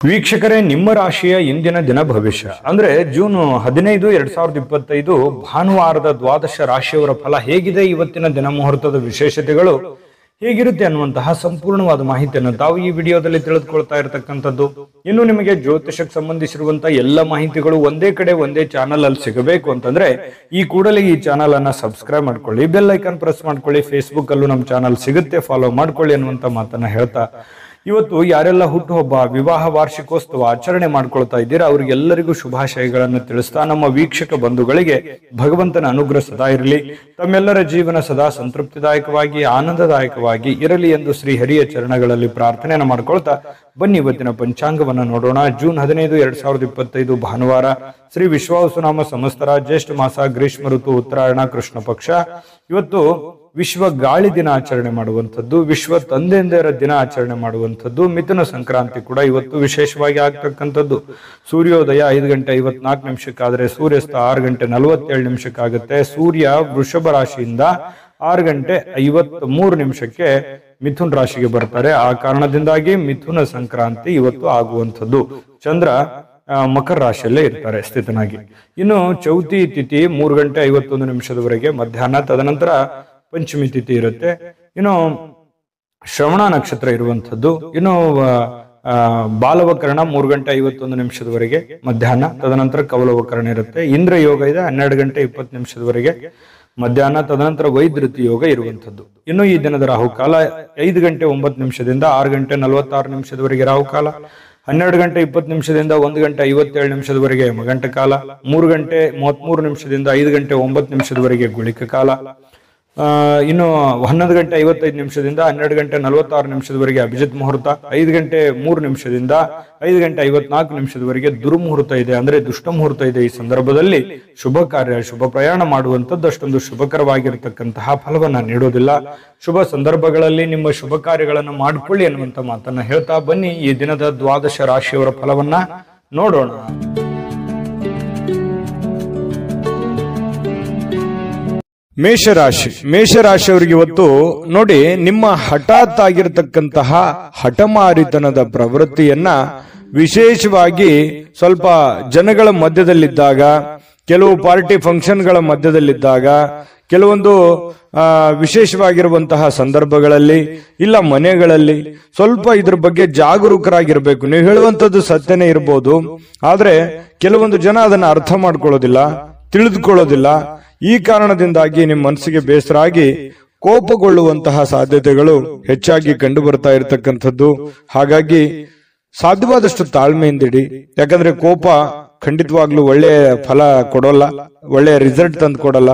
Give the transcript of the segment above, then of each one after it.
ವೀಕ್ಷಕರೇ, ನಿಮ್ಮ ರಾಶಿಯ ಇಂದಿನ ದಿನ ಭವಿಷ್ಯ ಅಂದ್ರೆ ಜೂನ್ 15, 2025 ಭಾನುವಾರದ ದ್ವಾದಶ ರಾಶಿಯವರ ಫಲ ಹೇಗಿದೆ, ಇವತ್ತಿನ ದಿನ ಮುಹೂರ್ತದ ವಿಶೇಷತೆಗಳು ಹೇಗಿರುತ್ತೆ ಅನ್ನುವಂತಹ ಸಂಪೂರ್ಣವಾದ ಮಾಹಿತಿಯನ್ನು ತಾವು ಈ ವಿಡಿಯೋದಲ್ಲಿ ತಿಳಿದುಕೊಳ್ತಾ ಇರತಕ್ಕಂಥದ್ದು. ಇನ್ನು ನಿಮಗೆ ಜ್ಯೋತಿಷಕ್ಕೆ ಸಂಬಂಧಿಸಿರುವಂತಹ ಎಲ್ಲ ಮಾಹಿತಿಗಳು ಒಂದೇ ಕಡೆ ಒಂದೇ ಚಾನಲ್ ಅಲ್ಲಿ ಸಿಗಬೇಕು ಅಂತಂದ್ರೆ ಈ ಕೂಡಲೇ ಈ ಚಾನಲ್ ಅನ್ನ ಸಬ್ಸ್ಕ್ರೈಬ್ ಮಾಡ್ಕೊಳ್ಳಿ, ಬೆಲ್ ಐಕಾನ್ ಪ್ರೆಸ್ ಮಾಡ್ಕೊಳ್ಳಿ, ಫೇಸ್ಬುಕ್ ಅಲ್ಲೂ ನಮ್ಮ ಚಾನಲ್ ಸಿಗುತ್ತೆ, ಫಾಲೋ ಮಾಡ್ಕೊಳ್ಳಿ ಅನ್ನುವಂತ ಮಾತನ್ನ ಹೇಳ್ತಾ ಇವತ್ತು ಯಾರೆಲ್ಲ ಹುಟ್ಟುಹಬ್ಬ, ವಿವಾಹ ವಾರ್ಷಿಕೋತ್ಸವ ಆಚರಣೆ ಮಾಡ್ಕೊಳ್ತಾ ಇದ್ದೀರಾ ಅವರಿಗೆಲ್ಲರಿಗೂ ಶುಭಾಶಯಗಳನ್ನು ತಿಳಿಸ್ತಾ ನಮ್ಮ ವೀಕ್ಷಕ ಬಂಧುಗಳಿಗೆ ಭಗವಂತನ ಅನುಗ್ರಹ ಸದಾ ಇರಲಿ, ತಮ್ಮೆಲ್ಲರ ಜೀವನ ಸದಾ ಸಂತೃಪ್ತಿದಾಯಕವಾಗಿ ಆನಂದದಾಯಕವಾಗಿ ಇರಲಿ ಎಂದು ಶ್ರೀ ಹರಿಯ ಚರಣಗಳಲ್ಲಿ ಪ್ರಾರ್ಥನೆಯನ್ನು ಮಾಡ್ಕೊಳ್ತಾ ಬನ್ನಿ ಇವತ್ತಿನ ಪಂಚಾಂಗವನ್ನ ನೋಡೋಣ. ಜೂನ್ 15, 2025 ಭಾನುವಾರ, ಶ್ರೀ ವಿಶ್ವಾವಸುನಾಮ ಸಂವತ್ಸರ, ಜ್ಯೇಷ್ಠ ಮಾಸ, ಗ್ರೀಷ್ಮ ಋತು, ಉತ್ತರಾಯಣ, ಕೃಷ್ಣ ಪಕ್ಷ. ಇವತ್ತು ವಿಶ್ವ ಗಾಳಿ ದಿನ ಆಚರಣೆ ಮಾಡುವಂಥದ್ದು, ವಿಶ್ವ ತಂದೆಯರ ದಿನ ಆಚರಣೆ ಮಾಡುವಂಥದ್ದು, ಮಿಥುನ ಸಂಕ್ರಾಂತಿ ಕೂಡ ಇವತ್ತು ವಿಶೇಷವಾಗಿ ಆಗ್ತಕ್ಕಂಥದ್ದು. ಸೂರ್ಯೋದಯ 5:54 ಆದ್ರೆ ಸೂರ್ಯಾಸ್ತ 6:47 ಸೂರ್ಯ ವೃಷಭ ರಾಶಿಯಿಂದ 6:53 ಮಿಥುನ್ ರಾಶಿಗೆ ಬರ್ತಾರೆ. ಆ ಕಾರಣದಿಂದಾಗಿ ಮಿಥುನ ಸಂಕ್ರಾಂತಿ ಇವತ್ತು ಆಗುವಂಥದ್ದು. ಚಂದ್ರ ಮಕರ ರಾಶಿಯಲ್ಲೇ ಇರ್ತಾರೆ ಸ್ಥಿತನಾಗಿ. ಇನ್ನು ಚೌತಿ ತಿಥಿ 3:51 ಮಧ್ಯಾಹ್ನ, ತದನಂತರ ಪಂಚಮಿ ತಿಥಿ ಇರುತ್ತೆ. ಇನ್ನು ಶ್ರವಣ ನಕ್ಷತ್ರ ಇರುವಂಥದ್ದು. ಇನ್ನು ಬಾಲವಕರಣ 3:51 ಮಧ್ಯಾಹ್ನ, ತದನಂತರ ಕವಲವಕರಣ ಇರುತ್ತೆ. ಇಂದ್ರ ಯೋಗ ಇದೆ 12:20 ಮಧ್ಯಾಹ್ನ, ತದನಂತರ ವೈದ್ಯುತಿ ಯೋಗ ಇರುವಂಥದ್ದು. ಇನ್ನು ಈ ದಿನದ ರಾಹುಕಾಲ 5:09 6:46 ರಾಹುಕಾಲ, 12:20 1:57 ಯಮಗಂಟ ಕಾಲ, 3:33 5:09 ಗುಳಿಕ ಕಾಲ, ಇನ್ನು 11:55 12:46 ಅಭಿಜಿತ್ ಮುಹೂರ್ತ, 5:03 5:54 ದುರ್ಮುಹೂರ್ತ ಇದೆ, ಅಂದ್ರೆ ದುಷ್ಟ ಮುಹೂರ್ತ ಇದೆ. ಈ ಸಂದರ್ಭದಲ್ಲಿ ಶುಭ ಕಾರ್ಯ, ಶುಭ ಪ್ರಯಾಣ ಮಾಡುವಂಥದ್ದು ಅಷ್ಟೊಂದು ಶುಭಕರವಾಗಿರತಕ್ಕಂತಹ ಫಲವನ್ನ ನೀಡೋದಿಲ್ಲ. ಶುಭ ಸಂದರ್ಭಗಳಲ್ಲಿ ನಿಮ್ಮ ಶುಭ ಕಾರ್ಯಗಳನ್ನು ಮಾಡಿಕೊಳ್ಳಿ ಅನ್ನುವಂತ ಮಾತನ್ನ ಹೇಳ್ತಾ ಬನ್ನಿ ಈ ದಿನದ ದ್ವಾದಶ ರಾಶಿಯವರ ಫಲವನ್ನ ನೋಡೋಣ. ಮೇಷರಾಶಿ. ಮೇಷರಾಶಿಯವರಿಗೆ ಇವತ್ತು ನೋಡಿ, ನಿಮ್ಮ ಹಠಾತ್ ಆಗಿರತಕ್ಕಂತಹ ಹಠಮಾರಿತನದ ಪ್ರವೃತ್ತಿಯನ್ನ ವಿಶೇಷವಾಗಿ ಸ್ವಲ್ಪ ಜನಗಳ ಮಧ್ಯದಲ್ಲಿದ್ದಾಗ, ಕೆಲವು ಪಾರ್ಟಿ ಫಂಕ್ಷನ್ಗಳ ಮಧ್ಯದಲ್ಲಿದ್ದಾಗ, ಕೆಲವೊಂದು ವಿಶೇಷವಾಗಿರುವಂತಹ ಸಂದರ್ಭಗಳಲ್ಲಿ ಇಲ್ಲ ಮನೆಗಳಲ್ಲಿ ಸ್ವಲ್ಪ ಇದ್ರ ಬಗ್ಗೆ ಜಾಗರೂಕರಾಗಿರ್ಬೇಕು. ನೀವು ಹೇಳುವಂಥದ್ದು ಸತ್ಯನೇ ಇರ್ಬೋದು, ಆದ್ರೆ ಕೆಲವೊಂದು ಜನ ಅದನ್ನ ಅರ್ಥ ಮಾಡ್ಕೊಳ್ಳೋದಿಲ್ಲ, ತಿಳಿದುಕೊಳ್ಳೋದಿಲ್ಲ. ಈ ಕಾರಣದಿಂದಾಗಿ ನಿಮ್ಮ ಮನಸ್ಸಿಗೆ ಬೇಸರ ಆಗಿ ಕೋಪಗೊಳ್ಳುವಂತಹ ಸಾಧ್ಯತೆಗಳು ಹೆಚ್ಚಾಗಿ ಕಂಡು ಬರ್ತಾ ಇರತಕ್ಕಂಥದ್ದು. ಹಾಗಾಗಿ ಸಾಧ್ಯವಾದಷ್ಟು ತಾಳ್ಮೆಯಿಂದಿಡಿ. ಯಾಕಂದ್ರೆ ಕೋಪ ಖಂಡಿತವಾಗ್ಲೂ ಒಳ್ಳೆಯ ಫಲ ಕೊಡೋಲ್ಲ, ಒಳ್ಳೆಯ ರಿಸಲ್ಟ್ ತಂದು ಕೊಡಲ್ಲ.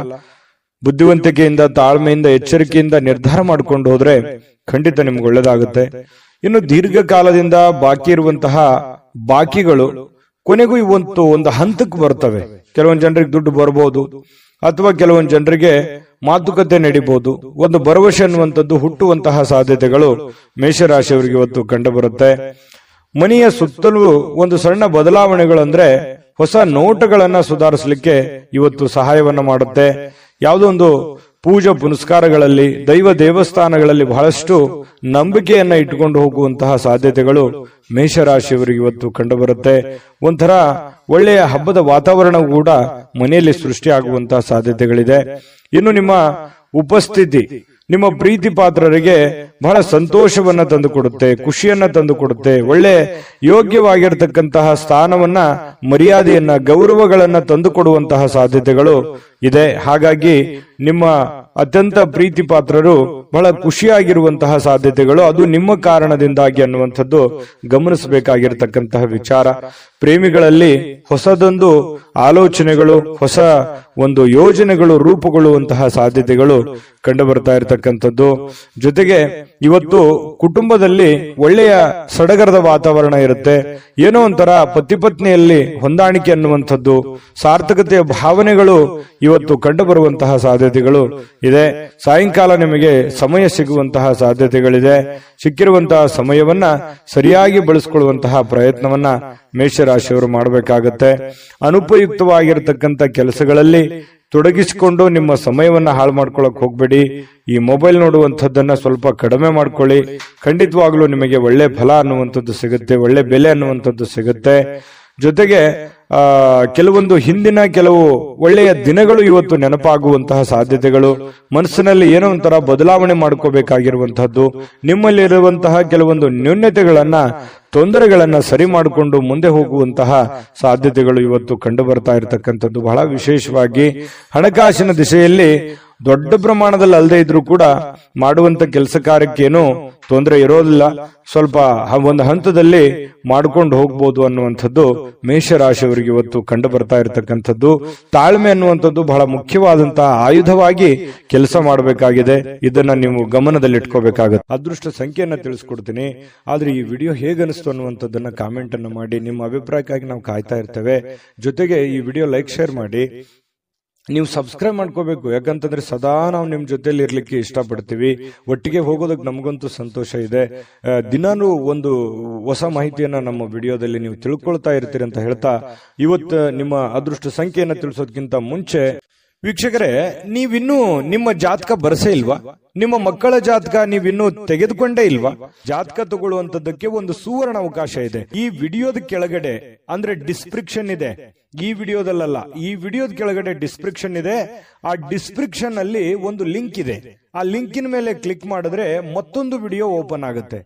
ಬುದ್ಧಿವಂತಿಕೆಯಿಂದ, ತಾಳ್ಮೆಯಿಂದ, ಎಚ್ಚರಿಕೆಯಿಂದ ನಿರ್ಧಾರ ಮಾಡ್ಕೊಂಡು ಹೋದ್ರೆ ಖಂಡಿತ ನಿಮ್ಗೆ ಒಳ್ಳೇದಾಗುತ್ತೆ. ಇನ್ನು ದೀರ್ಘಕಾಲದಿಂದ ಬಾಕಿ ಇರುವಂತಹ ಬಾಕಿಗಳು ಕೊನೆಗೂ ಇವತ್ತು ಒಂದು ಹಂತಕ್ಕೆ ಬರ್ತವೆ. ಕೆಲವೊಂದು ಜನರಿಗೆ ದುಡ್ಡು ಬರ್ಬೋದು, ಅಥವಾ ಕೆಲವೊಂದು ಜನರಿಗೆ ಮಾತುಕತೆ ನಡೀಬಹುದು. ಒಂದು ಭರವಸೆ ಅನ್ನುವಂಥದ್ದು ಹುಟ್ಟುವಂತಹ ಸಾಧ್ಯತೆಗಳು ಮೇಷರಾಶಿಯವರಿಗೆ ಇವತ್ತು ಕಂಡು ಬರುತ್ತೆ. ಮನೆಯ ಸುತ್ತಲೂ ಒಂದು ಸಣ್ಣ ಬದಲಾವಣೆಗಳಂದ್ರೆ ಹೊಸ ನೋಟಗಳನ್ನ ಸುಧಾರಿಸಲಿಕ್ಕೆ ಇವತ್ತು ಸಹಾಯವನ್ನ ಮಾಡುತ್ತೆ. ಯಾವುದೋ ಒಂದು ಪೂಜಾ ಪುನಸ್ಕಾರಗಳಲ್ಲಿ, ದೈವ ದೇವಸ್ಥಾನಗಳಲ್ಲಿ ಬಹಳಷ್ಟು ನಂಬಿಕೆಯನ್ನ ಇಟ್ಟುಕೊಂಡು ಹೋಗುವಂತಹ ಸಾಧ್ಯತೆಗಳು ಮೇಷರಾಶಿಯವರಿಗೆ ಇವತ್ತು ಕಂಡು ಬರುತ್ತೆ. ಒಂಥರ ಒಳ್ಳೆಯ ಹಬ್ಬದ ವಾತಾವರಣ ಕೂಡ ಮನೆಯಲ್ಲಿ ಸೃಷ್ಟಿಯಾಗುವಂತಹ ಸಾಧ್ಯತೆಗಳಿದೆ. ಇನ್ನು ನಿಮ್ಮ ಉಪಸ್ಥಿತಿ ನಿಮ್ಮ ಪ್ರೀತಿ ಪಾತ್ರರಿಗೆ ಬಹಳ ಸಂತೋಷವನ್ನ ತಂದುಕೊಡುತ್ತೆ, ಖುಷಿಯನ್ನ ತಂದುಕೊಡುತ್ತೆ. ಒಳ್ಳೆ ಯೋಗ್ಯವಾಗಿರ್ತಕ್ಕಂತಹ ಸ್ಥಾನವನ್ನ, ಮರ್ಯಾದೆಯನ್ನ, ಗೌರವಗಳನ್ನ ತಂದುಕೊಡುವಂತಹ ಸಾಧ್ಯತೆಗಳು ಇದೆ. ಹಾಗಾಗಿ ನಿಮ್ಮ ಅತ್ಯಂತ ಪ್ರೀತಿ ಪಾತ್ರರು ಬಹಳ ಖುಷಿಯಾಗಿರುವಂತಹ ಸಾಧ್ಯತೆಗಳು ಅದು ನಿಮ್ಮ ಕಾರಣದಿಂದಾಗಿ ಅನ್ನುವಂಥದ್ದು ಗಮನಿಸಬೇಕಾಗಿರ್ತಕ್ಕಂತಹ ವಿಚಾರ. ಪ್ರೇಮಿಗಳಲ್ಲಿ ಹೊಸದೊಂದು ಆಲೋಚನೆಗಳು, ಹೊಸ ಒಂದು ಯೋಜನೆಗಳು ರೂಪುಗೊಳ್ಳುವಂತಹ ಸಾಧ್ಯತೆಗಳು ಕಂಡು ಬರ್ತಾ ಇರತಕ್ಕಂಥದ್ದು. ಜೊತೆಗೆ ಇವತ್ತು ಕುಟುಂಬದಲ್ಲಿ ಒಳ್ಳೆಯ ಸಡಗರದ ವಾತಾವರಣ ಇರುತ್ತೆ. ಏನೋ ಒಂಥರ ಪತಿ ಪತ್ನಿಯಲ್ಲಿ ಹೊಂದಾಣಿಕೆ ಅನ್ನುವಂಥದ್ದು, ಸಾರ್ಥಕತೆಯ ಭಾವನೆಗಳು ಇವತ್ತು ಕಂಡು ಬರುವಂತಹ ಸಾಧ್ಯತೆಗಳು ಇದೆ. ಸಾಯಂಕಾಲ ನಿಮಗೆ ಸಮಯ ಸಿಗುವಂತಹ ಸಾಧ್ಯತೆಗಳಿದೆ. ಸಿಕ್ಕಿರುವಂತಹ ಸಮಯವನ್ನ ಸರಿಯಾಗಿ ಬಳಸಿಕೊಳ್ಳುವಂತಹ ಪ್ರಯತ್ನವನ್ನ ಮೇಷರಾಶಿಯವರು ಮಾಡಬೇಕಾಗತ್ತೆ. ಅನುಪಯುಕ್ತವಾಗಿರತಕ್ಕಂಥ ಕೆಲಸಗಳಲ್ಲಿ ತೊಡಗಿಸಿಕೊಂಡು ನಿಮ್ಮ ಸಮಯವನ್ನ ಹಾಳು ಮಾಡ್ಕೊಳಕ್ ಹೋಗ್ಬೇಡಿ. ಈ ಮೊಬೈಲ್ ನೋಡುವಂಥದ್ದನ್ನ ಸ್ವಲ್ಪ ಕಡಿಮೆ ಮಾಡ್ಕೊಳ್ಳಿ. ಖಂಡಿತವಾಗ್ಲೂ ನಿಮಗೆ ಒಳ್ಳೆ ಫಲ ಅನ್ನುವಂಥದ್ದು ಸಿಗುತ್ತೆ, ಒಳ್ಳೆ ಬೆಲೆ ಅನ್ನುವಂಥದ್ದು ಸಿಗುತ್ತೆ. ಜೊತೆಗೆ ಕೆಲವೊಂದು ಹಿಂದಿನ ಕೆಲವು ಒಳ್ಳೆಯ ದಿನಗಳು ಇವತ್ತು ನೆನಪಾಗುವಂತಹ ಸಾಧ್ಯತೆಗಳು, ಮನಸ್ಸಿನಲ್ಲಿ ಏನೋ ಒಂಥರ ಬದಲಾವಣೆ ಮಾಡ್ಕೋಬೇಕಾಗಿರುವಂತಹದ್ದು, ನಿಮ್ಮಲ್ಲಿರುವಂತಹ ಕೆಲವೊಂದು ನ್ಯೂನತೆಗಳನ್ನ ತೊಂದರೆಗಳನ್ನ ಸರಿ ಮಾಡಿಕೊಂಡು ಮುಂದೆ ಹೋಗುವಂತಹ ಸಾಧ್ಯತೆಗಳು ಇವತ್ತು ಕಂಡು ಬರ್ತಾ ಇರತಕ್ಕಂಥದ್ದು. ಬಹಳ ವಿಶೇಷವಾಗಿ ಹಣಕಾಸಿನ ದಿಶೆಯಲ್ಲಿ ದೊಡ್ಡ ಪ್ರಮಾಣದಲ್ಲಿ ಅಲ್ಲದೆ ಇದ್ರೂ ಕೂಡ ಮಾಡುವಂತ ಕೆಲಸ ಕಾರ್ಯಕ್ಕೇನು ತೊಂದರೆ ಇರೋದಿಲ್ಲ, ಸ್ವಲ್ಪ ಒಂದು ಹಂತದಲ್ಲಿ ಮಾಡ್ಕೊಂಡು ಹೋಗ್ಬೋದು ಅನ್ನುವಂಥದ್ದು ಮೇಷರಾಶಿಯವರಿಗೆ ಇವತ್ತು ಕಂಡು ಬರ್ತಾ ಇರತಕ್ಕಂಥದ್ದು. ತಾಳ್ಮೆ ಅನ್ನುವಂಥದ್ದು ಬಹಳ ಮುಖ್ಯವಾದಂತಹ ಆಯುಧವಾಗಿ ಕೆಲಸ ಮಾಡಬೇಕಾಗಿದೆ. ಇದನ್ನ ನೀವು ಗಮನದಲ್ಲಿಟ್ಕೋಬೇಕಾಗುತ್ತೆ. ಅದೃಷ್ಟ ಸಂಖ್ಯೆಯನ್ನ ತಿಳಿಸ್ಕೊಡ್ತೀನಿ, ಆದ್ರೆ ಈ ವಿಡಿಯೋ ಹೇಗನಿಸ್ತು ಅನ್ನುವಂಥದ್ದನ್ನ ಕಾಮೆಂಟ್ ಅನ್ನು ಮಾಡಿ. ನಿಮ್ಮ ಅಭಿಪ್ರಾಯಕ್ಕಾಗಿ ನಾವು ಕಾಯ್ತಾ ಇರ್ತೇವೆ. ಜೊತೆಗೆ ಈ ವಿಡಿಯೋ ಲೈಕ್ ಶೇರ್ ಮಾಡಿ. ನೀವು ಸಬ್ಸ್ಕ್ರೈಬ್ ಮಾಡ್ಕೋಬೇಕು, ಯಾಕಂತಂದ್ರೆ ಸದಾ ನಾವು ನಿಮ್ ಜೊತೆಲಿ ಇರ್ಲಿಕ್ಕೆ ಇಷ್ಟಪಡ್ತೀವಿ. ಒಟ್ಟಿಗೆ ಹೋಗೋದಕ್ಕೆ ನಮಗಂತೂ ಸಂತೋಷ ಇದೆ. ದಿನಾನು ಒಂದು ಹೊಸ ಮಾಹಿತಿಯನ್ನ ನಮ್ಮ ವಿಡಿಯೋದಲ್ಲಿ ನೀವು ತಿಳ್ಕೊಳ್ತಾ ಇರ್ತೀರಿ ಅಂತ ಹೇಳ್ತಾ, ಇವತ್ತು ನಿಮ್ಮ ಅದೃಷ್ಟ ಸಂಖ್ಯೆಯನ್ನ ತಿಳಿಸೋದಕ್ಕಿಂತ ಮುಂಚೆ ವೀಕ್ಷಕರೇ, ನೀವಿನ್ನೂ ನಿಮ್ಮ ಜಾತಕ ಬರಸೇ ಇಲ್ವಾ? ನಿಮ್ಮ ಮಕ್ಕಳ ಜಾತಕ ನೀವಿನ್ನೂ ತೆಗೆದುಕೊಂಡೇ ಇಲ್ವಾ? ಜಾತಕ ತಗೊಳ್ಳುವಂತದ್ದಕ್ಕೆ ಒಂದು ಸುವರ್ಣ ಅವಕಾಶ ಇದೆ. ಈ ವಿಡಿಯೋದ ಕೆಳಗಡೆ ಅಂದ್ರೆ ಡಿಸ್ಕ್ರಿಪ್ಷನ್ ಇದೆ, ಈ ವಿಡಿಯೋದಲ್ಲ, ಈ ವಿಡಿಯೋದ ಕೆಳಗಡೆ ಡಿಸ್ಕ್ರಿಪ್ಷನ್ ಇದೆ. ಆ ಡಿಸ್ಕ್ರಿಪ್ಷನ್ ಅಲ್ಲಿ ಒಂದು ಲಿಂಕ್ ಇದೆ. ಆ ಲಿಂಕಿನ ಮೇಲೆ ಕ್ಲಿಕ್ ಮಾಡಿದ್ರೆ ಮತ್ತೊಂದು ವಿಡಿಯೋ ಓಪನ್ ಆಗುತ್ತೆ.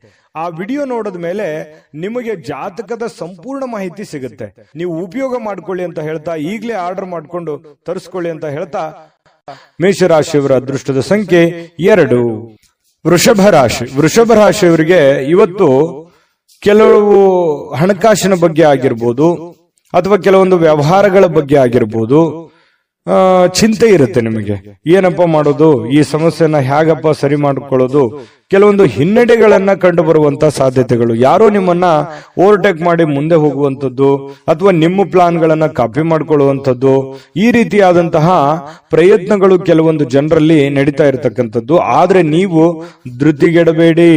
ಆ ವಿಡಿಯೋ ನೋಡಿದ ಮೇಲೆ ನಿಮಗೆ ಜಾತಕದ ಸಂಪೂರ್ಣ ಮಾಹಿತಿ ಸಿಗುತ್ತೆ. ನೀವು ಉಪಯೋಗ ಮಾಡ್ಕೊಳ್ಳಿ ಅಂತ ಹೇಳ್ತಾ, ಈಗಲೇ ಆರ್ಡರ್ ಮಾಡ್ಕೊಂಡು ತರಿಸ್ಕೊಳ್ಳಿ ಅಂತ ಹೇಳ್ತಾ, ಮೇಷರಾಶಿಯವರ ಅದೃಷ್ಟದ ಸಂಖ್ಯೆ 2. ವೃಷಭ ರಾಶಿ. ವೃಷಭ ರಾಶಿಯವರಿಗೆ ಇವತ್ತು ಕೆಲವು ಹಣಕಾಸಿನ ಬಗ್ಗೆ ಆಗಿರ್ಬೋದು ಅಥವಾ ಕೆಲವೊಂದು ವ್ಯವಹಾರಗಳ ಬಗ್ಗೆ ಆಗಿರ್ಬೋದು ಚಿಂತೆ ಇರುತ್ತೆ ನಿಮಗೆ. ಏನಪ್ಪ ಮಾಡೋದು, ಈ ಸಮಸ್ಯೆನ ಹೇಗಪ್ಪ ಸರಿ ಮಾಡಿಕೊಳ್ಳೋದು, ಕೆಲವೊಂದು ಹಿನ್ನಡೆಗಳನ್ನ ಕಂಡು ಬರುವಂತ ಸಾಧ್ಯತೆಗಳು, ಯಾರೋ ನಿಮ್ಮನ್ನ ಓವರ್ಟೇಕ್ ಮಾಡಿ ಮುಂದೆ ಹೋಗುವಂಥದ್ದು ಅಥವಾ ನಿಮ್ಮ ಪ್ಲಾನ್ ಗಳನ್ನ ಕಾಪಿ ಮಾಡ್ಕೊಳ್ಳುವಂಥದ್ದು, ಈ ರೀತಿಯಾದಂತಹ ಪ್ರಯತ್ನಗಳು ಕೆಲವೊಂದು ಜನರಲ್ಲಿ ನಡೀತಾ ಇರತಕ್ಕಂಥದ್ದು. ಆದ್ರೆ ನೀವು ಧೃತಿಗೆಡಬೇಡಿ,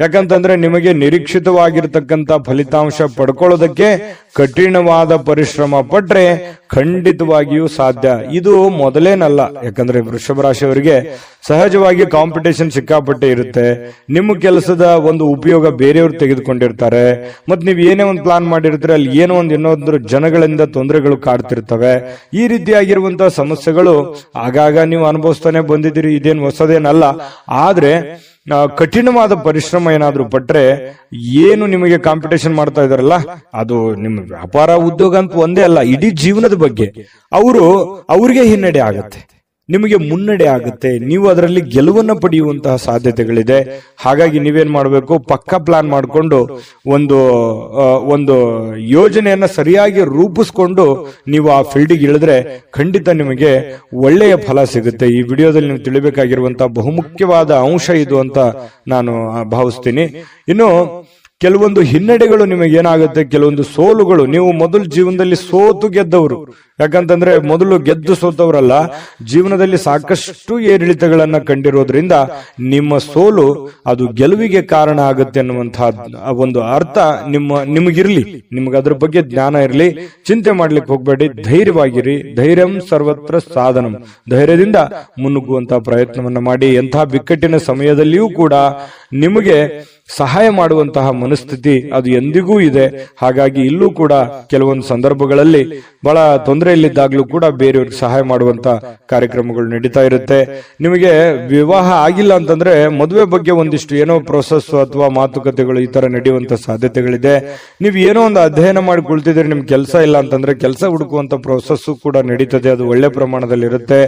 ಯಾಕಂತಂದ್ರೆ ನಿಮಗೆ ನಿರೀಕ್ಷಿತವಾಗಿರ್ತಕ್ಕಂಥ ಫಲಿತಾಂಶ ಪಡ್ಕೊಳ್ಳೋದಕ್ಕೆ ಕಠಿಣವಾದ ಪರಿಶ್ರಮ ಪಟ್ರೆ ಖಂಡಿತವಾಗಿಯೂ ಸಾಧ್ಯ. ಇದು ಮೊದಲೇನಲ್ಲ, ಯಾಕಂದ್ರೆ ವೃಷಭ ರಾಶಿಯವರಿಗೆ ಸಹಜವಾಗಿ ಕಾಂಪಿಟೇಷನ್ ಸಿಕ್ಕಾಪಟ್ಟೆ ಇರುತ್ತೆ. ನಿಮ್ಮ ಕೆಲಸದ ಒಂದು ಉಪಯೋಗ ಬೇರೆಯವರು ತೆಗೆದುಕೊಂಡಿರ್ತಾರೆ. ಮತ್ ನೀವ್ ಏನೇ ಒಂದು ಪ್ಲಾನ್ ಮಾಡಿರ್ತೀರ, ಅಲ್ಲಿ ಏನೋ ಒಂದು ಇನ್ನೊಂದು ಜನಗಳಿಂದ ತೊಂದರೆಗಳು ಕಾಡ್ತಿರ್ತವೆ. ಈ ರೀತಿಯಾಗಿರುವಂತಹ ಸಮಸ್ಯೆಗಳು ಆಗಾಗ ನೀವು ಅನುಭವಿಸ್ತಾನೆ ಬಂದಿದ್ದೀರಿ, ಇದೇನು ಹೊಸದೇನಲ್ಲ. ಆದ್ರೆ ಕಠಿಣವಾದ ಪರಿಶ್ರಮ ಏನಾದ್ರೂ ಪಟ್ರೆ, ಏನು ನಿಮಗೆ ಕಾಂಪಿಟೇಷನ್ ಮಾಡ್ತಾ ಇದಾರಲ್ಲ, ಅದು ನಿಮ್ಮ ವ್ಯಾಪಾರ ಉದ್ಯೋಗ ಅಂತ ಒಂದೇ ಅಲ್ಲ, ಇಡೀ ಜೀವನದ ಬಗ್ಗೆ ಅವ್ರಿಗೆ ಹಿನ್ನಡೆ ಆಗತ್ತೆ, ನಿಮಗೆ ಮುನ್ನಡೆ ಆಗುತ್ತೆ. ನೀವು ಅದರಲ್ಲಿ ಗೆಲುವನ್ನು ಪಡೆಯುವಂತಹ ಸಾಧ್ಯತೆಗಳಿದೆ. ಹಾಗಾಗಿ ನೀವೇನ್ ಮಾಡಬೇಕು, ಪಕ್ಕಾ ಪ್ಲಾನ್ ಮಾಡಿಕೊಂಡು ಒಂದು ಯೋಜನೆಯನ್ನ ಸರಿಯಾಗಿ ರೂಪಿಸ್ಕೊಂಡು ನೀವು ಆ ಫೀಲ್ಡಿಗೆ ಇಳಿದ್ರೆ ಖಂಡಿತ ನಿಮಗೆ ಒಳ್ಳೆಯ ಫಲ ಸಿಗುತ್ತೆ. ಈ ವಿಡಿಯೋದಲ್ಲಿ ನೀವು ತಿಳಿಬೇಕಾಗಿರುವಂತಹ ಬಹುಮುಖ್ಯವಾದ ಅಂಶ ಇದು ಅಂತ ನಾನು ಭಾವಿಸ್ತೀನಿ. ಇನ್ನು ಕೆಲವೊಂದು ಹಿನ್ನಡೆಗಳು ನಿಮಗೆ ಏನಾಗುತ್ತೆ, ಕೆಲವೊಂದು ಸೋಲುಗಳು, ನೀವು ಮೊದಲು ಜೀವನದಲ್ಲಿ ಸೋತು ಗೆದ್ದವರು, ಯಾಕಂತಂದ್ರೆ ಮೊದಲು ಗೆದ್ದು ಸೋತವರಲ್ಲ, ಜೀವನದಲ್ಲಿ ಸಾಕಷ್ಟು ಏರಿಳಿತಗಳನ್ನ ಕಂಡಿರೋದ್ರಿಂದ ನಿಮ್ಮ ಸೋಲು ಅದು ಗೆಲುವಿಗೆ ಕಾರಣ ಆಗುತ್ತೆ ಅನ್ನುವಂತಹ ಒಂದು ಅರ್ಥ ನಿಮಗಿರ್ಲಿ, ನಿಮ್ಗೆ ಅದ್ರ ಬಗ್ಗೆ ಜ್ಞಾನ ಇರ್ಲಿ. ಚಿಂತೆ ಮಾಡ್ಲಿಕ್ಕೆ ಹೋಗ್ಬೇಡಿ, ಧೈರ್ಯವಾಗಿರಿ. ಧೈರ್ಯಂ ಸರ್ವತ್ರ ಸಾಧನಂ, ಧೈರ್ಯದಿಂದ ಮುನ್ನುಗ್ಗುವಂತಹ ಪ್ರಯತ್ನವನ್ನ ಮಾಡಿ. ಎಂತಹ ಬಿಕ್ಕಟ್ಟಿನ ಸಮಯದಲ್ಲಿಯೂ ಕೂಡ ನಿಮಗೆ ಸಹಾಯ ಮಾಡುವಂತಹ ಮನಸ್ಥಿತಿ ಅದು ಎಂದಿಗೂ ಇದೆ. ಹಾಗಾಗಿ ಇಲ್ಲೂ ಕೂಡ ಕೆಲವೊಂದು ಸಂದರ್ಭಗಳಲ್ಲಿ ಬಹಳ ತೊಂದರೆಯಲ್ಲಿದ್ದಾಗ್ಲೂ ಕೂಡ ಬೇರೆಯವ್ರಿಗೆ ಸಹಾಯ ಮಾಡುವಂತ ಕಾರ್ಯಕ್ರಮಗಳು ನಡೀತಾ ಇರುತ್ತೆ. ನಿಮಗೆ ವಿವಾಹ ಆಗಿಲ್ಲ ಅಂತಂದ್ರೆ ಮದುವೆ ಬಗ್ಗೆ ಒಂದಿಷ್ಟು ಏನೋ ಪ್ರೋಸೆಸ್ ಅಥವಾ ಮಾತುಕತೆಗಳು ಈ ತರ ನಡೆಯುವಂತ ಸಾಧ್ಯತೆಗಳಿದೆ. ನೀವು ಏನೋ ಒಂದು ಅಧ್ಯಯನ ಮಾಡಿ ಕುಳಿತಿದ್ರೆ, ನಿಮ್ ಕೆಲಸ ಇಲ್ಲ ಅಂತಂದ್ರೆ ಕೆಲಸ ಹುಡುಕುವಂತ ಪ್ರೋಸೆಸ್ ಕೂಡ ನಡೀತದೆ, ಅದು ಒಳ್ಳೆ ಪ್ರಮಾಣದಲ್ಲಿ ಇರುತ್ತೆ.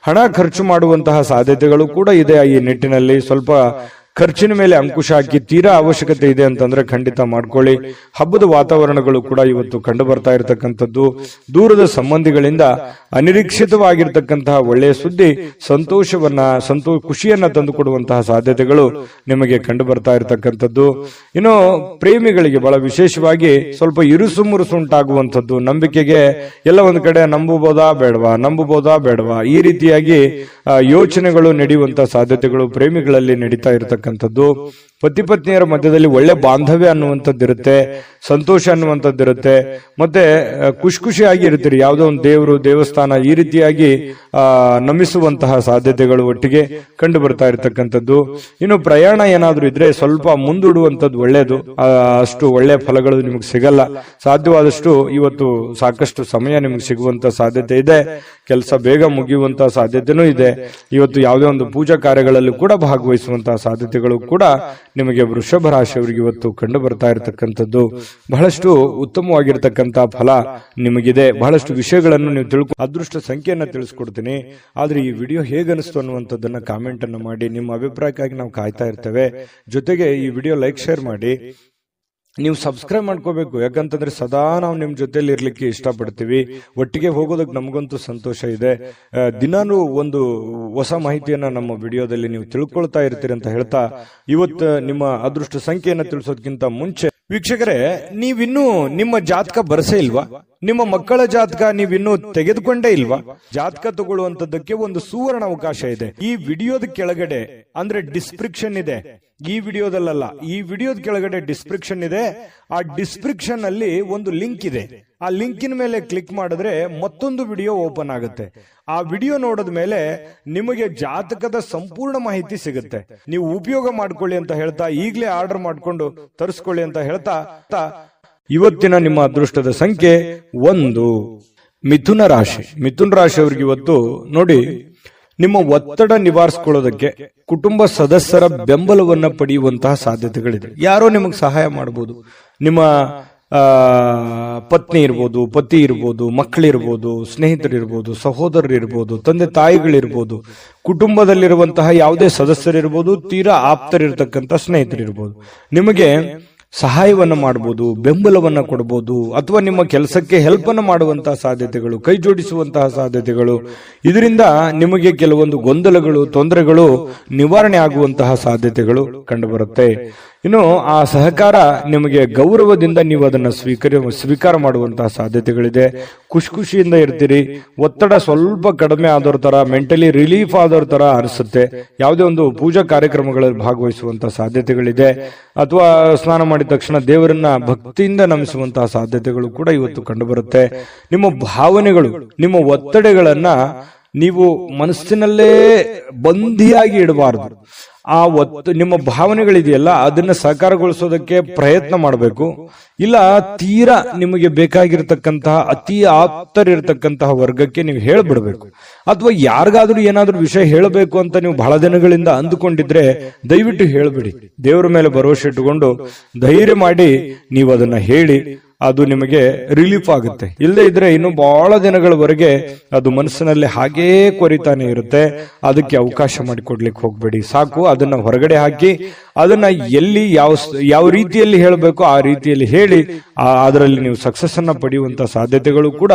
ಹಣ ಖರ್ಚು ಮಾಡುವಂತಹ ಸಾಧ್ಯತೆಗಳು ಕೂಡ ಇದೆ. ಈ ನಿಟ್ಟಿನಲ್ಲಿ ಸ್ವಲ್ಪ ಖರ್ಚಿನ ಮೇಲೆ ಅಂಕುಶ ಹಾಕಿ, ತೀರಾ ಅವಶ್ಯಕತೆ ಇದೆ ಅಂತಂದ್ರೆ ಖಂಡಿತ ಮಾಡ್ಕೊಳ್ಳಿ. ಹಬ್ಬದ ವಾತಾವರಣಗಳು ಕೂಡ ಇವತ್ತು ಕಂಡು ಬರ್ತಾ ಇರತಕ್ಕಂಥದ್ದು. ದೂರದ ಸಂಬಂಧಿಗಳಿಂದ ಅನಿರೀಕ್ಷಿತವಾಗಿರ್ತಕ್ಕಂತಹ ಒಳ್ಳೆಯ ಸುದ್ದಿ ಖುಷಿಯನ್ನ ತಂದು ಕೊಡುವಂತಹ ಸಾಧ್ಯತೆಗಳು ನಿಮಗೆ ಕಂಡು ಬರ್ತಾ ಇರತಕ್ಕಂಥದ್ದು. ಇನ್ನು ಪ್ರೇಮಿಗಳಿಗೆ ಬಹಳ ವಿಶೇಷವಾಗಿ ಸ್ವಲ್ಪ ಇರುಸು ಮುರುಸು ಉಂಟಾಗುವಂಥದ್ದು, ನಂಬಿಕೆಗೆ ಎಲ್ಲ ಒಂದು ಕಡೆ ನಂಬಬಹುದಾ ಬೇಡವಾ ಈ ರೀತಿಯಾಗಿ ಯೋಚನೆಗಳು ನಡೆಯುವಂತಹ ಸಾಧ್ಯತೆಗಳು ಪ್ರೇಮಿಗಳಲ್ಲಿ ನಡೀತಾ ಇರತಕ್ಕಂಥದ್ದು. ಪತಿ ಪತ್ನಿಯರ ಮಧ್ಯದಲ್ಲಿ ಒಳ್ಳೆ ಬಾಂಧವ್ಯ ಅನ್ನುವಂಥದ್ದಿರುತ್ತೆ, ಸಂತೋಷ ಅನ್ನುವಂಥದ್ದಿರುತ್ತೆ, ಮತ್ತೆ ಖುಷಿಯಾಗಿ ಇರ್ತೀರಿ. ಯಾವುದೋ ಒಂದು ದೇವರು ದೇವಸ್ಥಾನ ಈ ರೀತಿಯಾಗಿ ನಮಿಸುವಂತಹ ಸಾಧ್ಯತೆಗಳು ಒಟ್ಟಿಗೆ ಕಂಡು ಬರ್ತಾ ಇರತಕ್ಕಂಥದ್ದು. ಇನ್ನು ಪ್ರಯಾಣ ಏನಾದ್ರೂ ಇದ್ರೆ ಸ್ವಲ್ಪ ಮುಂದೂಡುವಂಥದ್ದು ಒಳ್ಳೇದು. ಅಷ್ಟು ಒಳ್ಳೆ ಫಲಗಳು ನಿಮಗೆ ಸಿಗಲ್ಲ. ಸಾಧ್ಯವಾದಷ್ಟು ಇವತ್ತು ಸಾಕಷ್ಟು ಸಮಯ ನಿಮಗೆ ಸಿಗುವಂತ ಸಾಧ್ಯತೆ ಇದೆ. ಕೆಲಸ ಬೇಗ ಮುಗಿಯುವಂತಹ ಸಾಧ್ಯತೆನೂ ಇದೆ. ಇವತ್ತು ಯಾವುದೇ ಒಂದು ಪೂಜಾ ಕಾರ್ಯಗಳಲ್ಲಿ ಕೂಡ ಭಾಗವಹಿಸುವಂತಹ ಸಾಧ್ಯತೆಗಳು ಕೂಡ ನಿಮಗೆ ವೃಷಭ ರಾಶಿಯವರಿಗೆ ಇವತ್ತು ಕಂಡು ಬರ್ತಾ ಇರತಕ್ಕಂಥದ್ದು. ಬಹಳಷ್ಟು ಉತ್ತಮವಾಗಿರ್ತಕ್ಕಂತಹ ಫಲ ನಿಮಗಿದೆ. ಬಹಳಷ್ಟು ವಿಷಯಗಳನ್ನು ನೀವು ಅದೃಷ್ಟ ಸಂಖ್ಯೆಯನ್ನ ತಿಳಿಸ್ಕೊಡ್ತೀನಿ. ಆದ್ರೆ ಈ ವಿಡಿಯೋ ಹೇಗನಿಸ್ತು ಅನ್ನುವಂಥದ್ದನ್ನ ಕಾಮೆಂಟ್ ಅನ್ನು ಮಾಡಿ. ನಿಮ್ಮ ಅಭಿಪ್ರಾಯಕ್ಕಾಗಿ ನಾವು ಕಾಯ್ತಾ ಇರ್ತೇವೆ. ಜೊತೆಗೆ ಈ ವಿಡಿಯೋ ಲೈಕ್ ಶೇರ್ ಮಾಡಿ. ನೀವು ಸಬ್ಸ್ಕ್ರೈಬ್ ಮಾಡ್ಕೋಬೇಕು, ಯಾಕಂತಂದ್ರೆ ಸದಾ ನಾವು ನಿಮ್ ಜೊತೆಲಿ ಇರ್ಲಿಕ್ಕೆ ಇಷ್ಟಪಡ್ತೀವಿ. ಒಟ್ಟಿಗೆ ಹೋಗೋದಕ್ಕೆ ನಮಗಂತೂ ಸಂತೋಷ ಇದೆ. ದಿನಾನು ಒಂದು ಹೊಸ ಮಾಹಿತಿಯನ್ನ ನಮ್ಮ ವಿಡಿಯೋದಲ್ಲಿ ನೀವು ತಿಳ್ಕೊಳ್ತಾ ಇರ್ತೀರಿ ಅಂತ ಹೇಳ್ತಾ, ಇವತ್ತು ನಿಮ್ಮ ಅದೃಷ್ಟ ಸಂಖ್ಯೆಯನ್ನ ತಿಳಿಸೋದಕ್ಕಿಂತ ಮುಂಚೆ ವೀಕ್ಷಕರೇ, ನೀವಿನ್ನೂ ನಿಮ್ಮ ಜಾತಕ ಬರಸೇ ಇಲ್ವಾ? ನಿಮ್ಮ ಮಕ್ಕಳ ಜಾತಕ ನೀವಿನ್ನೂ ತೆಗೆದುಕೊಂಡೇ ಇಲ್ವಾ? ಜಾತಕ ತಗೊಳ್ಳುವಂತದ್ದಕ್ಕೆ ಒಂದು ಸುವರ್ಣ ಅವಕಾಶ ಇದೆ. ಈ ವಿಡಿಯೋದ ಕೆಳಗಡೆ ಅಂದ್ರೆ ಡಿಸ್ಕ್ರಿಪ್ಷನ್ ಇದೆ. ಈ ವಿಡಿಯೋದಲ್ಲ, ಈ ವಿಡಿಯೋದ ಕೆಳಗಡೆ ಡಿಸ್ಕ್ರಿಪ್ಷನ್ ಇದೆ. ಆ ಡಿಸ್ಕ್ರಿಪ್ಷನ್ ಅಲ್ಲಿ ಒಂದು ಲಿಂಕ್ ಇದೆ. ಆ ಲಿಂಕಿನ ಮೇಲೆ ಕ್ಲಿಕ್ ಮಾಡಿದ್ರೆ ಮತ್ತೊಂದು ವಿಡಿಯೋ ಓಪನ್ ಆಗುತ್ತೆ. ಆ ವಿಡಿಯೋ ನೋಡಿದ ಮೇಲೆ ನಿಮಗೆ ಜಾತಕದ ಸಂಪೂರ್ಣ ಮಾಹಿತಿ ಸಿಗುತ್ತೆ. ನೀವು ಉಪಯೋಗ ಮಾಡ್ಕೊಳ್ಳಿ ಅಂತ ಹೇಳ್ತಾ, ಈಗಲೇ ಆರ್ಡರ್ ಮಾಡ್ಕೊಂಡು ತರಿಸ್ಕೊಳ್ಳಿ ಅಂತ ಹೇಳ್ತಾ, ಇವತ್ತಿನ ನಿಮ್ಮ ಅದೃಷ್ಟದ ಸಂಖ್ಯೆ 1. ಮಿಥುನ ರಾಶಿ. ಮಿಥುನ ರಾಶಿಯವರಿಗೆ ಇವತ್ತು ನೋಡಿ, ನಿಮ್ಮ ಒತ್ತಡ ನಿವಾರಿಸಿಕೊಳ್ಳೋದಕ್ಕೆ ಕುಟುಂಬ ಸದಸ್ಯರ ಬೆಂಬಲವನ್ನ ಪಡೆಯುವಂತಹ ಸಾಧ್ಯತೆಗಳಿದೆ. ಯಾರೋ ನಿಮಗೆ ಸಹಾಯ ಮಾಡಬಹುದು. ನಿಮ್ಮ ಪತ್ನಿ ಇರ್ಬೋದು, ಪತಿ ಇರ್ಬೋದು, ಮಕ್ಕಳಿರ್ಬೋದು, ಸ್ನೇಹಿತರಿರ್ಬೋದು, ಸಹೋದರರಿರ್ಬೋದು, ತಂದೆ ತಾಯಿಗಳಿರ್ಬೋದು, ಕುಟುಂಬದಲ್ಲಿರುವಂತಹ ಯಾವುದೇ ಸದಸ್ಯರಿರ್ಬೋದು, ತೀರಾ ಆಪ್ತರಿರ್ತಕ್ಕಂಥ ಸ್ನೇಹಿತರಿರ್ಬೋದು, ನಿಮಗೆ ಸಹಾಯವನ್ನ ಮಾಡಬಹುದು, ಬೆಂಬಲವನ್ನ ಕೊಡಬಹುದು, ಅಥವಾ ನಿಮ್ಮ ಕೆಲಸಕ್ಕೆ ಹೆಲ್ಪ್ ಅನ್ನು ಮಾಡುವಂತಹ ಸಾಧ್ಯತೆಗಳು, ಕೈ ಜೋಡಿಸುವಂತಹ ಸಾಧ್ಯತೆಗಳು, ಇದರಿಂದ ನಿಮಗೆ ಕೆಲವೊಂದು ಗೊಂದಲಗಳು, ತೊಂದರೆಗಳು ನಿವಾರಣೆ ಆಗುವಂತಹ ಸಾಧ್ಯತೆಗಳು ಕಂಡುಬರುತ್ತೆ. ಇನ್ನು ಆ ಸಹಕಾರ ನಿಮಗೆ ಗೌರವದಿಂದ ನೀವು ಅದನ್ನ ಸ್ವೀಕಾರ ಮಾಡುವಂತಹ ಸಾಧ್ಯತೆಗಳಿದೆ. ಖುಷಿಯಿಂದ ಇರ್ತೀರಿ. ಒತ್ತಡ ಸ್ವಲ್ಪ ಕಡಿಮೆ ಆದವ್ರ ತರ, ಮೆಂಟಲಿ ರಿಲೀಫ್ ಆದವ್ರ ತರ ಅನಿಸುತ್ತೆ. ಯಾವುದೇ ಒಂದು ಪೂಜಾ ಕಾರ್ಯಕ್ರಮಗಳಲ್ಲಿ ಭಾಗವಹಿಸುವಂತಹ ಸಾಧ್ಯತೆಗಳಿದೆ. ಅಥವಾ ಸ್ನಾನ ಮಾಡಿದ ತಕ್ಷಣ ದೇವರನ್ನ ಭಕ್ತಿಯಿಂದ ನಮಿಸುವಂತಹ ಸಾಧ್ಯತೆಗಳು ಕೂಡ ಇವತ್ತು ಕಂಡುಬರುತ್ತೆ. ನಿಮ್ಮ ಭಾವನೆಗಳು, ನಿಮ್ಮ ಒತ್ತಡಗಳನ್ನ ನೀವು ಮನಸ್ಸಿನಲ್ಲೇ ಬಂಧಿಯಾಗಿ ಇಡಬಾರದು. ನಿಮ್ಮ ಭಾವನೆಗಳಿದೆಯಲ್ಲ, ಅದನ್ನ ಸಾಕಾರಗೊಳಿಸೋದಕ್ಕೆ ಪ್ರಯತ್ನ ಮಾಡಬೇಕು. ಇಲ್ಲ ತೀರಾ ನಿಮಗೆ ಬೇಕಾಗಿರ್ತಕ್ಕಂತಹ ಅತಿ ಆಪ್ತರಿರ್ತಕ್ಕಂತಹ ವರ್ಗಕ್ಕೆ ನೀವು ಹೇಳ್ಬಿಡ್ಬೇಕು. ಅಥವಾ ಯಾರಿಗಾದ್ರೂ ಏನಾದ್ರೂ ವಿಷಯ ಹೇಳಬೇಕು ಅಂತ ನೀವು ಬಹಳ ದಿನಗಳಿಂದ ಅಂದುಕೊಂಡಿದ್ರೆ ದಯವಿಟ್ಟು ಹೇಳ್ಬಿಡಿ. ದೇವರ ಮೇಲೆ ಭರವಸೆ ಇಟ್ಟುಕೊಂಡು ಧೈರ್ಯ ಮಾಡಿ ನೀವು ಅದನ್ನ ಹೇಳಿ. ಅದು ನಿಮಗೆ ರಿಲೀಫ್ ಆಗುತ್ತೆ. ಇಲ್ಲದೆ ಇದ್ರೆ ಇನ್ನು ಬಹಳ ದಿನಗಳವರೆಗೆ ಅದು ಮನಸ್ಸಿನಲ್ಲಿ ಹಾಗೇ ಕೊರಿತಾನೆ ಇರುತ್ತೆ. ಅದಕ್ಕೆ ಅವಕಾಶ ಮಾಡಿಕೊಡ್ಲಿಕ್ಕೆ ಹೋಗ್ಬೇಡಿ. ಸಾಕು, ಅದನ್ನ ಹೊರಗಡೆ ಹಾಕಿ ಅದನ್ನ ಎಲ್ಲಿ ಯಾವ ರೀತಿಯಲ್ಲಿ ಹೇಳಬೇಕು ಆ ರೀತಿಯಲ್ಲಿ ಹೇಳಿ ಅದರಲ್ಲಿ ನೀವು ಸಕ್ಸಸ್ ಅನ್ನ ಪಡೆಯುವಂತ ಸಾಧ್ಯತೆಗಳು ಕೂಡ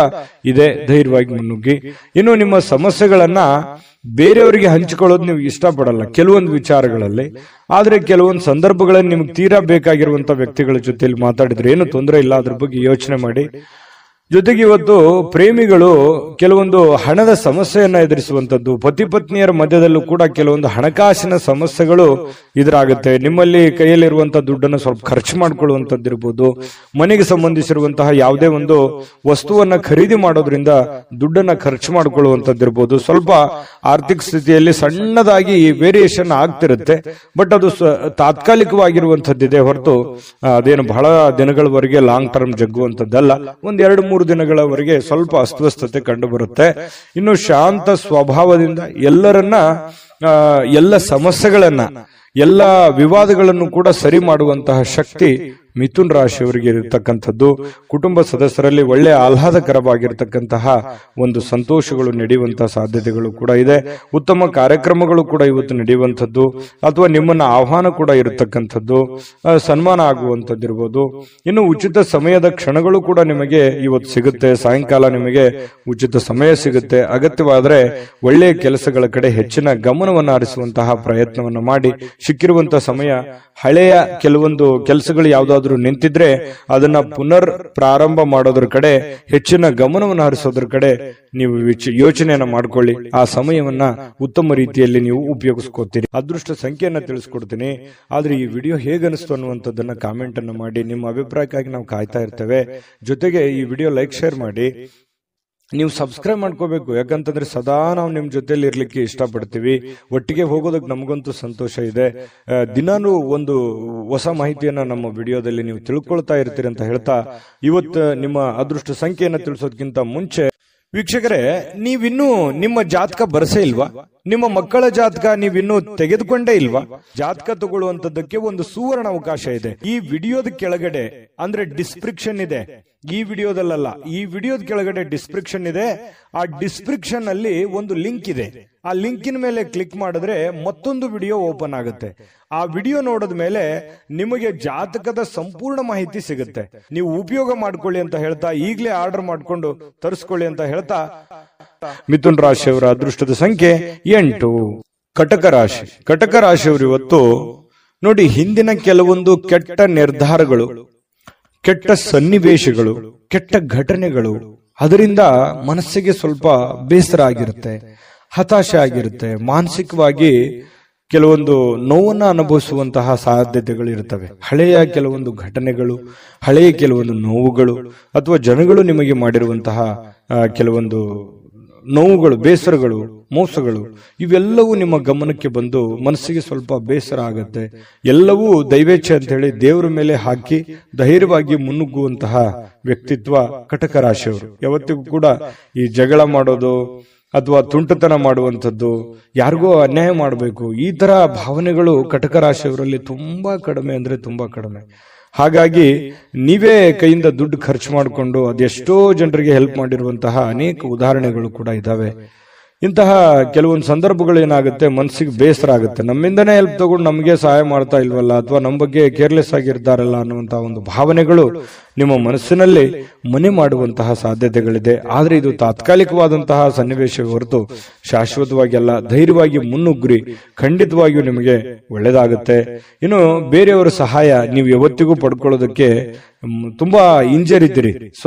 ಇದೆ. ಧೈರ್ಯವಾಗಿ ಮುನ್ನುಗ್ಗಿ. ಇನ್ನು ನಿಮ್ಮ ಸಮಸ್ಯೆಗಳನ್ನ ಬೇರೆಯವರಿಗೆ ಹಂಚಿಕೊಳ್ಳೋದು ನೀವು ಇಷ್ಟಪಡಲ್ಲ ಕೆಲವೊಂದು ವಿಚಾರಗಳಲ್ಲಿ. ಆದ್ರೆ ಕೆಲವೊಂದು ಸಂದರ್ಭಗಳಲ್ಲಿ ನಿಮ್ಗೆ ತೀರಾ ಬೇಕಾಗಿರುವಂತ ವ್ಯಕ್ತಿಗಳ ಜೊತೆಲಿ ಮಾತಾಡಿದ್ರೆ ಏನು ತೊಂದರೆ ಇಲ್ಲ. ಅದ್ರ ಬಗ್ಗೆ ಯೋಚನೆ ಮಾಡಿ. ಜೊತೆಗೆ ಇವತ್ತು ಪ್ರೇಮಿಗಳು ಕೆಲವೊಂದು ಹಣದ ಸಮಸ್ಯೆಯನ್ನ ಎದುರಿಸುವಂತದ್ದು, ಪತಿ ಪತ್ನಿಯರ ಮಧ್ಯದಲ್ಲೂ ಕೂಡ ಕೆಲವೊಂದು ಹಣಕಾಸಿನ ಸಮಸ್ಯೆಗಳು ಎದುರಾಗುತ್ತೆ. ನಿಮ್ಮಲ್ಲಿ ಕೈಯಲ್ಲಿರುವಂತಹ ದುಡ್ಡನ್ನು ಸ್ವಲ್ಪ ಖರ್ಚು ಮಾಡ್ಕೊಳ್ಳುವಂತದ್ದಿರ್ಬೋದು. ಮನೆಗೆ ಸಂಬಂಧಿಸಿರುವಂತಹ ಯಾವುದೇ ಒಂದು ವಸ್ತುವನ್ನ ಖರೀದಿ ಮಾಡೋದ್ರಿಂದ ದುಡ್ಡನ್ನ ಖರ್ಚು ಮಾಡ್ಕೊಳ್ಳುವಂತದ್ದಿರ್ಬೋದು. ಸ್ವಲ್ಪ ಆರ್ಥಿಕ ಸ್ಥಿತಿಯಲ್ಲಿ ಸಣ್ಣದಾಗಿ ವೇರಿಯೇಷನ್ ಆಗ್ತಿರುತ್ತೆ. ಬಟ್ ಅದು ತಾತ್ಕಾಲಿಕವಾಗಿರುವಂತದ್ದಿದೆ ಹೊರತು ಅದೇನು ಬಹಳ ದಿನಗಳವರೆಗೆ ಲಾಂಗ್ ಟರ್ಮ್ ಜಗ್ಗುವಂತದ್ದಲ್ಲ. ಒಂದ್ 2-3 ದಿನಗಳವರೆಗೆ ಸ್ವಲ್ಪ ಅಸ್ವಸ್ಥತೆ ಕಂಡು ಬರುತ್ತೆ. ಇನ್ನು ಶಾಂತ ಸ್ವಭಾವದಿಂದ ಎಲ್ಲ ಸಮಸ್ಯೆಗಳನ್ನ, ಎಲ್ಲ ವಿವಾದಗಳನ್ನು ಕೂಡ ಸರಿ ಮಾಡುವಂತಹ ಶಕ್ತಿ ಮಿಥುನ್ ರಾಶಿಯವರಿಗೆ ಇರತಕ್ಕಂಥದ್ದು. ಕುಟುಂಬ ಸದಸ್ಯರಲ್ಲಿ ಒಳ್ಳೆ ಆಹ್ಲಾದಕರವಾಗಿರ್ತಕ್ಕಂತಹ ಒಂದು ಸಂತೋಷಗಳು ನಡೆಯುವಂತಹ ಸಾಧ್ಯತೆಗಳು ಕೂಡ ಇದೆ. ಉತ್ತಮ ಕಾರ್ಯಕ್ರಮಗಳು ಕೂಡ ಇವತ್ತು ನಡೆಯುವಂಥದ್ದು, ಅಥವಾ ನಿಮ್ಮನ್ನ ಆಹ್ವಾನ ಕೂಡ ಇರತಕ್ಕಂಥದ್ದು, ಸನ್ಮಾನ ಆಗುವಂಥದ್ದಿರ್ಬೋದು. ಇನ್ನು ಉಚಿತ ಸಮಯದ ಕ್ಷಣಗಳು ಕೂಡ ನಿಮಗೆ ಇವತ್ತು ಸಿಗುತ್ತೆ. ಸಾಯಂಕಾಲ ನಿಮಗೆ ಉಚಿತ ಸಮಯ ಸಿಗುತ್ತೆ. ಅಗತ್ಯವಾದರೆ ಒಳ್ಳೆಯ ಕೆಲಸಗಳ ಕಡೆ ಹೆಚ್ಚಿನ ಗಮನವನ್ನು ಹರಿಸುವಂತಹ ಪ್ರಯತ್ನವನ್ನು ಮಾಡಿ. ಸಿಕ್ಕಿರುವಂತಹ ಸಮಯ ಹಳೆಯ ಕೆಲವೊಂದು ಕೆಲಸಗಳು ಯಾವ್ದಾದ್ರು ಯಾವ್ದಾದ್ರು ನಿಂತಿದ್ರೆ ಅದನ್ನ ಪುನರ್ ಪ್ರಾರಂಭ ಮಾಡೋದ್ರ ಕಡೆ ಹೆಚ್ಚಿನ ಗಮನವನ್ನು ಹರಿಸೋದ್ರ ಕಡೆ ನೀವು ಯೋಚನೆಯನ್ನ ಮಾಡ್ಕೊಳ್ಳಿ. ಆ ಸಮಯವನ್ನ ಉತ್ತಮ ರೀತಿಯಲ್ಲಿ ನೀವು ಉಪಯೋಗಿಸ್ಕೋತೀರಿ. ಅದೃಷ್ಟ ಸಂಖ್ಯೆಯನ್ನ ತಿಳಿಸ್ಕೊಡ್ತೀನಿ. ಆದ್ರೆ ಈ ವಿಡಿಯೋ ಹೇಗನಿಸ್ತು ಅನ್ನುವಂಥದ್ದನ್ನ ಕಾಮೆಂಟ್ ಅನ್ನ ಮಾಡಿ. ನಿಮ್ಮ ಅಭಿಪ್ರಾಯಕ್ಕಾಗಿ ನಾವು ಕಾಯ್ತಾ ಇರ್ತೇವೆ. ಜೊತೆಗೆ ಈ ವಿಡಿಯೋ ಲೈಕ್ ಶೇರ್ ಮಾಡಿ. ನೀವು ಸಬ್ಸ್ಕ್ರೈಬ್ ಮಾಡ್ಕೋಬೇಕು, ಯಾಕಂತಂದ್ರೆ ಸದಾ ನಾವು ನಿಮ್ ಜೊತೆಲಿ ಇರ್ಲಿಕ್ಕೆ ಇಷ್ಟಪಡ್ತೀವಿ. ಒಟ್ಟಿಗೆ ಹೋಗೋದಕ್ಕೆ ನಮಗಂತೂ ಸಂತೋಷ ಇದೆ. ದಿನಾನು ಒಂದು ಹೊಸ ಮಾಹಿತಿಯನ್ನ ನಮ್ಮ ವಿಡಿಯೋದಲ್ಲಿ ನೀವು ತಿಳ್ಕೊಳ್ತಾ ಇರ್ತೀರಿ ಅಂತ ಹೇಳ್ತಾ, ಇವತ್ತು ನಿಮ್ಮ ಅದೃಷ್ಟ ಸಂಖ್ಯೆಯನ್ನ ತಿಳಿಸೋದಕ್ಕಿಂತ ಮುಂಚೆ ವೀಕ್ಷಕರೇ, ನೀವಿನ್ನೂ ನಿಮ್ಮ ಜಾತಕ ಬರಸೇ ಇಲ್ವಾ? ನಿಮ್ಮ ಮಕ್ಕಳ ಜಾತಕ ನೀವಿನ್ನೂ ತೆಗೆದುಕೊಂಡೇ ಇಲ್ವಾ? ಜಾತಕ ತಗೊಳ್ಳುವಂತದ್ದಕ್ಕೆ ಒಂದು ಸುವರ್ಣ ಅವಕಾಶ ಇದೆ. ಈ ವಿಡಿಯೋದ ಕೆಳಗಡೆ ಅಂದ್ರೆ ಡಿಸ್ಕ್ರಿಪ್ಷನ್ ಇದೆ. ಈ ವಿಡಿಯೋದಲ್ಲ, ಈ ವಿಡಿಯೋದ ಕೆಳಗಡೆ ಡಿಸ್ಕ್ರಿಪ್ಷನ್ ಇದೆ. ಆ ಡಿಸ್ಕ್ರಿಪ್ಷನ್ ಅಲ್ಲಿ ಒಂದು ಲಿಂಕ್ ಇದೆ. ಆ ಲಿಂಕಿನ ಮೇಲೆ ಕ್ಲಿಕ್ ಮಾಡಿದ್ರೆ ಮತ್ತೊಂದು ವಿಡಿಯೋ ಓಪನ್ ಆಗುತ್ತೆ. ಆ ವಿಡಿಯೋ ನೋಡಿದ ಮೇಲೆ ನಿಮಗೆ ಜಾತಕದ ಸಂಪೂರ್ಣ ಮಾಹಿತಿ ಸಿಗುತ್ತೆ. ನೀವು ಉಪಯೋಗ ಮಾಡ್ಕೊಳ್ಳಿ ಅಂತ ಹೇಳ್ತಾ, ಈಗಲೇ ಆರ್ಡರ್ ಮಾಡ್ಕೊಂಡು ತರಿಸ್ಕೊಳ್ಳಿ ಅಂತ ಹೇಳ್ತಾ, ಮಿಥುನ್ ರಾಶಿಯವರ ಅದೃಷ್ಟದ ಸಂಖ್ಯೆ 8. ಕಟಕ ರಾಶಿ. ಕಟಕ ರಾಶಿಯವರು ಇವತ್ತು ನೋಡಿ, ಹಿಂದಿನ ಕೆಲವೊಂದು ಕೆಟ್ಟ ನಿರ್ಧಾರಗಳು, ಕೆಟ್ಟ ಸನ್ನಿವೇಶಗಳು, ಕೆಟ್ಟ ಘಟನೆಗಳು, ಅದರಿಂದ ಮನಸ್ಸಿಗೆ ಸ್ವಲ್ಪ ಬೇಸರ ಆಗಿರುತ್ತೆ, ಹತಾಶೆ ಆಗಿರುತ್ತೆ. ಮಾನಸಿಕವಾಗಿ ಕೆಲವೊಂದು ನೋವನ್ನ ಅನುಭವಿಸುವಂತಹ ಸಾಧ್ಯತೆಗಳು ಇರ್ತವೆ. ಹಳೆಯ ಕೆಲವೊಂದು ಘಟನೆಗಳು, ಹಳೆಯ ಕೆಲವೊಂದು ನೋವುಗಳು, ಅಥವಾ ಜನಗಳು ನಿಮಗೆ ಮಾಡಿರುವಂತಹ ಕೆಲವೊಂದು ನೋವುಗಳು, ಬೇಸರಗಳು, ಮೋಸಗಳು, ಇವೆಲ್ಲವೂ ನಿಮ್ಮ ಗಮನಕ್ಕೆ ಬಂದು ಮನಸ್ಸಿಗೆ ಸ್ವಲ್ಪ ಬೇಸರ ಆಗತ್ತೆ. ಎಲ್ಲವೂ ದೈವೇಚ್ಛೆ ಅಂತ ಹೇಳಿ ದೇವರ ಮೇಲೆ ಹಾಕಿ ಧೈರ್ಯವಾಗಿ ಮುನ್ನುಗ್ಗುವಂತಹ ವ್ಯಕ್ತಿತ್ವ ಕಟಕ ರಾಶಿಯವರು. ಯಾವತ್ತಿಗೂ ಕೂಡ ಈ ಜಗಳ ಮಾಡೋದು ಅಥವಾ ತುಂಟತನ ಮಾಡುವಂಥದ್ದು, ಯಾರಿಗೋ ಅನ್ಯಾಯ ಮಾಡಬೇಕು, ಈ ತರ ಭಾವನೆಗಳು ಕಟಕ ರಾಶಿಯವರಲ್ಲಿ ತುಂಬಾ ಕಡಿಮೆ ಅಂದ್ರೆ ತುಂಬಾ ಕಡಿಮೆ. ಹಾಗಾಗಿ ನೀವೇ ಕೈಯಿಂದ ದುಡ್ಡು ಖರ್ಚು ಮಾಡಿಕೊಂಡು ಅದೆಷ್ಟೋ ಜನರಿಗೆ ಹೆಲ್ಪ್ ಮಾಡಿರುವಂತಹ ಅನೇಕ ಉದಾಹರಣೆಗಳು ಕೂಡ ಇದಾವೆ. ಇಂತಹ ಕೆಲವೊಂದು ಸಂದರ್ಭಗಳು ಏನಾಗುತ್ತೆ, ಮನಸ್ಸಿಗೆ ಬೇಸರ ಆಗುತ್ತೆ. ನಮ್ಮಿಂದನೇ ಹೆಲ್ಪ್ ತಗೊಂಡು ನಮಗೆ ಸಹಾಯ ಮಾಡ್ತಾ ಇಲ್ವಲ್ಲ, ಅಥವಾ ನಮ್ಮ ಬಗ್ಗೆ ಕೇರ್ಲೆಸ್ ಆಗಿರ್ತಾರಲ್ಲ ಅನ್ನುವಂತಹ ಒಂದು ಭಾವನೆಗಳು ನಿಮ್ಮ ಮನಸ್ಸಿನಲ್ಲಿ ಮನೆ ಮಾಡುವಂತಹ ಸಾಧ್ಯತೆಗಳಿದೆ. ಆದ್ರೆ ಇದು ತಾತ್ಕಾಲಿಕವಾದಂತಹ ಸನ್ನಿವೇಶ ಹೊರತು ಶಾಶ್ವತವಾಗಿ ಅಲ್ಲ. ಧೈರ್ಯವಾಗಿ ಮುನ್ನುಗ್ರಿ, ಖಂಡಿತವಾಗಿಯೂ ನಿಮಗೆ ಒಳ್ಳೇದಾಗುತ್ತೆ. ಇನ್ನು ಬೇರೆಯವರ ಸಹಾಯ ನೀವು ಯಾವತ್ತಿಗೂ ಪಡ್ಕೊಳ್ಳೋದಕ್ಕೆ ತುಂಬಾ ಹಿಂಜರಿದ್ದೀರಿ.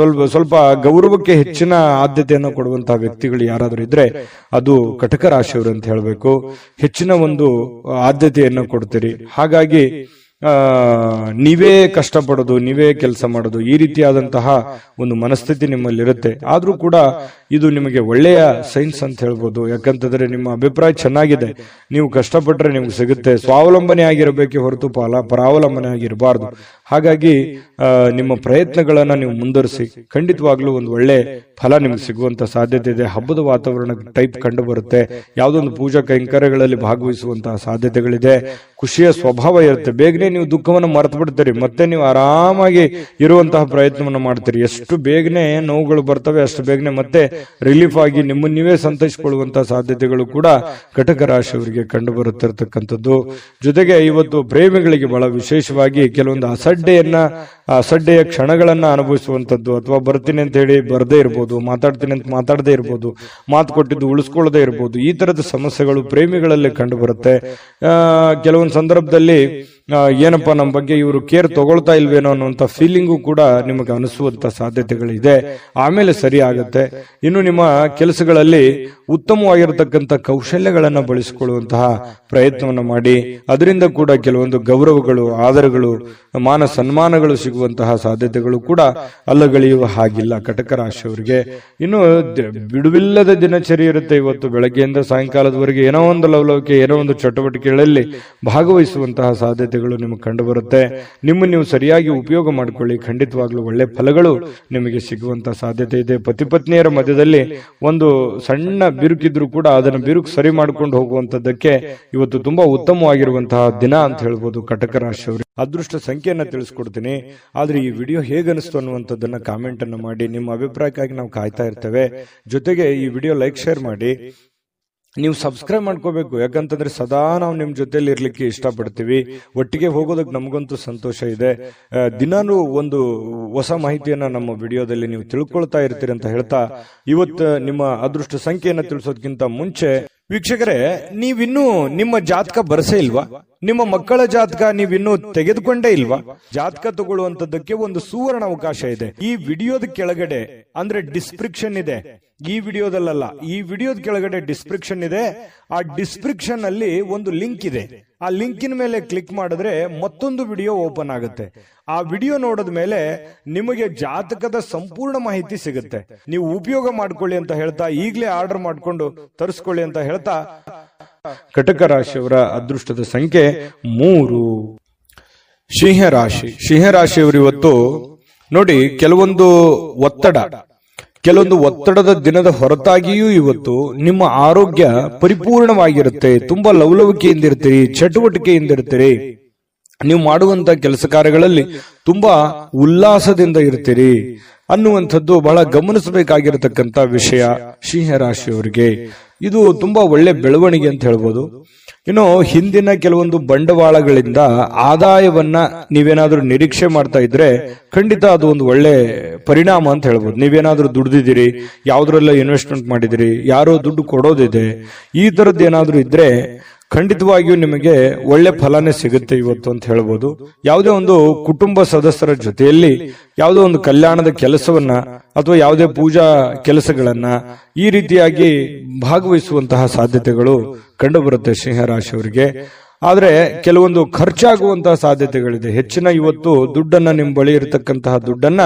ಸ್ವಲ್ಪ ಗೌರವಕ್ಕೆ ಹೆಚ್ಚಿನ ಆದ್ಯತೆಯನ್ನು ಕೊಡುವಂತಹ ವ್ಯಕ್ತಿಗಳು ಯಾರಾದ್ರೂ ಇದ್ರೆ ಅದು ಕಟಕ ರಾಶಿಯವರು ಅಂತ ಹೇಳಬೇಕು. ಹೆಚ್ಚಿನ ಒಂದು ಆದ್ಯತೆಯನ್ನು ಕೊಡ್ತೀರಿ. ಹಾಗಾಗಿ ನೀವೇ ಕಷ್ಟಪಡೋದು, ನೀವೇ ಕೆಲಸ ಮಾಡೋದು, ಈ ರೀತಿಯಾದಂತಹ ಒಂದು ಮನಸ್ಥಿತಿ ನಿಮ್ಮಲ್ಲಿರುತ್ತೆ. ಆದ್ರೂ ಕೂಡ ಇದು ನಿಮಗೆ ಒಳ್ಳೆಯ ಸೈನ್ಸ್ ಅಂತ ಹೇಳ್ಬೋದು. ಯಾಕಂತಂದ್ರೆ ನಿಮ್ಮ ಅಭಿಪ್ರಾಯ ಚೆನ್ನಾಗಿದೆ, ನೀವು ಕಷ್ಟಪಟ್ರೆ ನಿಮ್ಗೆ ಸಿಗುತ್ತೆ. ಸ್ವಾವಲಂಬನೆ ಆಗಿರಬೇಕೆ ಹೊರತು ಪರಾವಲಂಬನೆ ಆಗಿರಬಾರ್ದು. ಹಾಗಾಗಿ ನಿಮ್ಮ ಪ್ರಯತ್ನಗಳನ್ನ ನೀವು ಮುಂದುವರಿಸಿ, ಖಂಡಿತವಾಗ್ಲೂ ಒಂದು ಒಳ್ಳೆ ಫಲ ನಿಮ್ಗೆ ಸಿಗುವಂತ ಸಾಧ್ಯತೆ ಇದೆ. ಹಬ್ಬದ ವಾತಾವರಣ ಟೈಪ್ ಕಂಡು ಬರುತ್ತೆ. ಯಾವುದೊಂದು ಪೂಜಾ ಕೈಂಕರ್ಯಗಳಲ್ಲಿ ಭಾಗವಹಿಸುವಂತಹ ಸಾಧ್ಯತೆಗಳಿದೆ. ಖುಷಿಯ ಸ್ವಭಾವ ಇರುತ್ತೆ. ಬೇಗನೆ ನೀವು ದುಃಖವನ್ನು ಮರೆತು ಬಿಡ್ತೀರಿ, ಮತ್ತೆ ನೀವು ಆರಾಮಾಗಿ ಇರುವಂತಹ ಪ್ರಯತ್ನವನ್ನು ಮಾಡ್ತೀರಿ. ಎಷ್ಟು ಬೇಗನೆ ನೋವುಗಳು ಬರ್ತವೆ ಅಷ್ಟು ಬೇಗನೆ ಮತ್ತೆ ರಿಲೀಫ್ ಆಗಿ ನಿಮ್ಮನ್ನು ನೀವೇ ಸಂತೈಸಿಕೊಳ್ಳುವಂತಹ ಸಾಧ್ಯತೆಗಳು ಕೂಡ ಕಟಕ ರಾಶಿಯವರಿಗೆ ಕಂಡು ಬರುತ್ತಿರತಕ್ಕಂಥದ್ದು. ಜೊತೆಗೆ ಇವತ್ತು ಪ್ರೇಮಿಗಳಿಗೆ ಬಹಳ ವಿಶೇಷವಾಗಿ ಕೆಲವೊಂದು ಅಸಡ್ಡೆಯ ಕ್ಷಣಗಳನ್ನ ಅನುಭವಿಸುವಂತದ್ದು, ಅಥವಾ ಬರ್ತೀನಿ ಅಂತ ಹೇಳಿ ಬರದೇ ಇರ್ಬೋದು, ಮಾತಾಡ್ತೀನಿ ಅಂತ ಮಾತಾಡದೇ ಇರ್ಬೋದು, ಮಾತು ಕೊಟ್ಟಿದ್ದು ಉಳಿಸ್ಕೊಳ್ಳದೆ ಇರ್ಬೋದು. ಈ ತರದ ಸಮಸ್ಯೆಗಳು ಪ್ರೇಮಿಗಳಲ್ಲಿ ಕಂಡು ಬರುತ್ತೆ. ಕೆಲವೊಂದು ಸಂದರ್ಭದಲ್ಲಿ ಏನಪ್ಪಾ ನಮ್ಮ ಬಗ್ಗೆ ಇವರು ಕೇರ್ ತಗೊಳ್ತಾ ಇಲ್ವೇನೋ ಅನ್ನುವಂತ ಫೀಲಿಂಗು ಕೂಡ ನಿಮಗೆ ಅನಿಸುವಂತ ಸಾಧ್ಯತೆಗಳಿದೆ. ಆಮೇಲೆ ಸರಿ ಆಗುತ್ತೆ. ಇನ್ನು ನಿಮ್ಮ ಕೆಲಸಗಳಲ್ಲಿ ಉತ್ತಮವಾಗಿರತಕ್ಕಂಥ ಕೌಶಲ್ಯಗಳನ್ನ ಬಳಸಿಕೊಳ್ಳುವಂತಹ ಪ್ರಯತ್ನವನ್ನು ಮಾಡಿ, ಅದರಿಂದ ಕೂಡ ಕೆಲವೊಂದು ಗೌರವಗಳು, ಆದರಗಳು, ಮಾನ ಸನ್ಮಾನಗಳು ಸಿಗುವಂತಹ ಸಾಧ್ಯತೆಗಳು ಕೂಡ ಅಲ್ಲಗಳೆಯುವ ಹಾಗಿಲ್ಲ ಕಟಕ ರಾಶಿಯವರಿಗೆ. ಇನ್ನು ಬಿಡುವಿಲ್ಲದ ದಿನಚರಿ ಇರುತ್ತೆ. ಇವತ್ತು ಬೆಳಗ್ಗೆಯಿಂದ ಸಾಯಂಕಾಲದವರೆಗೆ ಏನೋ ಒಂದು ಲವಲವಿಕೆ, ಏನೋ ಒಂದು ಚಟುವಟಿಕೆಗಳಲ್ಲಿ ಭಾಗವಹಿಸುವಂತಹ ಸಾಧ್ಯತೆಗಳು ನಿಮಗೆ ಕಂಡು ಬರುತ್ತೆ. ನಿಮ್ಮನ್ನು ನೀವು ಸರಿಯಾಗಿ ಉಪಯೋಗ ಮಾಡಿಕೊಳ್ಳಿ, ಖಂಡಿತವಾಗ್ಲೂ ಒಳ್ಳೆ ಫಲಗಳು ನಿಮಗೆ ಸಿಗುವಂತಹ ಸಾಧ್ಯತೆ ಇದೆ. ಪತಿ ಪತ್ನಿಯರ ಮಧ್ಯದಲ್ಲಿ ಒಂದು ಸಣ್ಣ ಬಿರುಕಿದ್ರು ಕೂಡ ಅದನ್ನು ಬಿರುಕು ಸರಿ ಮಾಡ್ಕೊಂಡು ಹೋಗುವಂತದ್ದಕ್ಕೆ ಇವತ್ತು ತುಂಬಾ ಉತ್ತಮವಾಗಿರುವಂತಹ ದಿನ ಅಂತ ಹೇಳ್ಬೋದು ಕಟಕ ರಾಶಿಯವರು. ಅದೃಷ್ಟ ಸಂಖ್ಯೆಯನ್ನ ತಿಳಿಸ್ಕೊಡ್ತೀನಿ. ಆದ್ರೆ ಈ ವಿಡಿಯೋ ಹೇಗನಿಸ್ತು ಅನ್ನುವಂಥದ್ದನ್ನ ಕಾಮೆಂಟ್ ಅನ್ನ ಮಾಡಿ. ನಿಮ್ಮ ಅಭಿಪ್ರಾಯಕ್ಕಾಗಿ ನಾವು ಕಾಯ್ತಾ ಇರ್ತೇವೆ. ಜೊತೆಗೆ ಈ ವಿಡಿಯೋ ಲೈಕ್ ಶೇರ್ ಮಾಡಿ. ನೀವು ಸಬ್ಸ್ಕ್ರೈಬ್ ಮಾಡ್ಕೋಬೇಕು, ಯಾಕಂತಂದ್ರೆ ಸದಾ ನಾವು ನಿಮ್ ಜೊತೆಲಿ ಇರ್ಲಿಕ್ಕೆ ಇಷ್ಟಪಡ್ತೀವಿ. ಒಟ್ಟಿಗೆ ಹೋಗೋದಕ್ಕೆ ನಮಗಂತೂ ಸಂತೋಷ ಇದೆ. ದಿನಾನು ಒಂದು ಹೊಸ ಮಾಹಿತಿಯನ್ನ ನಮ್ಮ ವಿಡಿಯೋದಲ್ಲಿ ನೀವು ತಿಳ್ಕೊಳ್ತಾ ಇರ್ತೀರಿ ಅಂತ ಹೇಳ್ತಾ, ಇವತ್ತು ನಿಮ್ಮ ಅದೃಷ್ಟ ಸಂಖ್ಯೆಯನ್ನ ತಿಳಿಸೋದಕ್ಕಿಂತ ಮುಂಚೆ ವೀಕ್ಷಕರೇ, ನೀವಿನ್ನೂ ನಿಮ್ಮ ಜಾತಕ ಬರಸೇ ಇಲ್ವಾ? ನಿಮ್ಮ ಮಕ್ಕಳ ಜಾತಕ ನೀವಿನ್ನೂ ತೆಗೆದುಕೊಂಡೇ ಇಲ್ವಾ? ಜಾತಕ ತಗೊಳ್ಳುವಂತದ್ದಕ್ಕೆ ಒಂದು ಸುವರ್ಣ ಅವಕಾಶ ಇದೆ. ಈ ವಿಡಿಯೋದ ಕೆಳಗಡೆ ಅಂದ್ರೆ ಡಿಸ್ಕ್ರಿಪ್ಷನ್ ಇದೆ. ಈ ವಿಡಿಯೋದಲ್ಲ, ಈ ವಿಡಿಯೋದ ಕೆಳಗಡೆ ಡಿಸ್ಕ್ರಿಪ್ಷನ್ ಇದೆ. ಆ ಡಿಸ್ಕ್ರಿಪ್ಷನ್ ಅಲ್ಲಿ ಒಂದು ಲಿಂಕ್ ಇದೆ. ಆ ಲಿಂಕಿನ ಮೇಲೆ ಕ್ಲಿಕ್ ಮಾಡಿದ್ರೆ ಮತ್ತೊಂದು ವಿಡಿಯೋ ಓಪನ್ ಆಗುತ್ತೆ. ಆ ವಿಡಿಯೋ ನೋಡಿದ ಮೇಲೆ ನಿಮಗೆ ಜಾತಕದ ಸಂಪೂರ್ಣ ಮಾಹಿತಿ ಸಿಗುತ್ತೆ. ನೀವು ಉಪಯೋಗ ಮಾಡ್ಕೊಳ್ಳಿ ಅಂತ ಹೇಳ್ತಾ, ಈಗಲೇ ಆರ್ಡರ್ ಮಾಡ್ಕೊಂಡು ತರಿಸ್ಕೊಳ್ಳಿ ಅಂತ ಹೇಳ್ತಾ, ಕಟಕ ರಾಶಿಯವರ ಅದೃಷ್ಟದ ಸಂಖ್ಯೆ 3. ಸಿಂಹರಾಶಿಯವರು ಇವತ್ತು ನೋಡಿ, ಕೆಲವೊಂದು ಒತ್ತಡದ ದಿನದ ಹೊರತಾಗಿಯೂ ಇವತ್ತು ನಿಮ್ಮ ಆರೋಗ್ಯ ಪರಿಪೂರ್ಣವಾಗಿರುತ್ತೆ. ತುಂಬಾ ಲವಲವಿಕೆಯಿಂದ ಇರ್ತೀರಿ, ಚಟುವಟಿಕೆಯಿಂದ ಇರ್ತೀರಿ. ನೀವು ಮಾಡುವಂತ ಕೆಲಸ ಕಾರ್ಯಗಳಲ್ಲಿ ತುಂಬಾ ಉಲ್ಲಾಸದಿಂದ ಇರ್ತೀರಿ ಅನ್ನುವಂಥದ್ದು ಬಹಳ ಗಮನಿಸಬೇಕಾಗಿರತಕ್ಕಂತ ವಿಷಯ ಸಿಂಹರಾಶಿಯವರಿಗೆ. ಇದು ತುಂಬಾ ಒಳ್ಳೆ ಬೆಳವಣಿಗೆ ಅಂತ ಹೇಳ್ಬೋದು. ಇನ್ನು ಹಿಂದಿನ ಕೆಲವೊಂದು ಬಂಡವಾಳಗಳಿಂದ ಆದಾಯವನ್ನ ನೀವೇನಾದ್ರೂ ನಿರೀಕ್ಷೆ ಮಾಡ್ತಾ ಇದ್ರೆ ಖಂಡಿತ ಅದು ಒಂದು ಒಳ್ಳೆ ಪರಿಣಾಮ ಅಂತ ಹೇಳ್ಬೋದು. ನೀವೇನಾದ್ರೂ ದುಡ್ದಿದ್ದೀರಿ, ಯಾವ್ದ್ರಲ್ಲ ಇನ್ವೆಸ್ಟ್ಮೆಂಟ್ ಮಾಡಿದಿರಿ, ಯಾರೋ ದುಡ್ಡು ಕೊಡೋದಿದೆ, ಈ ತರದ್ದು ಏನಾದ್ರೂ ಇದ್ರೆ ಖಂಡಿತವಾಗಿಯೂ ನಿಮಗೆ ಒಳ್ಳೆ ಫಲನೇ ಸಿಗುತ್ತೆ ಇವತ್ತು ಅಂತ ಹೇಳ್ಬೋದು. ಯಾವುದೇ ಒಂದು ಕುಟುಂಬ ಸದಸ್ಯರ ಜೊತೆಯಲ್ಲಿ ಯಾವುದೋ ಒಂದು ಕಲ್ಯಾಣದ ಕೆಲಸವನ್ನ ಅಥವಾ ಯಾವುದೇ ಪೂಜಾ ಕೆಲಸಗಳನ್ನ ಈ ರೀತಿಯಾಗಿ ಭಾಗವಹಿಸುವಂತಹ ಸಾಧ್ಯತೆಗಳು ಕಂಡು ಬರುತ್ತೆ ಸಿಂಹರಾಶಿಯವರಿಗೆ. ಆದ್ರೆ ಕೆಲವೊಂದು ಖರ್ಚಾಗುವಂತಹ ಸಾಧ್ಯತೆಗಳಿದೆ. ಹೆಚ್ಚಿನ ಇವತ್ತು ದುಡ್ಡನ್ನ ನಿಮ್ಮ ಬಳಿ ಇರತಕ್ಕಂತಹ ದುಡ್ಡನ್ನ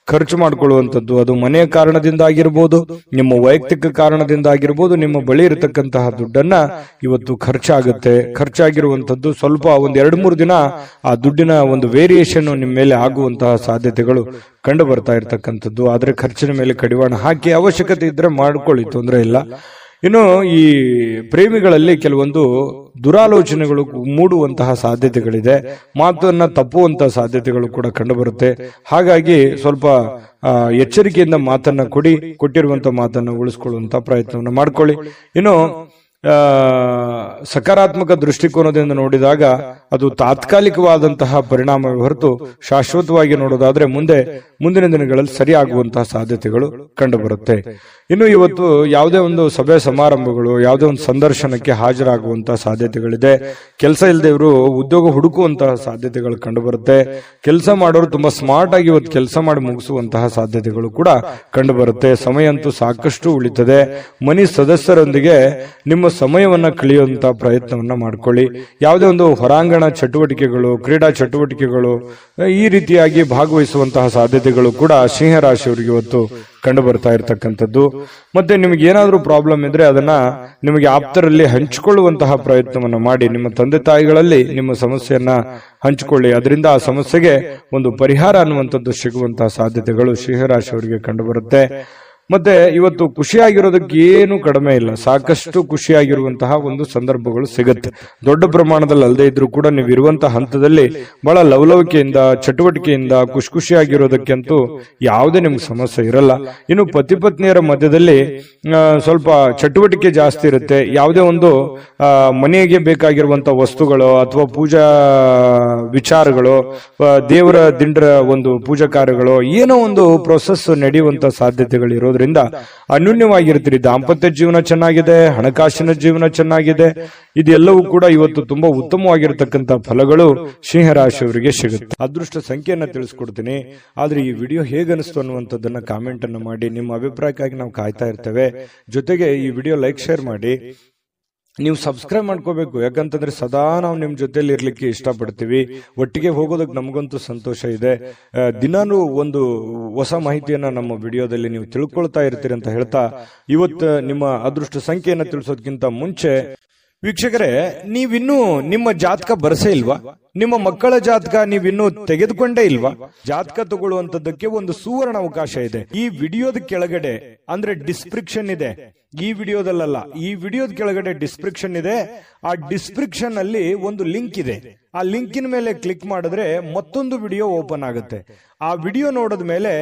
ಖರ್ಚು ಮಾಡಿಕೊಳ್ಳುವಂಥದ್ದು, ಅದು ಮನೆಯ ಕಾರಣದಿಂದ ಆಗಿರ್ಬೋದು, ನಿಮ್ಮ ವೈಯಕ್ತಿಕ ಕಾರಣದಿಂದ ಆಗಿರ್ಬೋದು. ನಿಮ್ಮ ಬಳಿ ಇರತಕ್ಕಂತಹ ದುಡ್ಡನ್ನ ಇವತ್ತು ಖರ್ಚಾಗಿರುವಂತದ್ದು ಸ್ವಲ್ಪ ಒಂದು 2-3 ದಿನ ಆ ದುಡ್ಡಿನ ಒಂದು ವೇರಿಯೇಷನ್ ನಿಮ್ಮ ಮೇಲೆ ಆಗುವಂತಹ ಸಾಧ್ಯತೆಗಳು ಕಂಡು ಬರ್ತಾ ಇರತಕ್ಕಂಥದ್ದು. ಆದ್ರೆ ಖರ್ಚಿನ ಮೇಲೆ ಕಡಿವಾಣ ಹಾಕಿ ಅವಶ್ಯಕತೆ ಇದ್ರೆ ಮಾಡ್ಕೊಳ್ಳಿ, ತೊಂದರೆ ಇಲ್ಲ. ಇನ್ನು ಈ ಪ್ರೇಮಿಗಳಲ್ಲಿ ಕೆಲವೊಂದು ದುರಾಲೋಚನೆಗಳು ಮೂಡುವಂತಹ ಸಾಧ್ಯತೆಗಳಿದೆ. ಮಾತನ್ನ ತಪ್ಪುವಂತಹ ಸಾಧ್ಯತೆಗಳು ಕೂಡ ಕಂಡು ಬರುತ್ತೆ. ಹಾಗಾಗಿ ಸ್ವಲ್ಪ ಎಚ್ಚರಿಕೆಯಿಂದ ಮಾತನ್ನ ಕೊಟ್ಟಿರುವಂತಹ ಮಾತನ್ನ ಉಳಿಸ್ಕೊಳ್ಳುವಂತ ಪ್ರಯತ್ನವನ್ನು ಮಾಡ್ಕೊಳ್ಳಿ. ಇನ್ನು ಸಕಾರಾತ್ಮಕ ದೃಷ್ಟಿಕೋನದಿಂದ ನೋಡಿದಾಗ ಅದು ತಾತ್ಕಾಲಿಕವಾದಂತಹ ಪರಿಣಾಮ ಹೊರತು ಶಾಶ್ವತವಾಗಿ ನೋಡೋದಾದ್ರೆ ಮುಂದಿನ ದಿನಗಳಲ್ಲಿ ಸರಿಯಾಗುವಂತಹ ಸಾಧ್ಯತೆಗಳು ಕಂಡು ಬರುತ್ತೆ. ಇನ್ನು ಇವತ್ತು ಯಾವುದೇ ಒಂದು ಸಭೆ ಸಮಾರಂಭಗಳು, ಯಾವುದೇ ಒಂದು ಸಂದರ್ಶನಕ್ಕೆ ಹಾಜರಾಗುವಂತಹ ಸಾಧ್ಯತೆಗಳಿದೆ. ಕೆಲಸ ಇಲ್ಲದೆವರು ಉದ್ಯೋಗ ಹುಡುಕುವಂತಹ ಸಾಧ್ಯತೆಗಳು ಕಂಡು ಬರುತ್ತೆ. ಕೆಲಸ ಮಾಡೋರು ತುಂಬಾ ಸ್ಮಾರ್ಟ್ ಆಗಿ ಇವತ್ತು ಕೆಲಸ ಮಾಡಿ ಮುಗಿಸುವಂತಹ ಸಾಧ್ಯತೆಗಳು ಕೂಡ ಕಂಡು ಬರುತ್ತೆ. ಸಮಯ ಅಂತೂ ಸಾಕಷ್ಟು ಉಳಿತದೆ. ಮನೆ ಸದಸ್ಯರೊಂದಿಗೆ ನಿಮ್ಮ ಸಮಯವನ್ನ ಕಳೆಯುವಂತಹ ಪ್ರಯತ್ನವನ್ನ ಮಾಡ್ಕೊಳ್ಳಿ. ಯಾವುದೇ ಒಂದು ಹೊರಾಂಗಣ ಚಟುವಟಿಕೆಗಳು, ಕ್ರೀಡಾ ಚಟುವಟಿಕೆಗಳು ಈ ರೀತಿಯಾಗಿ ಭಾಗವಹಿಸುವಂತಹ ಸಾಧ್ಯತೆಗಳು ಕೂಡ ಸಿಂಹರಾಶಿಯವರಿಗೆ ಇವತ್ತು ಕಂಡು ಬರ್ತಾ ಇರತಕ್ಕಂಥದ್ದು. ಮತ್ತೆ ನಿಮಗೆ ಏನಾದ್ರೂ ಪ್ರಾಬ್ಲಮ್ ಇದ್ರೆ ಅದನ್ನ ನಿಮಗೆ ಆಪ್ತರಲ್ಲಿ ಹಂಚಿಕೊಳ್ಳುವಂತಹ ಪ್ರಯತ್ನವನ್ನ ಮಾಡಿ. ನಿಮ್ಮ ತಂದೆ ತಾಯಿಗಳಲ್ಲಿ ನಿಮ್ಮ ಸಮಸ್ಯೆಯನ್ನ ಹಂಚಿಕೊಳ್ಳಿ. ಅದರಿಂದ ಆ ಸಮಸ್ಯೆಗೆ ಒಂದು ಪರಿಹಾರ ಅನ್ನುವಂಥದ್ದು ಸಿಗುವಂತಹ ಸಾಧ್ಯತೆಗಳು ಸಿಂಹರಾಶಿಯವರಿಗೆ ಕಂಡು ಬರುತ್ತೆ. ಮತ್ತೆ ಇವತ್ತು ಖುಷಿಯಾಗಿರೋದಕ್ಕೆ ಏನು ಕಡಿಮೆ ಇಲ್ಲ. ಸಾಕಷ್ಟು ಖುಷಿಯಾಗಿರುವಂತಹ ಒಂದು ಸಂದರ್ಭಗಳು ಸಿಗುತ್ತೆ. ದೊಡ್ಡ ಪ್ರಮಾಣದಲ್ಲಿ ಅಲ್ಲದೆ ಇದ್ರೂ ಕೂಡ ನೀವು ಇರುವಂತಹ ಹಂತದಲ್ಲಿ ಬಹಳ ಲವಲವಿಕೆಯಿಂದ, ಚಟುವಟಿಕೆಯಿಂದ ಖುಷಿಯಾಗಿರೋದಕ್ಕಂತೂ ಯಾವುದೇ ನಿಮ್ಗೆ ಸಮಸ್ಯೆ ಇರಲ್ಲ. ಇನ್ನು ಪತಿ ಪತ್ನಿಯರ ಮಧ್ಯದಲ್ಲಿ ಸ್ವಲ್ಪ ಚಟುವಟಿಕೆ ಜಾಸ್ತಿ ಇರುತ್ತೆ. ಯಾವುದೇ ಒಂದು ಮನೆಗೆ ಬೇಕಾಗಿರುವಂತಹ ವಸ್ತುಗಳು ಅಥವಾ ಪೂಜಾ ವಿಚಾರಗಳು, ದೇವರ ದಿಂಡ್ರ ಒಂದು ಪೂಜಾ ಕಾರ್ಯಗಳು, ಏನೋ ಒಂದು ಪ್ರೊಸೆಸ್ ನಡೆಯುವಂತಹ ಸಾಧ್ಯತೆಗಳು ಇರೋದ್ರಿಂದ ಅನ್ಯೂನ್ಯವಾಗಿರ್ತೀರಿ. ದಾಂಪತ್ಯ ಜೀವನ ಚೆನ್ನಾಗಿದೆ, ಹಣಕಾಸಿನ ಜೀವನ ಚೆನ್ನಾಗಿದೆ. ಇದೆಲ್ಲವೂ ಕೂಡ ಇವತ್ತು ತುಂಬಾ ಉತ್ತಮವಾಗಿರತಕ್ಕಂತ ಫಲಗಳು ಸಿಂಹರಾಶಿಯವರಿಗೆ ಸಿಗುತ್ತೆ. ಅದೃಷ್ಟ ಸಂಖ್ಯೆಯನ್ನ ತಿಳಿಸ್ಕೊಡ್ತೀನಿ. ಆದ್ರೆ ಈ ವಿಡಿಯೋ ಹೇಗನಿಸ್ತು ಅನ್ನುವಂಥದ್ದನ್ನ ಕಾಮೆಂಟ್ ಅನ್ನ ಮಾಡಿ. ನಿಮ್ಮ ಅಭಿಪ್ರಾಯಕ್ಕಾಗಿ ನಾವು ಕಾಯ್ತಾ ಇರ್ತೇವೆ. ಜೊತೆಗೆ ಈ ವಿಡಿಯೋ ಲೈಕ್, ಶೇರ್ ಮಾಡಿ. ನೀವು ಸಬ್ಸ್ಕ್ರೈಬ್ ಮಾಡ್ಕೋಬೇಕು. ಯಾಕಂತಂದ್ರೆ ಸದಾ ನಾವು ನಿಮ್ ಜೊತೆಲಿ ಇರ್ಲಿಕ್ಕೆ ಇಷ್ಟಪಡ್ತೀವಿ. ಒಟ್ಟಿಗೆ ಹೋಗೋದಕ್ಕೆ ನಮಗಂತೂ ಸಂತೋಷ ಇದೆ. ದಿನಾನು ಒಂದು ಹೊಸ ಮಾಹಿತಿಯನ್ನ ನಮ್ಮ ವಿಡಿಯೋದಲ್ಲಿ ನೀವು ತಿಳ್ಕೊಳ್ತಾ ಇರ್ತೀರಿ ಅಂತ ಹೇಳ್ತಾ, ಇವತ್ತು ನಿಮ್ಮ ಅದೃಷ್ಟ ಸಂಖ್ಯೆಯನ್ನ ತಿಳಿಸೋದಕ್ಕಿಂತ ಮುಂಚೆ ವೀಕ್ಷಕರೇ, ನೀವಿನ್ನೂ ನಿಮ್ಮ ಜಾತಕ ಬರಸೇ ಇಲ್ವಾ? ನಿಮ್ಮ ಮಕ್ಕಳ ಜಾತಕ ನೀವಿನ್ನೂ ತೆಗೆದುಕೊಂಡೇ ಇಲ್ವಾ? ಜಾತಕ ತಗೊಳ್ಳುವಂತದ್ದಕ್ಕೆ ಒಂದು ಸುವರ್ಣ ಅವಕಾಶ ಇದೆ. ಈ ವಿಡಿಯೋದ ಕೆಳಗಡೆ ಅಂದ್ರೆ ಡಿಸ್ಕ್ರಿಪ್ಷನ್ ಇದೆ. ಈ ವಿಡಿಯೋದಲ್ಲ, ಈ ವಿಡಿಯೋದ ಕೆಳಗಡೆ ಡಿಸ್ಕ್ರಿಪ್ಷನ್ ಇದೆ. ಆ ಡಿಸ್ಕ್ರಿಪ್ಷನ್ ಅಲ್ಲಿ ಒಂದು ಲಿಂಕ್ ಇದೆ. ಆ ಲಿಂಕಿನ ಮೇಲೆ ಕ್ಲಿಕ್ ಮಾಡಿದ್ರೆ ಮತ್ತೊಂದು ವಿಡಿಯೋ ಓಪನ್ ಆಗುತ್ತೆ. ಆ ವಿಡಿಯೋ ನೋಡಿದ ಮೇಲೆ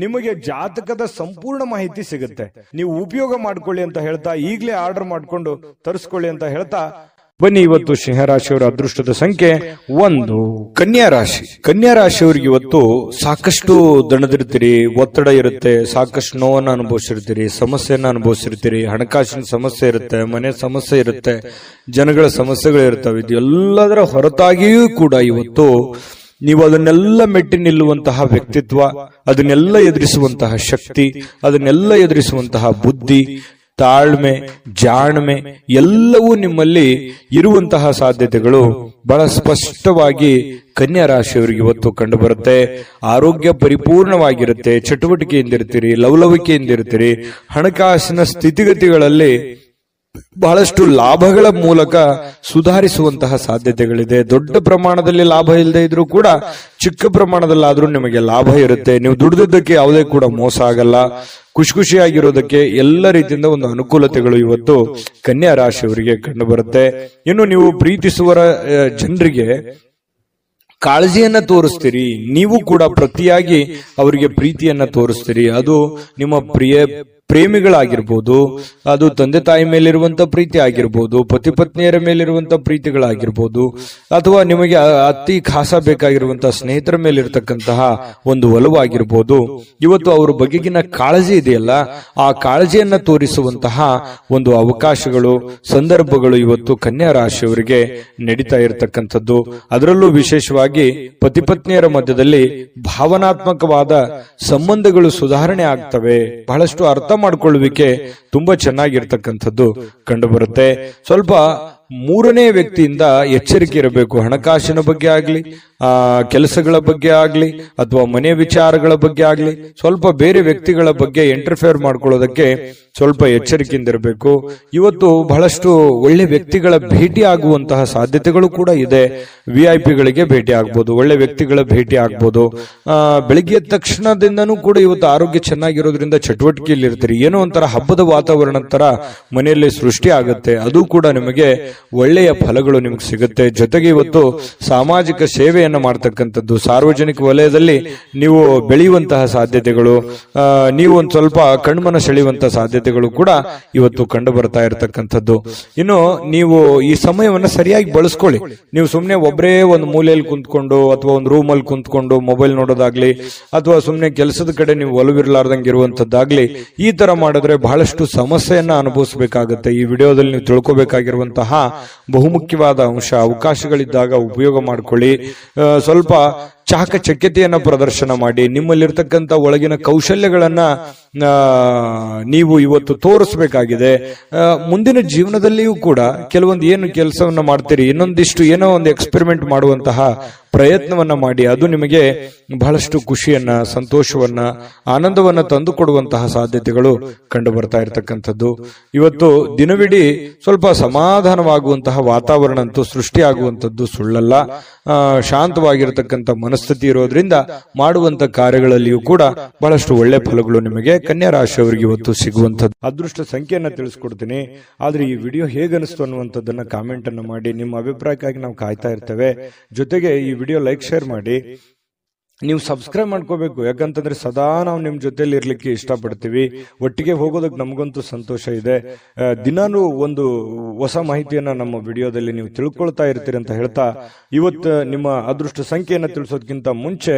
ನಿಮಗೆ ಜಾತಕದ ಸಂಪೂರ್ಣ ಮಾಹಿತಿ ಸಿಗುತ್ತೆ. ನೀವು ಉಪಯೋಗ ಮಾಡ್ಕೊಳ್ಳಿ ಅಂತ ಹೇಳ್ತಾ, ಈಗಲೇ ಆರ್ಡರ್ ಮಾಡ್ಕೊಂಡು ತರಿಸ್ಕೊಳ್ಳಿ ಅಂತ ಹೇಳ್ತಾ, ಬನ್ನಿ ಇವತ್ತು ಸಿಂಹರಾಶಿಯವರ ಅದೃಷ್ಟದ ಸಂಖ್ಯೆ 1. ಕನ್ಯಾ ರಾಶಿ. ಕನ್ಯಾ ರಾಶಿಯವರಿಗೆ ಇವತ್ತು ಸಾಕಷ್ಟು ದಣದಿರ್ತೀರಿ, ಒತ್ತಡ ಇರುತ್ತೆ, ಸಾಕಷ್ಟು ನೋವನ್ನು ಅನುಭವಿಸಿರ್ತೀರಿ, ಸಮಸ್ಯೆಯನ್ನ ಅನುಭವಿಸಿರ್ತೀರಿ, ಹಣಕಾಸಿನ ಸಮಸ್ಯೆ ಇರುತ್ತೆ, ಮನೆ ಸಮಸ್ಯೆ ಇರುತ್ತೆ, ಜನಗಳ ಸಮಸ್ಯೆಗಳು ಇರ್ತವೆ. ಇದು ಎಲ್ಲದರ ಹೊರತಾಗಿಯೂ ಕೂಡ ಇವತ್ತು ನೀವು ಅದನ್ನೆಲ್ಲ ಮೆಟ್ಟಿ ನಿಲ್ಲುವಂತಹ ವ್ಯಕ್ತಿತ್ವ, ಅದನ್ನೆಲ್ಲ ಎದುರಿಸುವಂತಹ ಶಕ್ತಿ, ಅದನ್ನೆಲ್ಲ ಎದುರಿಸುವಂತಹ ಬುದ್ಧಿ, ತಾಳ್ಮೆ, ಜಾಣ್ಮೆ ಎಲ್ಲವೂ ನಿಮ್ಮಲ್ಲಿ ಇರುವಂತಹ ಸಾಧ್ಯತೆಗಳು ಬಹಳ ಸ್ಪಷ್ಟವಾಗಿ ಕನ್ಯಾ ರಾಶಿಯವರಿಗೆ ಇವತ್ತು ಕಂಡು ಬರುತ್ತೆ. ಆರೋಗ್ಯ ಪರಿಪೂರ್ಣವಾಗಿರುತ್ತೆ, ಚಟುವಟಿಕೆಯಿಂದಿರ್ತೀರಿ, ಲವಲವಿಕೆಯಿಂದಿರ್ತೀರಿ, ಹಣಕಾಸಿನ ಸ್ಥಿತಿಗತಿಗಳಲ್ಲಿ ಬಹಳಷ್ಟು ಲಾಭಗಳ ಮೂಲಕ ಸುಧಾರಿಸುವಂತಹ ಸಾಧ್ಯತೆಗಳಿದೆ. ದೊಡ್ಡ ಪ್ರಮಾಣದಲ್ಲಿ ಲಾಭ ಇಲ್ಲದೆ ಇದ್ರೂ ಕೂಡ ಚಿಕ್ಕ ಪ್ರಮಾಣದಲ್ಲಾದ್ರೂ ನಿಮಗೆ ಲಾಭ ಇರುತ್ತೆ. ನೀವು ದುಡಿದಿದ್ದಕ್ಕೆ ಯಾವುದೇ ಕೂಡ ಮೋಸ ಆಗಲ್ಲ. ಖುಷಿಯಾಗಿರೋದಕ್ಕೆ ಎಲ್ಲ ರೀತಿಯಿಂದ ಒಂದು ಅನುಕೂಲತೆಗಳು ಇವತ್ತು ಕನ್ಯಾ ರಾಶಿಯವರಿಗೆ ಕಂಡು ಬರುತ್ತೆ. ಇನ್ನು ನೀವು ಪ್ರೀತಿಸುವ ಜನರಿಗೆ ಕಾಳಜಿಯನ್ನ ತೋರಿಸ್ತೀರಿ, ನೀವು ಕೂಡ ಪ್ರತಿಯಾಗಿ ಅವರಿಗೆ ಪ್ರೀತಿಯನ್ನ ತೋರಿಸ್ತೀರಿ. ಅದು ನಿಮ್ಮ ಪ್ರೇಮಿಗಳಾಗಿರ್ಬೋದು, ಅದು ತಂದೆ ತಾಯಿ ಮೇಲಿರುವಂತ ಪ್ರೀತಿ ಆಗಿರ್ಬೋದು, ಪತಿ ಪತ್ನಿಯರ ಮೇಲಿರುವಂತ ಪ್ರೀತಿಗಳಾಗಿರ್ಬೋದು, ಅಥವಾ ನಿಮಗೆ ಅತಿ ಖಾಸ ಬೇಕಾಗಿರುವಂತಹ ಸ್ನೇಹಿತರ ಮೇಲಿರ್ತಕ್ಕಂತಹ ಒಂದು ಒಲವಾಗಿರ್ಬೋದು. ಇವತ್ತು ಅವರ ಬಗೆಗಿನ ಕಾಳಜಿ ಇದೆಯಲ್ಲ, ಆ ಕಾಳಜಿಯನ್ನ ತೋರಿಸುವಂತಹ ಒಂದು ಅವಕಾಶಗಳು, ಸಂದರ್ಭಗಳು ಇವತ್ತು ಕನ್ಯಾ ರಾಶಿಯವರಿಗೆ ನಡೀತಾ ಇರತಕ್ಕಂಥದ್ದು. ಅದರಲ್ಲೂ ವಿಶೇಷವಾಗಿ ಪತಿ ಪತ್ನಿಯರ ಮಧ್ಯದಲ್ಲಿ ಭಾವನಾತ್ಮಕವಾದ ಸಂಬಂಧಗಳು ಸುಧಾರಣೆ ಆಗ್ತವೆ. ಬಹಳಷ್ಟು ಅರ್ಥ ಮಾಡಿಕೊಳ್ಳುವಿಕೆ ತುಂಬಾ ಚೆನ್ನಾಗಿರ್ತಕ್ಕಂಥದ್ದು ಕಂಡು ಬರುತ್ತೆ. ಸ್ವಲ್ಪ ಮೂರನೇ ವ್ಯಕ್ತಿಯಿಂದ ಎಚ್ಚರಿಕೆ ಇರಬೇಕು. ಹಣಕಾಸಿನ ಬಗ್ಗೆ ಆಗ್ಲಿ, ಕೆಲಸಗಳ ಬಗ್ಗೆ ಆಗ್ಲಿ, ಅಥವಾ ಮನೆ ವಿಚಾರಗಳ ಬಗ್ಗೆ ಆಗ್ಲಿ, ಸ್ವಲ್ಪ ಬೇರೆ ವ್ಯಕ್ತಿಗಳ ಬಗ್ಗೆ ಇಂಟರ್ಫಿಯರ್ ಮಾಡ್ಕೊಳ್ಳೋದಕ್ಕೆ ಸ್ವಲ್ಪ ಎಚ್ಚರಿಕೆಯಿಂದ ಇರಬೇಕು. ಇವತ್ತು ಬಹಳಷ್ಟು ಒಳ್ಳೆ ವ್ಯಕ್ತಿಗಳ ಭೇಟಿ ಆಗುವಂತಹ ಸಾಧ್ಯತೆಗಳು ಕೂಡ ಇದೆ. VIP ಗಳಿಗೆ ಭೇಟಿ ಆಗ್ಬೋದು, ಒಳ್ಳೆ ವ್ಯಕ್ತಿಗಳ ಭೇಟಿ ಆಗ್ಬೋದು. ಬೆಳಿಗ್ಗೆ ತಕ್ಷಣದಿಂದನೂ ಕೂಡ ಇವತ್ತು ಆರೋಗ್ಯ ಚೆನ್ನಾಗಿರೋದ್ರಿಂದ ಚಟುವಟಿಕೆಯಲ್ಲಿ ಇರ್ತೀರಿ. ಏನೋ ಒಂಥರ ಹಬ್ಬದ ವಾತಾವರಣ ತರ ಮನೆಯಲ್ಲಿ ಸೃಷ್ಟಿ ಆಗುತ್ತೆ. ಅದು ಕೂಡ ನಿಮಗೆ ಒಳ್ಳೆಯ ಫಲಗಳು ನಿಮ್ಗೆ ಸಿಗುತ್ತೆ. ಜೊತೆಗೆ ಇವತ್ತು ಸಾಮಾಜಿಕ ಸೇವೆಯನ್ನ ಮಾಡ್ತಕ್ಕಂಥದ್ದು, ಸಾರ್ವಜನಿಕ ವಲಯದಲ್ಲಿ ನೀವು ಬೆಳೆಯುವಂತಹ ಸಾಧ್ಯತೆಗಳು, ನೀವು ಒಂದ್ ಸ್ವಲ್ಪ ಕಣ್ಮನ ಸೆಳೆಯುವಂತಹ ಸಾಧ್ಯತೆಗಳು ಕೂಡ ಇವತ್ತು ಕಂಡು ಬರ್ತಾ ಇರತಕ್ಕಂಥದ್ದು. ಇನ್ನು ನೀವು ಈ ಸಮಯವನ್ನ ಸರಿಯಾಗಿ ಬಳಸ್ಕೊಳ್ಳಿ. ನೀವು ಸುಮ್ನೆ ಒಬ್ಬರೇ ಒಂದು ಮೂಲೆಯಲ್ಲಿ ಕುಂತ್ಕೊಂಡು ಅಥವಾ ಒಂದು ರೂಮ್ ಅಲ್ಲಿ ಕುಂತ್ಕೊಂಡು ಮೊಬೈಲ್ ನೋಡೋದಾಗ್ಲಿ, ಅಥವಾ ಸುಮ್ನೆ ಕೆಲಸದ ಕಡೆ ನೀವು ಒಲವಿರ್ಲಾರ್ದಂಗೆ ಇರುವಂತದ್ದಾಗ್ಲಿ, ಈ ತರ ಮಾಡಿದ್ರೆ ಬಹಳಷ್ಟು ಸಮಸ್ಯೆಯನ್ನ ಅನುಭವಿಸಬೇಕಾಗುತ್ತೆ. ಈ ವಿಡಿಯೋದಲ್ಲಿ ನೀವು ತಿಳ್ಕೊಬೇಕಾಗಿರುವಂತಹ ಬಹುಮುಖ್ಯವಾದ ಅಂಶ, ಅವಕಾಶಗಳಿದ್ದಾಗ ಉಪಯೋಗ ಮಾಡ್ಕೊಳ್ಳಿ. ಸ್ವಲ್ಪ ಚಾಕಚಕ್ಯತೆಯನ್ನ ಪ್ರದರ್ಶನ ಮಾಡಿ, ನಿಮ್ಮಲ್ಲಿರ್ತಕ್ಕಂಥ ಒಳಗಿನ ಕೌಶಲ್ಯಗಳನ್ನ ನೀವು ಇವತ್ತು ತೋರಿಸಬೇಕಾಗಿದೆ. ಮುಂದಿನ ಜೀವನದಲ್ಲಿಯೂ ಕೂಡ ಕೆಲವೊಂದು ಏನು ಕೆಲಸವನ್ನ ಮಾಡ್ತೀರಿ, ಇನ್ನೊಂದಿಷ್ಟು ಏನೋ ಒಂದು ಎಕ್ಸ್ಪೆರಿಮೆಂಟ್ ಮಾಡುವಂತಹ ಪ್ರಯತ್ನವನ್ನ ಮಾಡಿ. ಅದು ನಿಮಗೆ ಬಹಳಷ್ಟು ಖುಷಿಯನ್ನ, ಸಂತೋಷವನ್ನ, ಆನಂದವನ್ನ ತಂದುಕೊಡುವಂತಹ ಸಾಧ್ಯತೆಗಳು ಕಂಡು ಬರ್ತಾ ಇರತಕ್ಕಂಥದ್ದು. ಇವತ್ತು ದಿನವಿಡೀ ಸ್ವಲ್ಪ ಸಮಾಧಾನವಾಗುವಂತಹ ವಾತಾವರಣ ಅಂತೂ ಸೃಷ್ಟಿಯಾಗುವಂಥದ್ದು ಸುಳ್ಳಲ್ಲ. ಶಾಂತವಾಗಿರತಕ್ಕಂಥ ಮನಸ್ಥಿತಿ ಇರೋದ್ರಿಂದ ಮಾಡುವಂತ ಕಾರ್ಯಗಳಲ್ಲಿಯೂ ಕೂಡ ಬಹಳಷ್ಟು ಒಳ್ಳೆ ಫಲಗಳು ನಿಮಗೆ ಕನ್ಯಾ ರಾಶಿಯವರಿಗೆ ಇವತ್ತು ಸಿಗುವಂಥದ್ದು. ಅದೃಷ್ಟ ಸಂಖ್ಯೆಯನ್ನ ತಿಳಿಸ್ಕೊಡ್ತೀನಿ. ಆದ್ರೆ ಈ ವಿಡಿಯೋ ಹೇಗನಿಸ್ತು ಅನ್ನುವಂಥದ್ದನ್ನ ಕಾಮೆಂಟ್ ಅನ್ನ ಮಾಡಿ. ನಿಮ್ಮ ಅಭಿಪ್ರಾಯಕ್ಕಾಗಿ ನಾವು ಕಾಯ್ತಾ ಇರ್ತೇವೆ. ಜೊತೆಗೆ ಈ ವಿಡಿಯೋ ಲೈಕ್, ಶೇರ್ ಮಾಡಿ. ನೀವು ಸಬ್ಸ್ಕ್ರೈಬ್ ಮಾಡ್ಕೋಬೇಕು. ಯಾಕಂತಂದ್ರೆ ಸದಾ ನಾವು ನಿಮ್ ಜೊತೆಲಿ ಇರ್ಲಿಕ್ಕೆ ಇಷ್ಟಪಡ್ತೀವಿ. ಒಟ್ಟಿಗೆ ಹೋಗೋದಕ್ಕೆ ನಮಗಂತೂ ಸಂತೋಷ ಇದೆ. ದಿನಾನು ಒಂದು ಹೊಸ ಮಾಹಿತಿಯನ್ನ ನಮ್ಮ ವಿಡಿಯೋದಲ್ಲಿ ನೀವು ತಿಳ್ಕೊಳ್ತಾ ಇರ್ತೀರಿ ಅಂತ ಹೇಳ್ತಾ, ಇವತ್ತು ನಿಮ್ಮ ಅದೃಷ್ಟ ಸಂಖ್ಯೆಯನ್ನ ತಿಳಿಸೋದಕ್ಕಿಂತ ಮುಂಚೆ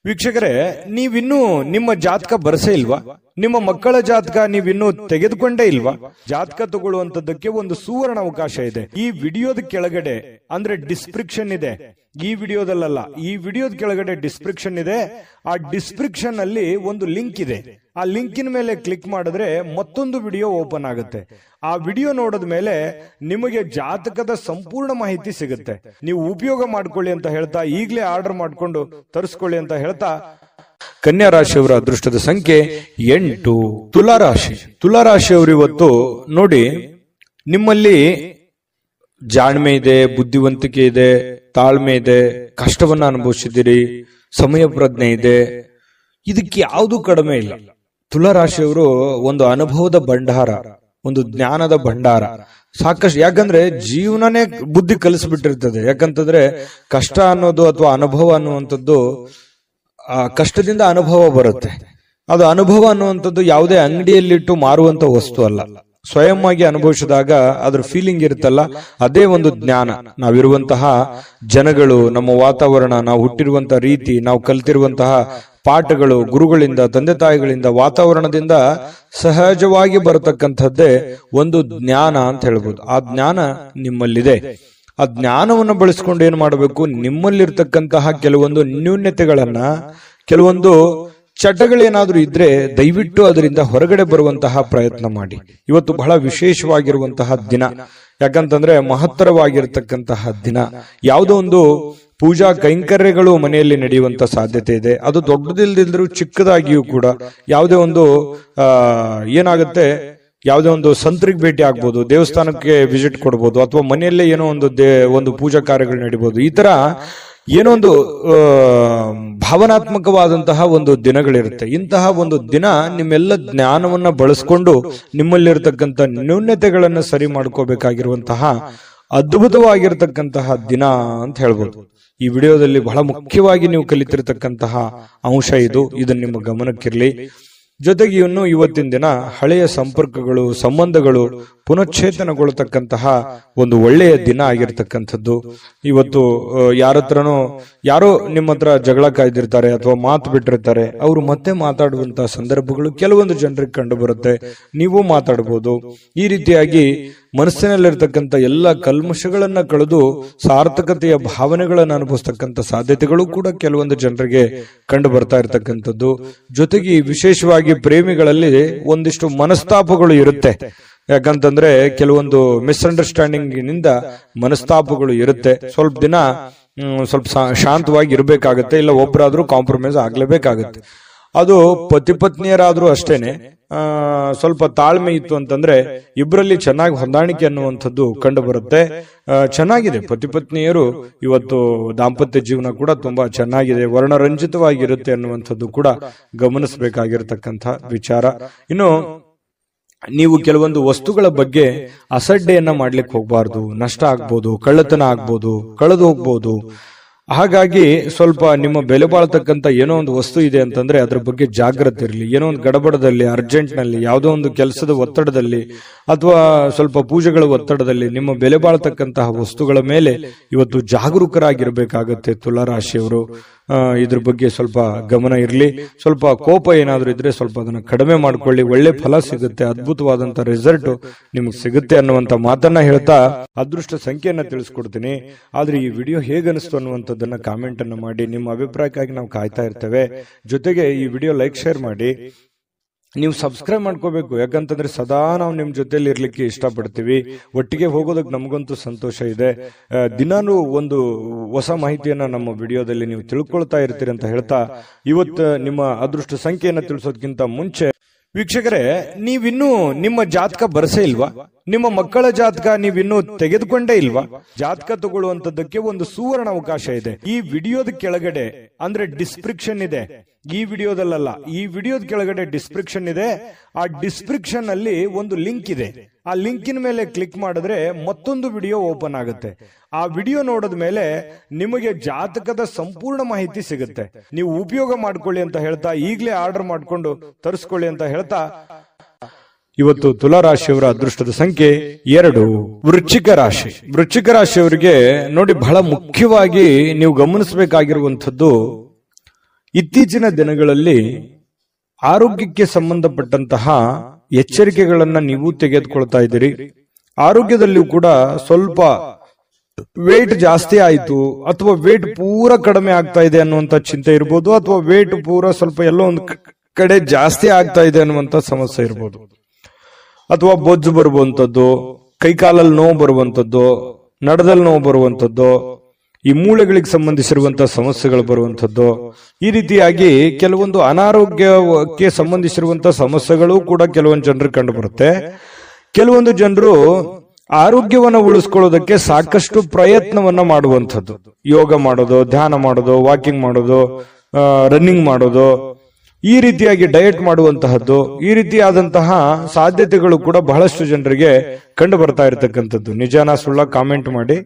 ವೀಕ್ಷಕರೇ, ನೀವಿನ್ನೂ ನಿಮ್ಮ ಜಾತಕ ಬರಸೇ ಇಲ್ವಾ? ನಿಮ್ಮ ಮಕ್ಕಳ ಜಾತಕ ನೀವಿನ್ನೂ ತೆಗೆದುಕೊಂಡೇ ಇಲ್ವಾ? ಜಾತಕ ತಗೊಳ್ಳುವಂತದ್ದಕ್ಕೆ ಒಂದು ಸುವರ್ಣ ಅವಕಾಶ ಇದೆ. ಈ ವಿಡಿಯೋದ ಕೆಳಗಡೆ ಅಂದ್ರೆ ಡಿಸ್ಕ್ರಿಪ್ಷನ್ ಇದೆ. ಈ ವಿಡಿಯೋದಲ್ಲ, ಈ ವಿಡಿಯೋದ ಕೆಳಗಡೆ ಡಿಸ್ಕ್ರಿಪ್ಷನ್ ಇದೆ. ಆ ಡಿಸ್ಕ್ರಿಪ್ಷನ್ ಅಲ್ಲಿ ಒಂದು ಲಿಂಕ್ ಇದೆ. ಆ ಲಿಂಕಿನ ಮೇಲೆ ಕ್ಲಿಕ್ ಮಾಡಿದ್ರೆ ಮತ್ತೊಂದು ವಿಡಿಯೋ ಓಪನ್ ಆಗುತ್ತೆ. ಆ ವಿಡಿಯೋ ನೋಡಿದ ಮೇಲೆ ನಿಮಗೆ ಜಾತಕದ ಸಂಪೂರ್ಣ ಮಾಹಿತಿ ಸಿಗುತ್ತೆ. ನೀವು ಉಪಯೋಗ ಮಾಡ್ಕೊಳ್ಳಿ ಅಂತ ಹೇಳ್ತಾ, ಈಗಲೇ ಆರ್ಡರ್ ಮಾಡ್ಕೊಂಡು ತರಿಸ್ಕೊಳ್ಳಿ ಅಂತ ಹೇಳ್ತಾ, ಕನ್ಯಾ ರಾಶಿಯವರ ಅದೃಷ್ಟದ ಸಂಖ್ಯೆ 8. ತುಲಾರಾಶಿ. ತುಲಾರಾಶಿಯವರು ಇವತ್ತು ನೋಡಿ, ನಿಮ್ಮಲ್ಲಿ ಜಾಣ್ಮೆ ಇದೆ, ಬುದ್ಧಿವಂತಿಕೆ ಇದೆ, ತಾಳ್ಮೆ ಇದೆ, ಕಷ್ಟವನ್ನ ಅನುಭವಿಸಿದ್ದೀರಿ, ಸಮಯ ಪ್ರಜ್ಞೆ ಇದೆ. ಇದಕ್ಕೆ ಯಾವುದು ಕಡಿಮೆ ಇಲ್ಲ. ತುಲಾರಾಶಿಯವರು ಒಂದು ಅನುಭವದ ಭಂಡಾರ, ಒಂದು ಜ್ಞಾನದ ಭಂಡಾರ ಸಾಕಷ್ಟು. ಯಾಕಂದ್ರೆ ಜೀವನನೇ ಬುದ್ಧಿ ಕಲಿಸ್ಬಿಟ್ಟಿರ್ತದೆ. ಯಾಕಂತಂದ್ರೆ ಕಷ್ಟ ಅನ್ನೋದು ಅಥವಾ ಅನುಭವ ಅನ್ನುವಂಥದ್ದು, ಕಷ್ಟದಿಂದ ಅನುಭವ ಬರುತ್ತೆ. ಅದು ಅನುಭವ ಅನ್ನುವಂಥದ್ದು ಯಾವುದೇ ಅಂಗಡಿಯಲ್ಲಿಟ್ಟು ಮಾರುವಂತ ವಸ್ತು ಅಲ್ಲ. ಸ್ವಯಂ ಆಗಿ ಅನುಭವಿಸಿದಾಗ ಅದ್ರ ಫೀಲಿಂಗ್ ಇರುತ್ತಲ್ಲ, ಅದೇ ಒಂದು ಜ್ಞಾನ. ನಾವಿರುವಂತಹ ಜನಗಳು, ನಮ್ಮ ವಾತಾವರಣ, ನಾವು ಹುಟ್ಟಿರುವಂತಹ ರೀತಿ, ನಾವು ಕಲ್ತಿರುವಂತಹ ಪಾಠಗಳು, ಗುರುಗಳಿಂದ, ತಂದೆ ತಾಯಿಗಳಿಂದ, ವಾತಾವರಣದಿಂದ ಸಹಜವಾಗಿ ಬರತಕ್ಕಂಥದ್ದೇ ಒಂದು ಜ್ಞಾನ ಅಂತ ಹೇಳ್ಬೋದು. ಆ ಜ್ಞಾನ ನಿಮ್ಮಲ್ಲಿದೆ. ಆ ಜ್ಞಾನವನ್ನು ಬಳಸ್ಕೊಂಡು ಏನ್ ಮಾಡಬೇಕು, ನಿಮ್ಮಲ್ಲಿರ್ತಕ್ಕಂತಹ ಕೆಲವೊಂದು ನ್ಯೂನ್ಯತೆಗಳನ್ನ, ಕೆಲವೊಂದು ಚಟಗಳೇನಾದ್ರೂ ಇದ್ರೆ ದಯವಿಟ್ಟು ಅದರಿಂದ ಹೊರಗಡೆ ಬರುವಂತಹ ಪ್ರಯತ್ನ ಮಾಡಿ. ಇವತ್ತು ಬಹಳ ವಿಶೇಷವಾಗಿರುವಂತಹ ದಿನ, ಯಾಕಂತಂದ್ರೆ ಮಹತ್ತರವಾಗಿರ್ತಕ್ಕಂತಹ ದಿನ. ಯಾವುದೋ ಒಂದು ಪೂಜಾ ಕೈಂಕರ್ಯಗಳು ಮನೆಯಲ್ಲಿ ನಡೆಯುವಂತ ಸಾಧ್ಯತೆ ಇದೆ. ಅದು ದೊಡ್ಡದಿಲ್ದಿದ್ರು ಚಿಕ್ಕದಾಗಿಯೂ ಕೂಡ ಯಾವುದೇ ಒಂದು ಏನಾಗುತ್ತೆ, ಯಾವುದೇ ಒಂದು ಸಂತರಿಗೆ ಭೇಟಿ ಆಗ್ಬೋದು, ದೇವಸ್ಥಾನಕ್ಕೆ ವಿಸಿಟ್ ಕೊಡ್ಬೋದು, ಅಥವಾ ಮನೆಯಲ್ಲೇ ಏನೋ ಒಂದು ಪೂಜಾ ಕಾರ್ಯಗಳು ನಡೀಬಹುದು. ಈ ತರ ಏನೋ ಒಂದು ಭಾವನಾತ್ಮಕವಾದಂತಹ ಒಂದು ದಿನಗಳಿರುತ್ತೆ. ಇಂತಹ ಒಂದು ದಿನ ನಿಮ್ಮೆಲ್ಲ ಜ್ಞಾನವನ್ನ ಬಳಸ್ಕೊಂಡು ನಿಮ್ಮಲ್ಲಿರ್ತಕ್ಕಂಥ ನ್ಯೂನ್ಯತೆಗಳನ್ನು ಸರಿ ಮಾಡ್ಕೋಬೇಕಾಗಿರುವಂತಹ ಅದ್ಭುತವಾಗಿರ್ತಕ್ಕಂತಹ ದಿನ ಅಂತ ಹೇಳ್ಬೋದು. ಈ ವಿಡಿಯೋದಲ್ಲಿ ಬಹಳ ಮುಖ್ಯವಾಗಿ ನೀವು ಕಲಿತಿರ್ತಕ್ಕಂತಹ ಅಂಶ ಇದನ್ನ ನಿಮ್ಮ ಗಮನಕ್ಕಿರಲಿ. ಜೊತೆಗೆ ಇನ್ನು ಇವತ್ತಿನ ದಿನ ಹಳೆಯ ಸಂಪರ್ಕಗಳು, ಸಂಬಂಧಗಳು ಪುನಶ್ಚೇತನಗೊಳ್ಳತಕ್ಕಂತಹ ಒಂದು ಒಳ್ಳೆಯ ದಿನ ಆಗಿರ್ತಕ್ಕಂಥದ್ದು. ಇವತ್ತು ಯಾರೋ ನಿಮ್ಮ ಹತ್ರ ಜಗಳ ಕಾಯ್ದಿರ್ತಾರೆ ಅಥವಾ ಮಾತು ಬಿಟ್ಟಿರ್ತಾರೆ, ಅವರು ಮತ್ತೆ ಮಾತಾಡುವಂತಹ ಸಂದರ್ಭಗಳು ಕೆಲವೊಂದು ಜನರಿಗೆ ಕಂಡು ಬರುತ್ತೆ. ನೀವು ಮಾತಾಡಬಹುದು. ಈ ರೀತಿಯಾಗಿ ಮನಸ್ಸಿನಲ್ಲಿರ್ತಕ್ಕಂಥ ಎಲ್ಲ ಕಲ್ಮಶಗಳನ್ನ ಕಳೆದು ಸಾರ್ಥಕತೆಯ ಭಾವನೆಗಳನ್ನು ಅನುಭವಿಸ್ತಕ್ಕಂಥ ಸಾಧ್ಯತೆಗಳು ಕೂಡ ಕೆಲವೊಂದು ಜನರಿಗೆ ಕಂಡು ಬರ್ತಾ ಇರತಕ್ಕಂಥದ್ದು. ಜೊತೆಗೆ ವಿಶೇಷವಾಗಿ ಪ್ರೇಮಿಗಳಲ್ಲಿ ಒಂದಿಷ್ಟು ಮನಸ್ತಾಪಗಳು ಇರುತ್ತೆ. ಯಾಕಂತಂದ್ರೆ ಕೆಲವೊಂದು ಮಿಸ್ಅಂಡರ್ಸ್ಟ್ಯಾಂಡಿಂಗ್ ನಿಂದ ಮನಸ್ತಾಪಗಳು ಇರುತ್ತೆ. ಸ್ವಲ್ಪ ದಿನ ಸ್ವಲ್ಪ ಶಾಂತವಾಗಿ ಇರಬೇಕಾಗತ್ತೆ, ಇಲ್ಲ ಒಬ್ಬರಾದ್ರೂ ಕಾಂಪ್ರಮೈಸ್ ಆಗ್ಲೇಬೇಕಾಗತ್ತೆ. ಅದು ಪತಿ ಪತ್ನಿಯರಾದ್ರೂ ಅಷ್ಟೇನೆ. ಸ್ವಲ್ಪ ತಾಳ್ಮೆ ಇತ್ತು ಅಂತಂದ್ರೆ ಇಬ್ಬರಲ್ಲಿ ಚೆನ್ನಾಗಿ ಹೊಂದಾಣಿಕೆ ಅನ್ನುವಂಥದ್ದು ಕಂಡು ಬರುತ್ತೆ. ಚೆನ್ನಾಗಿದೆ, ಪತಿ ಪತ್ನಿಯರು ಇವತ್ತು ದಾಂಪತ್ಯ ಜೀವನ ಕೂಡ ತುಂಬಾ ಚೆನ್ನಾಗಿದೆ, ವರ್ಣರಂಜಿತವಾಗಿರುತ್ತೆ ಅನ್ನುವಂಥದ್ದು ಕೂಡ ಗಮನಿಸಬೇಕಾಗಿರ್ತಕ್ಕಂಥ ವಿಚಾರ. ಇನ್ನು ನೀವು ಕೆಲವೊಂದು ವಸ್ತುಗಳ ಬಗ್ಗೆ ಅಸಡ್ಡೆಯನ್ನ ಮಾಡ್ಲಿಕ್ಕೆ ಹೋಗ್ಬಾರ್ದು. ನಷ್ಟ ಆಗ್ಬೋದು, ಕಳ್ಳತನ ಆಗ್ಬೋದು, ಕಳೆದು ಹೋಗ್ಬೋದು. ಹಾಗಾಗಿ ಸ್ವಲ್ಪ ನಿಮ್ಮ ಬೆಲೆ ಬಾಳ್ತಕ್ಕಂಥ ಏನೋ ಒಂದು ವಸ್ತು ಇದೆ ಅಂತಂದ್ರೆ ಅದ್ರ ಬಗ್ಗೆ ಜಾಗ್ರತೆ ಇರಲಿ. ಏನೋ ಒಂದು ಗಡಬಡದಲ್ಲಿ, ಅರ್ಜೆಂಟ್ ನಲ್ಲಿ, ಯಾವುದೋ ಒಂದು ಕೆಲಸದ ಒತ್ತಡದಲ್ಲಿ ಅಥವಾ ಸ್ವಲ್ಪ ಪೂಜೆಗಳ ಒತ್ತಡದಲ್ಲಿ ನಿಮ್ಮ ಬೆಲೆ ಬಾಳ್ತಕ್ಕಂತಹ ವಸ್ತುಗಳ ಮೇಲೆ ಇವತ್ತು ಜಾಗರೂಕರಾಗಿರ್ಬೇಕಾಗತ್ತೆ ತುಲಾರಾಶಿಯವರು. ಇದ್ರ ಬಗ್ಗೆ ಸ್ವಲ್ಪ ಗಮನ ಇರಲಿ. ಸ್ವಲ್ಪ ಕೋಪ ಏನಾದ್ರೂ ಇದ್ರೆ ಸ್ವಲ್ಪ ಅದನ್ನ ಕಡಿಮೆ ಮಾಡ್ಕೊಳ್ಳಿ. ಒಳ್ಳೆ ಫಲ ಸಿಗುತ್ತೆ, ಅದ್ಭುತವಾದಂತ ರಿಸಲ್ಟ್ ನಿಮಗೆ ಸಿಗುತ್ತೆ ಅನ್ನುವಂತ ಮಾತನ್ನ ಹೇಳ್ತಾ ಅದೃಷ್ಟ ಸಂಖ್ಯೆಯನ್ನ ತಿಳಿಸ್ಕೊಡ್ತೀನಿ. ಆದ್ರೆ ಈ ವಿಡಿಯೋ ಹೇಗನಿಸ್ತು ಅನ್ನುವಂಥದ್ದನ್ನ ಕಾಮೆಂಟ್ ಅನ್ನ ಮಾಡಿ. ನಿಮ್ಮ ಅಭಿಪ್ರಾಯಕ್ಕಾಗಿ ನಾವು ಕಾಯ್ತಾ ಇರ್ತೇವೆ. ಜೊತೆಗೆ ಈ ವಿಡಿಯೋ ಲೈಕ್, ಶೇರ್ ಮಾಡಿ. ನೀವು ಸಬ್ಸ್ಕ್ರೈಬ್ ಮಾಡ್ಕೋಬೇಕು, ಯಾಕಂತಂದ್ರೆ ಸದಾ ನಾವು ನಿಮ್ ಜೊತೆಲಿ ಇರ್ಲಿಕ್ಕೆ ಇಷ್ಟಪಡ್ತೀವಿ. ಒಟ್ಟಿಗೆ ಹೋಗೋದಕ್ಕೆ ನಮಗಂತೂ ಸಂತೋಷ ಇದೆ. ದಿನಾನು ಒಂದು ಹೊಸ ಮಾಹಿತಿಯನ್ನ ನಮ್ಮ ವಿಡಿಯೋದಲ್ಲಿ ನೀವು ತಿಳ್ಕೊಳ್ತಾ ಇರ್ತೀರಿ ಅಂತ ಹೇಳ್ತಾ, ಇವತ್ತು ನಿಮ್ಮ ಅದೃಷ್ಟ ಸಂಖ್ಯೆಯನ್ನ ತಿಳಿಸೋದಕ್ಕಿಂತ ಮುಂಚೆ ವೀಕ್ಷಕರೇ, ನೀವಿನ್ನೂ ನಿಮ್ಮ ಜಾತಕ ಬರಸೇ ಇಲ್ವಾ? ನಿಮ್ಮ ಮಕ್ಕಳ ಜಾತಕ ನೀವಿನ್ನೂ ತೆಗೆದುಕೊಂಡೇ ಇಲ್ವಾ? ಜಾತಕ ತಗೊಳ್ಳುವಂತದ್ದಕ್ಕೆ ಒಂದು ಸುವರ್ಣ ಅವಕಾಶ ಇದೆ. ಈ ವಿಡಿಯೋದ ಕೆಳಗಡೆ ಅಂದ್ರೆ ಡಿಸ್ಕ್ರಿಪ್ಷನ್ ಇದೆ. ಈ ವಿಡಿಯೋದಲ್ಲ, ಈ ವಿಡಿಯೋದ ಕೆಳಗಡೆ ಡಿಸ್ಕ್ರಿಪ್ಷನ್ ಇದೆ. ಆ ಡಿಸ್ಕ್ರಿಪ್ಷನ್ ಅಲ್ಲಿ ಒಂದು ಲಿಂಕ್ ಇದೆ. ಆ ಲಿಂಕಿನ ಮೇಲೆ ಕ್ಲಿಕ್ ಮಾಡಿದ್ರೆ ಮತ್ತೊಂದು ವಿಡಿಯೋ ಓಪನ್ ಆಗುತ್ತೆ. ಆ ವಿಡಿಯೋ ನೋಡಿದ ಮೇಲೆ ನಿಮಗೆ ಜಾತಕದ ಸಂಪೂರ್ಣ ಮಾಹಿತಿ ಸಿಗುತ್ತೆ. ನೀವು ಉಪಯೋಗ ಮಾಡ್ಕೊಳ್ಳಿ ಅಂತ ಹೇಳ್ತಾ, ಈಗಲೇ ಆರ್ಡರ್ ಮಾಡ್ಕೊಂಡು ತರಿಸ್ಕೊಳ್ಳಿ ಅಂತ ಹೇಳ್ತಾ, ಇವತ್ತು ತುಲಾರಾಶಿಯವರ ಅದೃಷ್ಟದ ಸಂಖ್ಯೆ 2. ವೃಶ್ಚಿಕ ರಾಶಿ. ವೃಶ್ಚಿಕ ರಾಶಿಯವರಿಗೆ ನೋಡಿ, ಬಹಳ ಮುಖ್ಯವಾಗಿ ನೀವು ಗಮನಿಸಬೇಕಾಗಿರುವಂಥದ್ದು, ಇತ್ತೀಚಿನ ದಿನಗಳಲ್ಲಿ ಆರೋಗ್ಯಕ್ಕೆ ಸಂಬಂಧಪಟ್ಟಂತಹ ಎಚ್ಚರಿಕೆಗಳನ್ನ ನೀವು ತೆಗೆದುಕೊಳ್ತಾ ಇದ್ದೀರಿ. ಆರೋಗ್ಯದಲ್ಲಿಯೂ ಕೂಡ ಸ್ವಲ್ಪ ವೇಟ್ ಜಾಸ್ತಿ ಆಯ್ತು, ಅಥವಾ ವೇಟ್ ಪೂರ ಕಡಿಮೆ ಆಗ್ತಾ ಇದೆ ಅನ್ನುವಂತ ಚಿಂತೆ ಇರ್ಬೋದು, ಅಥವಾ ವೇಟ್ ಪೂರ ಸ್ವಲ್ಪ ಎಲ್ಲೋ ಒಂದು ಕಡೆ ಜಾಸ್ತಿ ಆಗ್ತಾ ಇದೆ ಅನ್ನುವಂತ ಸಮಸ್ಯೆ ಇರ್ಬೋದು, ಅಥವಾ ಬೊಜ್ಜು ಬರುವಂತದ್ದು, ಕೈಕಾಲಲ್ಲಿ ನೋವು ಬರುವಂತದ್ದು, ನಡದಲ್ಲಿ ನೋವು ಬರುವಂತದ್ದು, ಈ ಮೂಳೆಗಳಿಗೆ ಸಂಬಂಧಿಸಿರುವಂತಹ ಸಮಸ್ಯೆಗಳು ಬರುವಂತದ್ದು. ಈ ರೀತಿಯಾಗಿ ಕೆಲವೊಂದು ಅನಾರೋಗ್ಯಕ್ಕೆ ಸಂಬಂಧಿಸಿರುವಂತಹ ಸಮಸ್ಯೆಗಳು ಕೂಡ ಕೆಲವೊಂದು ಜನರಿಗೆ ಕಂಡು ಬರುತ್ತೆ. ಕೆಲವೊಂದು ಜನರು ಆರೋಗ್ಯವನ್ನು ಉಳಿಸ್ಕೊಳ್ಳೋದಕ್ಕೆ ಸಾಕಷ್ಟು ಪ್ರಯತ್ನವನ್ನ ಮಾಡುವಂಥದ್ದು, ಯೋಗ ಮಾಡೋದು, ಧ್ಯಾನ ಮಾಡೋದು, ವಾಕಿಂಗ್ ಮಾಡೋದು, ರನ್ನಿಂಗ್ ಮಾಡೋದು, ಈ ರೀತಿಯಾಗಿ ಡಯಟ್ ಮಾಡುವಂತಹದ್ದು, ಈ ರೀತಿಯಾದಂತಹ ಸಾಧ್ಯತೆಗಳು ಕೂಡ ಬಹಳಷ್ಟು ಜನರಿಗೆ ಕಂಡು ಬರ್ತಾ ಇರತಕ್ಕಂಥದ್ದು. ನಿಜಾನ ಸುಳ್ಳ ಕಾಮೆಂಟ್ ಮಾಡಿ.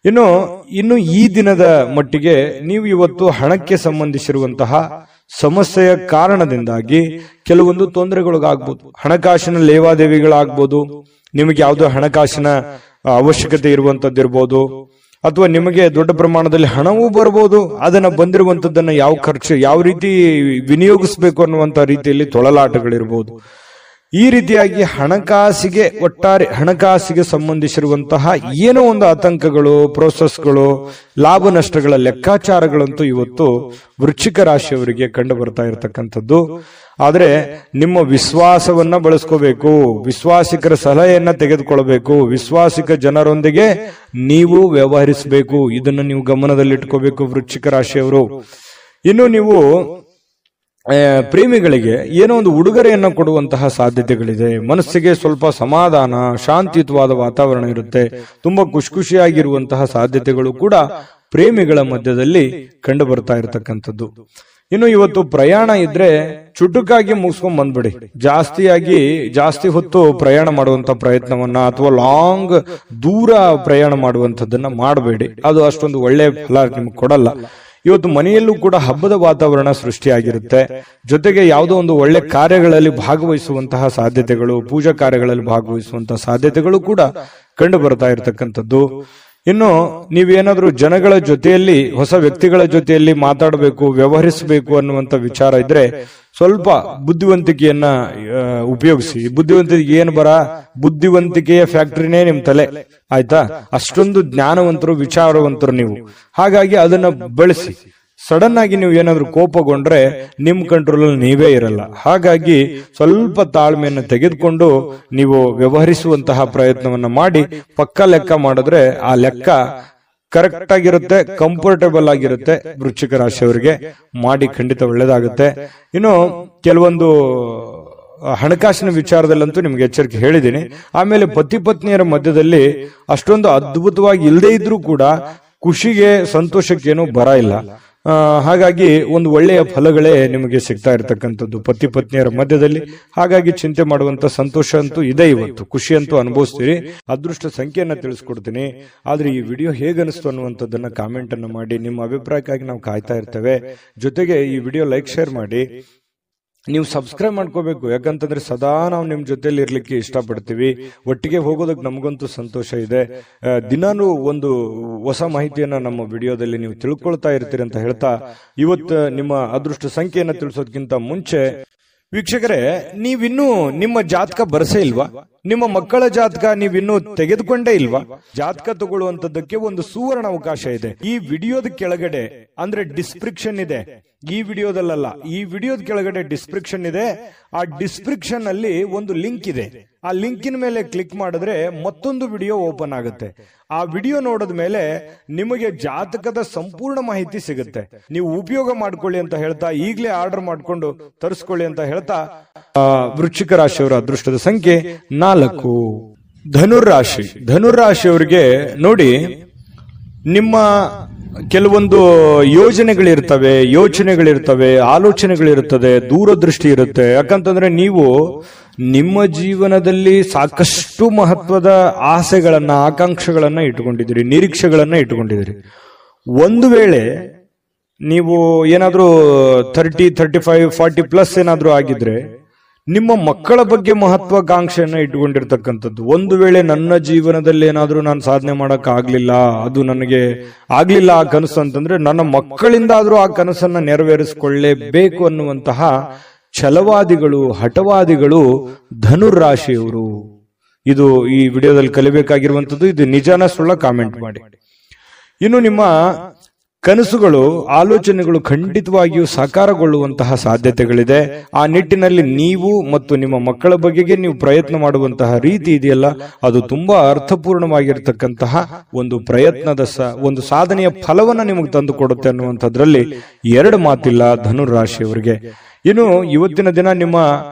ಇನ್ನು ಈ ದಿನದ ಮಟ್ಟಿಗೆ ನೀವು ಇವತ್ತು ಹಣಕ್ಕೆ ಸಂಬಂಧಿಸಿರುವಂತಹ ಸಮಸ್ಯೆಯ ಕಾರಣದಿಂದಾಗಿ ಕೆಲವೊಂದು ತೊಂದರೆಗಳಿಗಾಗ್ಬೋದು. ಹಣಕಾಸಿನ ಲೇವಾದೇವಿಗಳಾಗ್ಬೋದು, ನಿಮಗೆ ಯಾವುದೋ ಹಣಕಾಸಿನ ಅವಶ್ಯಕತೆ ಇರುವಂತದ್ದಿರ್ಬೋದು, ಅಥವಾ ನಿಮಗೆ ದೊಡ್ಡ ಪ್ರಮಾಣದಲ್ಲಿ ಹಣವೂ ಬರ್ಬೋದು. ಅದನ್ನ ಬಂದಿರುವಂತದ್ದನ್ನ ಯಾವ ರೀತಿ ವಿನಿಯೋಗಿಸಬೇಕು ಅನ್ನುವಂತ ರೀತಿಯಲ್ಲಿ ತೊಳಲಾಟಗಳಿರ್ಬೋದು. ಈ ರೀತಿಯಾಗಿ ಒಟ್ಟಾರೆ ಹಣಕಾಸಿಗೆ ಸಂಬಂಧಿಸಿರುವಂತಹ ಏನೋ ಒಂದು ಆತಂಕಗಳು, ಪ್ರೋಸೆಸ್ಗಳು, ಲಾಭ ನಷ್ಟಗಳ ಲೆಕ್ಕಾಚಾರಗಳಂತೂ ಇವತ್ತು ವೃಶ್ಚಿಕ ರಾಶಿಯವರಿಗೆ ಕಂಡು ಬರ್ತಾ ಇರತಕ್ಕಂಥದ್ದು. ಆದ್ರೆ ನಿಮ್ಮ ವಿಶ್ವಾಸವನ್ನ ಬಳಸ್ಕೋಬೇಕು, ವಿಶ್ವಾಸಿಕರ ಸಲಹೆಯನ್ನ ತೆಗೆದುಕೊಳ್ಬೇಕು, ವಿಶ್ವಾಸಿಕ ಜನರೊಂದಿಗೆ ನೀವು ವ್ಯವಹರಿಸಬೇಕು. ಇದನ್ನು ನೀವು ಗಮನದಲ್ಲಿಟ್ಕೋಬೇಕು ವೃಶ್ಚಿಕ ರಾಶಿಯವರು. ಇನ್ನು ನೀವು ಪ್ರೇಮಿಗಳಿಗೆ ಏನೋ ಒಂದು ಉಡುಗೊರೆಯನ್ನು ಕೊಡುವಂತಹ ಸಾಧ್ಯತೆಗಳಿದೆ. ಮನಸ್ಸಿಗೆ ಸ್ವಲ್ಪ ಸಮಾಧಾನ, ಶಾಂತಿಯುತವಾದ ವಾತಾವರಣ ಇರುತ್ತೆ. ತುಂಬಾ ಖುಷಿಯಾಗಿರುವಂತಹ ಸಾಧ್ಯತೆಗಳು ಕೂಡ ಪ್ರೇಮಿಗಳ ಮಧ್ಯದಲ್ಲಿ ಕಂಡು ಬರ್ತಾ ಇರತಕ್ಕಂಥದ್ದು. ಇನ್ನು ಇವತ್ತು ಪ್ರಯಾಣ ಇದ್ರೆ ಚುಟುಕಾಗಿ ಮುಗಿಸ್ಕೊಂಡ್ ಬಂದ್ಬಿಡಿ. ಜಾಸ್ತಿ ಹೊತ್ತು ಪ್ರಯಾಣ ಮಾಡುವಂತ ಪ್ರಯತ್ನವನ್ನ ಅಥವಾ ಲಾಂಗ್ ದೂರ ಪ್ರಯಾಣ ಮಾಡುವಂತದ್ದನ್ನ ಮಾಡಬೇಡಿ. ಅದು ಅಷ್ಟೊಂದು ಒಳ್ಳೆ ಫಲ ನಿಮ್ಗೆ ಕೊಡಲ್ಲ. ಇವತ್ತು ಮನೆಯಲ್ಲೂ ಕೂಡ ಹಬ್ಬದ ವಾತಾವರಣ ಸೃಷ್ಟಿಯಾಗಿರುತ್ತೆ. ಜೊತೆಗೆ ಯಾವುದೋ ಒಂದು ಒಳ್ಳೆ ಕಾರ್ಯಗಳಲ್ಲಿ ಭಾಗವಹಿಸುವಂತಹ ಸಾಧ್ಯತೆಗಳು, ಪೂಜಾ ಕಾರ್ಯಗಳಲ್ಲಿ ಭಾಗವಹಿಸುವಂತಹ ಸಾಧ್ಯತೆಗಳು ಕೂಡ ಕಂಡು ಬರ್ತಾ ಇರತಕ್ಕಂಥದ್ದು. ಇನ್ನು ನೀವೇನಾದ್ರೂ ಜನಗಳ ಜೊತೆಯಲ್ಲಿ, ಹೊಸ ವ್ಯಕ್ತಿಗಳ ಜೊತೆಯಲ್ಲಿ ಮಾತಾಡಬೇಕು, ವ್ಯವಹರಿಸಬೇಕು ಅನ್ನುವಂತ ವಿಚಾರ ಇದ್ರೆ ಸ್ವಲ್ಪ ಬುದ್ಧಿವಂತಿಕೆಯನ್ನ ಉಪಯೋಗಿಸಿ. ಬುದ್ಧಿವಂತಿಕೆ ಏನು ಬುದ್ಧಿವಂತಿಕೆಯ ಫ್ಯಾಕ್ಟರಿನೇ ನಿಮ್ ತಲೆ, ಆಯ್ತಾ? ಅಷ್ಟೊಂದು ಜ್ಞಾನವಂತರು, ವಿಚಾರವಂತರು ನೀವು. ಹಾಗಾಗಿ ಅದನ್ನ ಬೆಳೆಸಿ. ಸಡನ್ ಆಗಿ ನೀವು ಏನಾದ್ರೂ ಕೋಪಗೊಂಡ್ರೆ ನಿಮ್ ಕಂಟ್ರೋಲ್ ಅಲ್ಲಿ ನೀವೇ ಇರಲ್ಲ. ಹಾಗಾಗಿ ಸ್ವಲ್ಪ ತಾಳ್ಮೆಯನ್ನು ತೆಗೆದುಕೊಂಡು ನೀವು ವ್ಯವಹರಿಸುವಂತಹ ಪ್ರಯತ್ನವನ್ನ ಮಾಡಿ. ಪಕ್ಕ ಲೆಕ್ಕ ಮಾಡಿದ್ರೆ ಆ ಲೆಕ್ಕ ಕರೆಕ್ಟ್ ಆಗಿರುತ್ತೆ, ಕಂಫರ್ಟೇಬಲ್ ಆಗಿರುತ್ತೆ. ವೃಶ್ಚಿಕ ರಾಶಿಯವರಿಗೆ ಮಾಡಿ ಖಂಡಿತ ಒಳ್ಳೇದಾಗುತ್ತೆ. ಇನ್ನು ಕೆಲವೊಂದು ಹಣಕಾಸಿನ ವಿಚಾರದಲ್ಲಂತೂ ನಿಮ್ಗೆ ಎಚ್ಚರಿಕೆ ಹೇಳಿದ್ದೀನಿ. ಆಮೇಲೆ ಪತಿ ಪತ್ನಿಯರ ಮಧ್ಯದಲ್ಲಿ ಅಷ್ಟೊಂದು ಅದ್ಭುತವಾಗಿ ಇಲ್ಲದೆ ಇದ್ರೂ ಕೂಡ ಖುಷಿಗೆ, ಸಂತೋಷಕ್ಕೇನು ಬರ ಇಲ್ಲ. ಹಾಗಾಗಿ ಒಂದು ಒಳ್ಳೆಯ ಫಲಗಳೇ ನಿಮಗೆ ಸಿಗ್ತಾ ಇರತಕ್ಕಂಥದ್ದು ಪತಿ ಪತ್ನಿಯರ ಮಧ್ಯದಲ್ಲಿ. ಹಾಗಾಗಿ ಚಿಂತೆ ಮಾಡುವಂತ ಸಂತೋಷ ಅಂತೂ ಇದೆ. ಇವತ್ತು ಖುಷಿ ಅಂತೂ ಅನುಭವಿಸ್ತೀರಿ. ಅದೃಷ್ಟ ಸಂಖ್ಯೆಯನ್ನ ತಿಳಿಸ್ಕೊಡ್ತೀನಿ. ಆದ್ರೆ ಈ ವಿಡಿಯೋ ಹೇಗನಿಸ್ತು ಅನ್ನುವಂಥದ್ದನ್ನ ಕಾಮೆಂಟ್ ಅನ್ನು ಮಾಡಿ. ನಿಮ್ಮ ಅಭಿಪ್ರಾಯಕ್ಕಾಗಿ ನಾವು ಕಾಯ್ತಾ ಇರ್ತೇವೆ. ಜೊತೆಗೆ ಈ ವಿಡಿಯೋ ಲೈಕ್, ಶೇರ್ ಮಾಡಿ. ನೀವು ಸಬ್ಸ್ಕ್ರೈಬ್ ಮಾಡ್ಕೋಬೇಕು. ಯಾಕಂತಂದ್ರೆ ಸದಾ ನಾವು ನಿಮ್ ಜೊತೆಲಿ ಇರ್ಲಿಕ್ಕೆ ಇಷ್ಟಪಡ್ತೀವಿ. ಒಟ್ಟಿಗೆ ಹೋಗೋದಕ್ಕೆ ನಮಗಂತೂ ಸಂತೋಷ ಇದೆ. ದಿನಾನು ಒಂದು ಹೊಸ ಮಾಹಿತಿಯನ್ನ ನಮ್ಮ ವಿಡಿಯೋದಲ್ಲಿ ನೀವು ತಿಳ್ಕೊಳ್ತಾ ಇರ್ತೀರಿ ಅಂತ ಹೇಳ್ತಾ, ಇವತ್ತು ನಿಮ್ಮ ಅದೃಷ್ಟ ಸಂಖ್ಯೆಯನ್ನ ತಿಳಿಸೋದಕ್ಕಿಂತ ಮುಂಚೆ ವೀಕ್ಷಕರೇ, ನೀವಿನ್ನೂ ನಿಮ್ಮ ಜಾತಕ ಬರಸೇ ಇಲ್ವಾ? ನಿಮ್ಮ ಮಕ್ಕಳ ಜಾತಕ ನೀವಿನ್ನೂ ತೆಗೆದುಕೊಂಡೇ ಇಲ್ವಾ? ಜಾತಕ ತಗೊಳ್ಳುವಂತದ್ದಕ್ಕೆ ಒಂದು ಸುವರ್ಣ ಅವಕಾಶ ಇದೆ. ಈ ವಿಡಿಯೋದ ಕೆಳಗಡೆ ಅಂದ್ರೆ ಡಿಸ್ಕ್ರಿಪ್ಷನ್ ಇದೆ. ಈ ವಿಡಿಯೋದಲ್ಲ, ಈ ವಿಡಿಯೋದ ಕೆಳಗಡೆ ಡಿಸ್ಕ್ರಿಪ್ಷನ್ ಇದೆ. ಆ ಡಿಸ್ಕ್ರಿಪ್ಷನ್ ಅಲ್ಲಿ ಒಂದು ಲಿಂಕ್ ಇದೆ. ಆ ಲಿಂಕಿನ ಮೇಲೆ ಕ್ಲಿಕ್ ಮಾಡಿದ್ರೆ ಮತ್ತೊಂದು ವಿಡಿಯೋ ಓಪನ್ ಆಗುತ್ತೆ. ಆ ವಿಡಿಯೋ ನೋಡಿದ ಮೇಲೆ ನಿಮಗೆ ಜಾತಕದ ಸಂಪೂರ್ಣ ಮಾಹಿತಿ ಸಿಗುತ್ತೆ. ನೀವು ಉಪಯೋಗ ಮಾಡ್ಕೊಳ್ಳಿ ಅಂತ ಹೇಳ್ತಾ, ಈಗಲೇ ಆರ್ಡರ್ ಮಾಡ್ಕೊಂಡು ತರಿಸ್ಕೊಳ್ಳಿ ಅಂತ ಹೇಳ್ತಾ, ವೃಶ್ಚಿಕ ರಾಶಿಯವರ ಅದೃಷ್ಟದ ಸಂಖ್ಯೆ 4. ಧನುರಾಶಿ. ಧನುರಾಶಿಯವರಿಗೆ ನೋಡಿ, ನಿಮ್ಮ ಕೆಲವೊಂದು ಯೋಚನೆಗಳಿರ್ತವೆ, ಆಲೋಚನೆಗಳಿರ್ತದೆ, ದೂರದೃಷ್ಟಿ ಇರುತ್ತೆ. ಯಾಕಂತಂದ್ರೆ ನೀವು ನಿಮ್ಮ ಜೀವನದಲ್ಲಿ ಸಾಕಷ್ಟು ಮಹತ್ವದ ಆಸೆಗಳನ್ನ, ಆಕಾಂಕ್ಷೆಗಳನ್ನ ಇಟ್ಟುಕೊಂಡಿದ್ದೀರಿ, ನಿರೀಕ್ಷೆಗಳನ್ನ ಇಟ್ಟುಕೊಂಡಿದ್ದೀರಿ. ಒಂದು ವೇಳೆ ನೀವು ಏನಾದ್ರೂ 30, 35, 40 ಪ್ಲಸ್ ಏನಾದ್ರೂ ಆಗಿದ್ರೆ ನಿಮ್ಮ ಮಕ್ಕಳ ಬಗ್ಗೆ ಮಹತ್ವಾಕಾಂಕ್ಷೆಯನ್ನ ಇಟ್ಟುಕೊಂಡಿರ್ತಕ್ಕಂಥದ್ದು. ಒಂದು ವೇಳೆ ನನ್ನ ಜೀವನದಲ್ಲಿ ಏನಾದ್ರೂ ನಾನು ಸಾಧನೆ ಮಾಡಕ್ ಆಗ್ಲಿಲ್ಲ, ಅದು ನನಗೆ ಆಗ್ಲಿಲ್ಲ ಆ ಕನಸು ಅಂತಂದ್ರೆ, ನನ್ನ ಮಕ್ಕಳಿಂದಾದ್ರೂ ಆ ಕನಸನ್ನ ನೆರವೇರಿಸಿಕೊಳ್ಳೇಬೇಕು ಅನ್ನುವಂತಹ ಛಲವಾದಿಗಳು, ಹಠವಾದಿಗಳು ಧನುರಾಶಿಯವರು. ಇದು ಈ ವಿಡಿಯೋದಲ್ಲಿ ಕಲಿಬೇಕಾಗಿರುವಂತದ್ದು. ಇದು ನಿಜಾನ ಸುಳ್ಳ ಕಾಮೆಂಟ್ ಮಾಡಿ. ಇನ್ನು ನಿಮ್ಮ ಕನಸುಗಳು, ಆಲೋಚನೆಗಳು ಖಂಡಿತವಾಗಿಯೂ ಸಾಕಾರಗೊಳ್ಳುವಂತಹ ಸಾಧ್ಯತೆಗಳಿದೆ. ಆ ನಿಟ್ಟಿನಲ್ಲಿ ನೀವು ಮತ್ತು ನಿಮ್ಮ ಮಕ್ಕಳ ಬಗೆಗೆ ನೀವು ಪ್ರಯತ್ನ ಮಾಡುವಂತಹ ರೀತಿ ಇದೆಯಲ್ಲ, ಅದು ತುಂಬಾ ಅರ್ಥಪೂರ್ಣವಾಗಿರ್ತಕ್ಕಂತಹ ಒಂದು ಪ್ರಯತ್ನದ ಒಂದು ಸಾಧನೆಯ ಫಲವನ್ನ ನಿಮಗೆ ತಂದು ಕೊಡುತ್ತೆ ಅನ್ನುವಂಥದ್ರಲ್ಲಿ ಎರಡು ಮಾತಿಲ್ಲ ಧನುರಾಶಿಯವರಿಗೆ. ಇನ್ನು ಇವತ್ತಿನ ದಿನ ನಿಮ್ಮ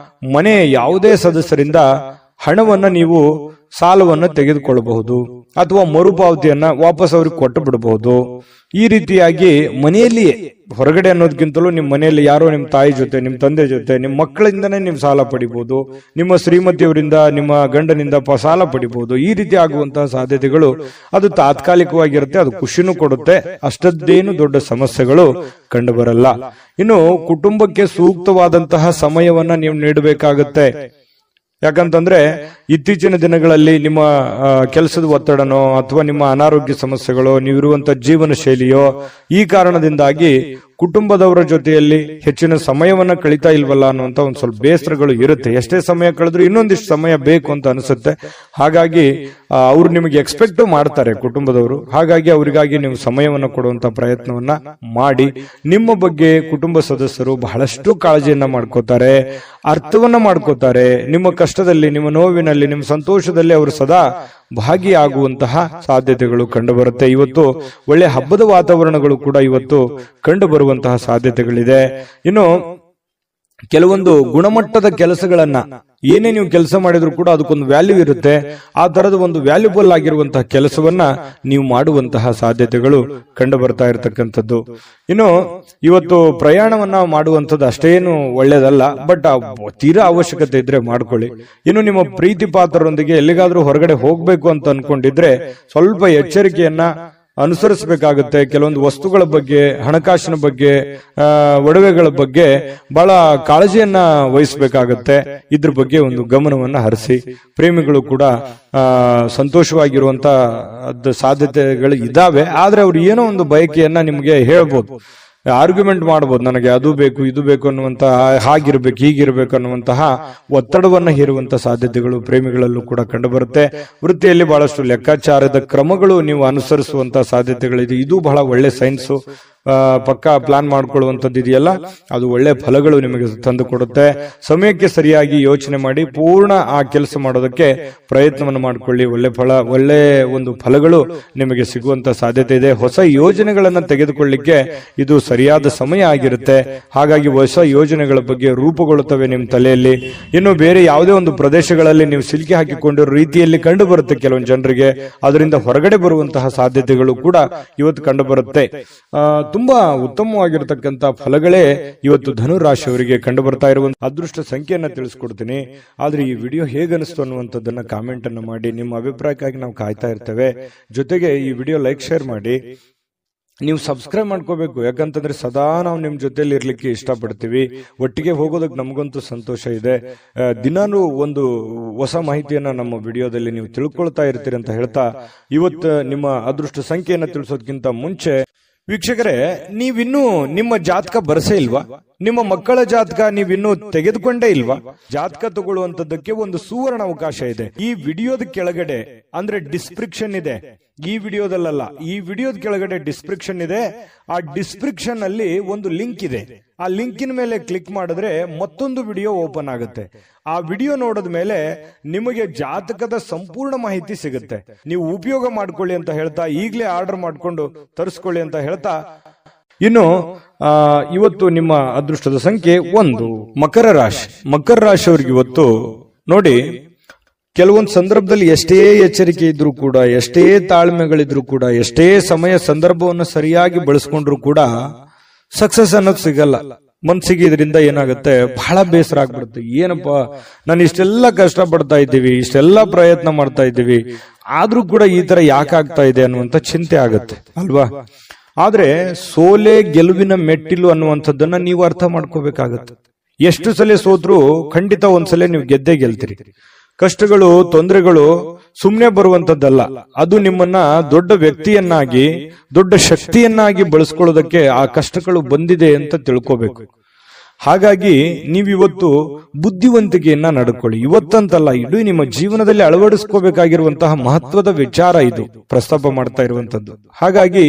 ಮನೆ ಯಾವುದೇ ಸದಸ್ಯರಿಂದ ಹಣವನ್ನ ನೀವು ಸಾಲವನ್ನು ತೆಗೆದುಕೊಳ್ಳಬಹುದು ಅಥವಾ ಮರುಪಾವತಿಯನ್ನ ವಾಪಸ್ ಅವ್ರಿಗೆ ಕೊಟ್ಟು ಬಿಡಬಹುದು. ಈ ರೀತಿಯಾಗಿ ಮನೆಯಲ್ಲಿಯೇ, ಹೊರಗಡೆ ಅನ್ನೋದಕ್ಕಿಂತಲೂ ನಿಮ್ಮ ಮನೆಯಲ್ಲಿ ಯಾರೋ ನಿಮ್ಮ ತಾಯಿ ಜೊತೆ, ನಿಮ್ಮ ತಂದೆ ಜೊತೆ, ನಿಮ್ಮ ಮಕ್ಕಳಿಂದನೇ ನೀವು ಸಾಲ ಪಡಿಬಹುದು, ನಿಮ್ಮ ಶ್ರೀಮತಿಯವರಿಂದ, ನಿಮ್ಮ ಗಂಡನಿಂದ ಸಾಲ ಪಡಿಬಹುದು. ಈ ರೀತಿ ಆಗುವಂತಹ ಸಾಧ್ಯತೆಗಳು ಅದು ತಾತ್ಕಾಲಿಕವಾಗಿರುತ್ತೆ. ಅದು ಖುಷಿನೂ ಕೊಡುತ್ತೆ, ಅಷ್ಟದ್ದೇನು ದೊಡ್ಡ ಸಮಸ್ಯೆಗಳು ಕಂಡು ಬರಲ್ಲ. ಇನ್ನು ಕುಟುಂಬಕ್ಕೆ ಸೂಕ್ತವಾದಂತಹ ಸಮಯವನ್ನ ನೀವು ನೀಡಬೇಕಾಗತ್ತೆ. ಯಾಕಂತಂದ್ರೆ ಇತ್ತೀಚಿನ ದಿನಗಳಲ್ಲಿ ನಿಮ್ಮ ಕೆಲಸದ ಒತ್ತಡನೋ ಅಥವಾ ನಿಮ್ಮ ಅನಾರೋಗ್ಯ ಸಮಸ್ಯೆಗಳೋ, ನೀವಿರುವಂತ ಜೀವನ ಶೈಲಿಯೋ, ಈ ಕಾರಣದಿಂದಾಗಿ ಕುಟುಂಬದವರ ಜೊತೆಯಲ್ಲಿ ಹೆಚ್ಚಿನ ಸಮಯವನ್ನ ಕಳೀತಾ ಇಲ್ವಲ್ಲ ಅನ್ನುವಂತ ಒಂದು ಸ್ವಲ್ಪ ಬೇಸರಗಳು ಇರುತ್ತೆ. ಎಷ್ಟೇ ಸಮಯ ಕಳೆದ್ರೂ ಇನ್ನೊಂದಿಷ್ಟು ಸಮಯ ಬೇಕು ಅಂತ ಅನಿಸುತ್ತೆ. ಹಾಗಾಗಿ ಅವ್ರು ನಿಮಗೆ ಎಕ್ಸ್ಪೆಕ್ಟ್ ಮಾಡ್ತಾರೆ ಕುಟುಂಬದವರು. ಹಾಗಾಗಿ ಅವರಿಗಾಗಿ ನೀವು ಸಮಯವನ್ನ ಕೊಡುವಂತ ಪ್ರಯತ್ನವನ್ನ ಮಾಡಿ. ನಿಮ್ಮ ಬಗ್ಗೆ ಕುಟುಂಬ ಸದಸ್ಯರು ಬಹಳಷ್ಟು ಕಾಳಜಿಯನ್ನ ಮಾಡ್ಕೋತಾರೆ, ಅರ್ಥವನ್ನ ಮಾಡ್ಕೋತಾರೆ. ನಿಮ್ಮ ಕಷ್ಟದಲ್ಲಿ, ನಿಮ್ಮ ನೋವಿನಲ್ಲಿ, ನಿಮ್ಮ ಸಂತೋಷದಲ್ಲಿ ಅವರು ಸದಾ ಭಾಗಿಯಾಗುವಂತಹ ಸಾಧ್ಯತೆಗಳು ಕಂಡು ಬರುತ್ತೆ. ಇವತ್ತು ಒಳ್ಳೆ ಹಬ್ಬದ ವಾತಾವರಣಗಳು ಕೂಡ ಇವತ್ತು ಕಂಡು ಬರುವಂತಹ ಸಾಧ್ಯತೆಗಳಿದೆ. ಇನ್ನು ಕೆಲವೊಂದು ಗುಣಮಟ್ಟದ ಕೆಲಸಗಳನ್ನ, ಏನೇ ನೀವು ಕೆಲಸ ಮಾಡಿದ್ರು ಕೂಡ ಅದಕ್ಕೊಂದು ವ್ಯಾಲ್ಯೂ ಇರುತ್ತೆ. ಆ ತರದ ಒಂದು ವ್ಯಾಲ್ಯೂಬಲ್ ಆಗಿರುವಂತಹ ಕೆಲಸವನ್ನ ನೀವು ಮಾಡುವಂತಹ ಸಾಧ್ಯತೆಗಳು ಕಂಡು ಬರ್ತಾ ಇರತಕ್ಕಂಥದ್ದು. ಇನ್ನು ಇವತ್ತು ಪ್ರಯಾಣವನ್ನ ಮಾಡುವಂಥದ್ದು ಅಷ್ಟೇನು ಒಳ್ಳೇದಲ್ಲ, ಬಟ್ ತೀರಾ ಅವಶ್ಯಕತೆ ಇದ್ರೆ ಮಾಡ್ಕೊಳ್ಳಿ. ಇನ್ನು ನಿಮ್ಮ ಪ್ರೀತಿ ಪಾತ್ರರೊಂದಿಗೆ ಎಲ್ಲಿಗಾದ್ರೂ ಹೊರಗಡೆ ಹೋಗ್ಬೇಕು ಅಂತ ಅನ್ಕೊಂಡಿದ್ರೆ ಸ್ವಲ್ಪ ಎಚ್ಚರಿಕೆಯನ್ನ ಅನುಸರಿಸಬೇಕಾಗುತ್ತೆ. ಕೆಲವೊಂದು ವಸ್ತುಗಳ ಬಗ್ಗೆ, ಹಣಕಾಸಿನ ಬಗ್ಗೆ, ಒಡವೆಗಳ ಬಗ್ಗೆ ಬಹಳ ಕಾಳಜಿಯನ್ನ ವಹಿಸಬೇಕಾಗತ್ತೆ. ಇದ್ರ ಬಗ್ಗೆ ಒಂದು ಗಮನವನ್ನ ಹರಿಸಿ. ಪ್ರೇಮಿಗಳು ಕೂಡ ಸಂತೋಷವಾಗಿರುವಂತ ಸಾಧ್ಯತೆಗಳು ಇದಾವೆ. ಆದ್ರೆ ಅವ್ರು ಏನೋ ಒಂದು ಬಯಕೆಯನ್ನ ನಿಮ್ಗೆ ಹೇಳ್ಬೋದು, ಆರ್ಗ್ಯುಮೆಂಟ್ ಮಾಡಬಹುದು, ನನಗೆ ಅದು ಬೇಕು ಇದು ಬೇಕು ಅನ್ನುವಂತಹ, ಹಾಗಿರ್ಬೇಕು ಹೀಗಿರ್ಬೇಕು ಅನ್ನುವಂತಹ ಒತ್ತಡವನ್ನ ಹೇರುವಂತಹ ಸಾಧ್ಯತೆಗಳು ಪ್ರೇಮಿಗಳಲ್ಲೂ ಕೂಡ ಕಂಡು ಬರುತ್ತೆ. ವೃತ್ತಿಯಲ್ಲಿ ಬಹಳಷ್ಟು ಲೆಕ್ಕಾಚಾರದ ಕ್ರಮಗಳು ನೀವು ಅನುಸರಿಸುವಂತಹ ಸಾಧ್ಯತೆಗಳಿದೆ. ಇದು ಬಹಳ ಒಳ್ಳೆ ಸೈನ್ಸ್. ಪಕ್ಕಾ ಪ್ಲಾನ್ ಮಾಡ್ಕೊಳ್ಳುವಂಥದ್ದು ಇದೆಯಲ್ಲ, ಅದು ಒಳ್ಳೆ ಫಲಗಳು ನಿಮಗೆ ತಂದು ಕೊಡುತ್ತೆ. ಸಮಯಕ್ಕೆ ಸರಿಯಾಗಿ ಯೋಚನೆ ಮಾಡಿ ಪೂರ್ಣ ಆ ಕೆಲಸ ಮಾಡೋದಕ್ಕೆ ಪ್ರಯತ್ನವನ್ನು ಮಾಡಿಕೊಳ್ಳಿ. ಒಳ್ಳೆ ಒಂದು ಫಲಗಳು ನಿಮಗೆ ಸಿಗುವಂತ ಸಾಧ್ಯತೆ ಇದೆ. ಹೊಸ ಯೋಜನೆಗಳನ್ನ ತೆಗೆದುಕೊಳ್ಳಿಕ್ಕೆ ಇದು ಸರಿಯಾದ ಸಮಯ ಆಗಿರುತ್ತೆ. ಹಾಗಾಗಿ ಹೊಸ ಯೋಜನೆಗಳ ಬಗ್ಗೆ ರೂಪುಗೊಳ್ಳುತ್ತವೆ ನಿಮ್ಮ ತಲೆಯಲ್ಲಿ. ಇನ್ನು ಬೇರೆ ಯಾವುದೇ ಒಂದು ಪ್ರದೇಶಗಳಲ್ಲಿ ನೀವು ಸಿಲುಕಿ ಹಾಕಿಕೊಂಡಿರೋ ರೀತಿಯಲ್ಲಿ ಕಂಡು ಬರುತ್ತೆ ಕೆಲವೊಂದು ಜನರಿಗೆ. ಅದರಿಂದ ಹೊರಗಡೆ ಬರುವಂತಹ ಸಾಧ್ಯತೆಗಳು ಕೂಡ ಇವತ್ತು ಕಂಡು ಬರುತ್ತೆ. ತುಂಬಾ ಉತ್ತಮವಾಗಿರತಕ್ಕಂತ ಫಲಗಳೇ ಇವತ್ತು ಧನು ರಾಶಿಯವರಿಗೆ ಕಂಡು ಬರ್ತಾ ಇರುವಂತ ಅದೃಷ್ಟ ಸಂಖ್ಯೆಯನ್ನ ತಿಳಿಸ್ಕೊಡ್ತೀನಿ. ಆದ್ರೆ ಈ ವಿಡಿಯೋ ಹೇಗನಿಸ್ತು ಅನ್ನುವಂಥದ್ದನ್ನ ಕಾಮೆಂಟ್ ಅನ್ನು ಮಾಡಿ. ನಿಮ್ಮ ಅಭಿಪ್ರಾಯಕ್ಕಾಗಿ ನಾವು ಕಾಯ್ತಾ ಇರ್ತೇವೆ. ಜೊತೆಗೆ ಈ ವಿಡಿಯೋ ಲೈಕ್, ಶೇರ್ ಮಾಡಿ. ನೀವು ಸಬ್ಸ್ಕ್ರೈಬ್ ಮಾಡ್ಕೋಬೇಕು. ಯಾಕಂತಂದ್ರೆ ಸದಾ ನಾವು ನಿಮ್ ಜೊತೆಲಿ ಇರ್ಲಿಕ್ಕೆ ಇಷ್ಟಪಡ್ತೀವಿ. ಒಟ್ಟಿಗೆ ಹೋಗೋದಕ್ಕೆ ನಮಗಂತೂ ಸಂತೋಷ ಇದೆ. ದಿನಾನು ಒಂದು ಹೊಸ ಮಾಹಿತಿಯನ್ನ ನಮ್ಮ ವಿಡಿಯೋದಲ್ಲಿ ನೀವು ತಿಳ್ಕೊಳ್ತಾ ಇರ್ತೀರಿ ಅಂತ ಹೇಳ್ತಾ, ಇವತ್ತು ನಿಮ್ಮ ಅದೃಷ್ಟ ಸಂಖ್ಯೆಯನ್ನ ತಿಳಿಸೋದಕ್ಕಿಂತ ಮುಂಚೆ ವೀಕ್ಷಕರೇ, ನೀವಿನ್ನೂ ನಿಮ್ಮ ಜಾತಕ ಬರಸೇ ಇಲ್ವಾ? ನಿಮ್ಮ ಮಕ್ಕಳ ಜಾತಕ ನೀವಿನ್ನೂ ತೆಗೆದುಕೊಂಡೇ ಇಲ್ವಾ? ಜಾತಕ ತಗೊಳ್ಳುವಂತದ್ದಕ್ಕೆ ಒಂದು ಸುವರ್ಣ ಅವಕಾಶ ಇದೆ. ಈ ವಿಡಿಯೋದ ಕೆಳಗಡೆ, ಅಂದ್ರೆ ಡಿಸ್ಕ್ರಿಪ್ಷನ್ ಇದೆ, ಈ ವಿಡಿಯೋದಲ್ಲ, ಈ ವಿಡಿಯೋದ ಕೆಳಗಡೆ ಡಿಸ್ಕ್ರಿಪ್ಷನ್ ಇದೆ. ಆ ಡಿಸ್ಕ್ರಿಪ್ಷನ್ ಅಲ್ಲಿ ಒಂದು ಲಿಂಕ್ ಇದೆ. ಆ ಲಿಂಕಿನ ಮೇಲೆ ಕ್ಲಿಕ್ ಮಾಡಿದ್ರೆ ಮತ್ತೊಂದು ವಿಡಿಯೋ ಓಪನ್ ಆಗುತ್ತೆ. ಆ ವಿಡಿಯೋ ನೋಡಿದ ಮೇಲೆ ನಿಮಗೆ ಜಾತಕದ ಸಂಪೂರ್ಣ ಮಾಹಿತಿ ಸಿಗುತ್ತೆ. ನೀವು ಉಪಯೋಗ ಮಾಡ್ಕೊಳ್ಳಿ ಅಂತ ಹೇಳ್ತಾ, ಈಗಲೇ ಆರ್ಡರ್ ಮಾಡ್ಕೊಂಡು ತರಿಸ್ಕೊಳ್ಳಿ ಅಂತ ಹೇಳ್ತಾ, ಇನ್ನು ಇವತ್ತು ನಿಮ್ಮ ಅದೃಷ್ಟದ ಸಂಖ್ಯೆ 1 ಮಕರ ರಾಶಿ. ಮಕರ ರಾಶಿಯವರಿಗೆ ಇವತ್ತು ನೋಡಿ, ಕೆಲವೊಂದು ಸಂದರ್ಭದಲ್ಲಿ ಎಷ್ಟೇ ಎಚ್ಚರಿಕೆ ಇದ್ರೂ ಕೂಡ, ಎಷ್ಟೇ ತಾಳ್ಮೆಗಳಿದ್ರು ಕೂಡ, ಎಷ್ಟೇ ಸಮಯ ಸಂದರ್ಭವನ್ನು ಸರಿಯಾಗಿ ಬಳಸ್ಕೊಂಡ್ರು ಕೂಡ ಸಕ್ಸಸ್ ಅನ್ನೋದು ಸಿಗಲ್ಲ. ಮನ್ಸಿಗೆ ಇದರಿಂದ ಏನಾಗುತ್ತೆ, ಬಹಳ ಬೇಸರ ಆಗ್ಬಿಡುತ್ತೆ. ಏನಪ್ಪಾ, ನಾನು ಇಷ್ಟೆಲ್ಲ ಕಷ್ಟ ಪಡ್ತಾ ಇದ್ದೀವಿ, ಇಷ್ಟೆಲ್ಲ ಪ್ರಯತ್ನ ಮಾಡ್ತಾ ಇದ್ದೀವಿ, ಆದ್ರೂ ಕೂಡ ಈ ತರ ಯಾಕಾಗ್ತಾ ಇದೆ ಅನ್ನುವಂತ ಚಿಂತೆ ಆಗುತ್ತೆ ಅಲ್ವಾ? ಆದ್ರೆ ಸೋಲೆ ಗೆಲುವಿನ ಮೆಟ್ಟಿಲು ಅನ್ನುವಂಥದ್ದನ್ನ ನೀವು ಅರ್ಥ ಮಾಡ್ಕೋಬೇಕಾಗತ್ತೆ. ಎಷ್ಟು ಸಲ ಸೋತ್ರು ಖಂಡಿತ ಒಂದ್ಸಲ ನೀವು ಗೆದ್ದೇ ಗೆಲ್ತೀರಿ. ಕಷ್ಟಗಳು, ತೊಂದರೆಗಳು ಸುಮ್ಮನೆ ಬರುವಂತದ್ದಲ್ಲ. ಅದು ನಿಮ್ಮನ್ನ ದೊಡ್ಡ ವ್ಯಕ್ತಿಯನ್ನಾಗಿ, ದೊಡ್ಡ ಶಕ್ತಿಯನ್ನಾಗಿ ಬಳಸ್ಕೊಳ್ಳೋದಕ್ಕೆ ಆ ಕಷ್ಟಗಳು ಬಂದಿದೆ ಅಂತ ತಿಳ್ಕೋಬೇಕು. ಹಾಗಾಗಿ ನೀವಿವತ್ತು ಬುದ್ಧಿವಂತಿಕೆಯನ್ನ ನಡ್ಕೊಳ್ಳಿ. ಇವತ್ತಂತಲ್ಲ, ಇಡೀ ನಿಮ್ಮ ಜೀವನದಲ್ಲಿ ಅಳವಡಿಸ್ಕೋಬೇಕಾಗಿರುವಂತಹ ಮಹತ್ವದ ವಿಚಾರ ಇದು ಪ್ರಸ್ತಾಪ ಮಾಡ್ತಾ ಇರುವಂತದ್ದು. ಹಾಗಾಗಿ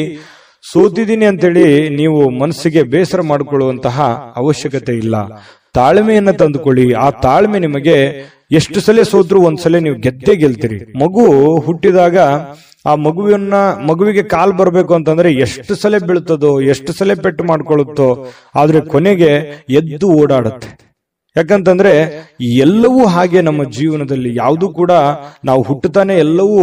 ಸೋತಿದ್ದೀನಿ ಅಂತೇಳಿ ನೀವು ಮನಸ್ಸಿಗೆ ಬೇಸರ ಮಾಡಿಕೊಳ್ಳುವಂತಹ ಅವಶ್ಯಕತೆ ಇಲ್ಲ. ತಾಳ್ಮೆಯನ್ನ ತಂದುಕೊಳ್ಳಿ. ಆ ತಾಳ್ಮೆ ನಿಮಗೆ ಎಷ್ಟು ಸಲ ಸೋತ್ರು ಒಂದ್ಸಲ ನೀವು ಗೆದ್ದೇ ಗೆಲ್ತೀರಿ. ಮಗು ಹುಟ್ಟಿದಾಗ ಆ ಮಗುವಿಗೆ ಕಾಲ್ ಬರ್ಬೇಕು ಅಂತಂದ್ರೆ ಎಷ್ಟು ಸಲ ಬೀಳ್ತದೋ, ಎಷ್ಟು ಸಲ ಪೆಟ್ಟು ಮಾಡ್ಕೊಳ್ಳುತ್ತೋ, ಆದ್ರೆ ಕೊನೆಗೆ ಎದ್ದು ಓಡಾಡುತ್ತೆ. ಯಾಕಂತಂದ್ರೆ ಎಲ್ಲವೂ ಹಾಗೆ ನಮ್ಮ ಜೀವನದಲ್ಲಿ ಯಾವುದು ಕೂಡ ನಾವು ಹುಟ್ಟುತ್ತಾನೆ ಎಲ್ಲವೂ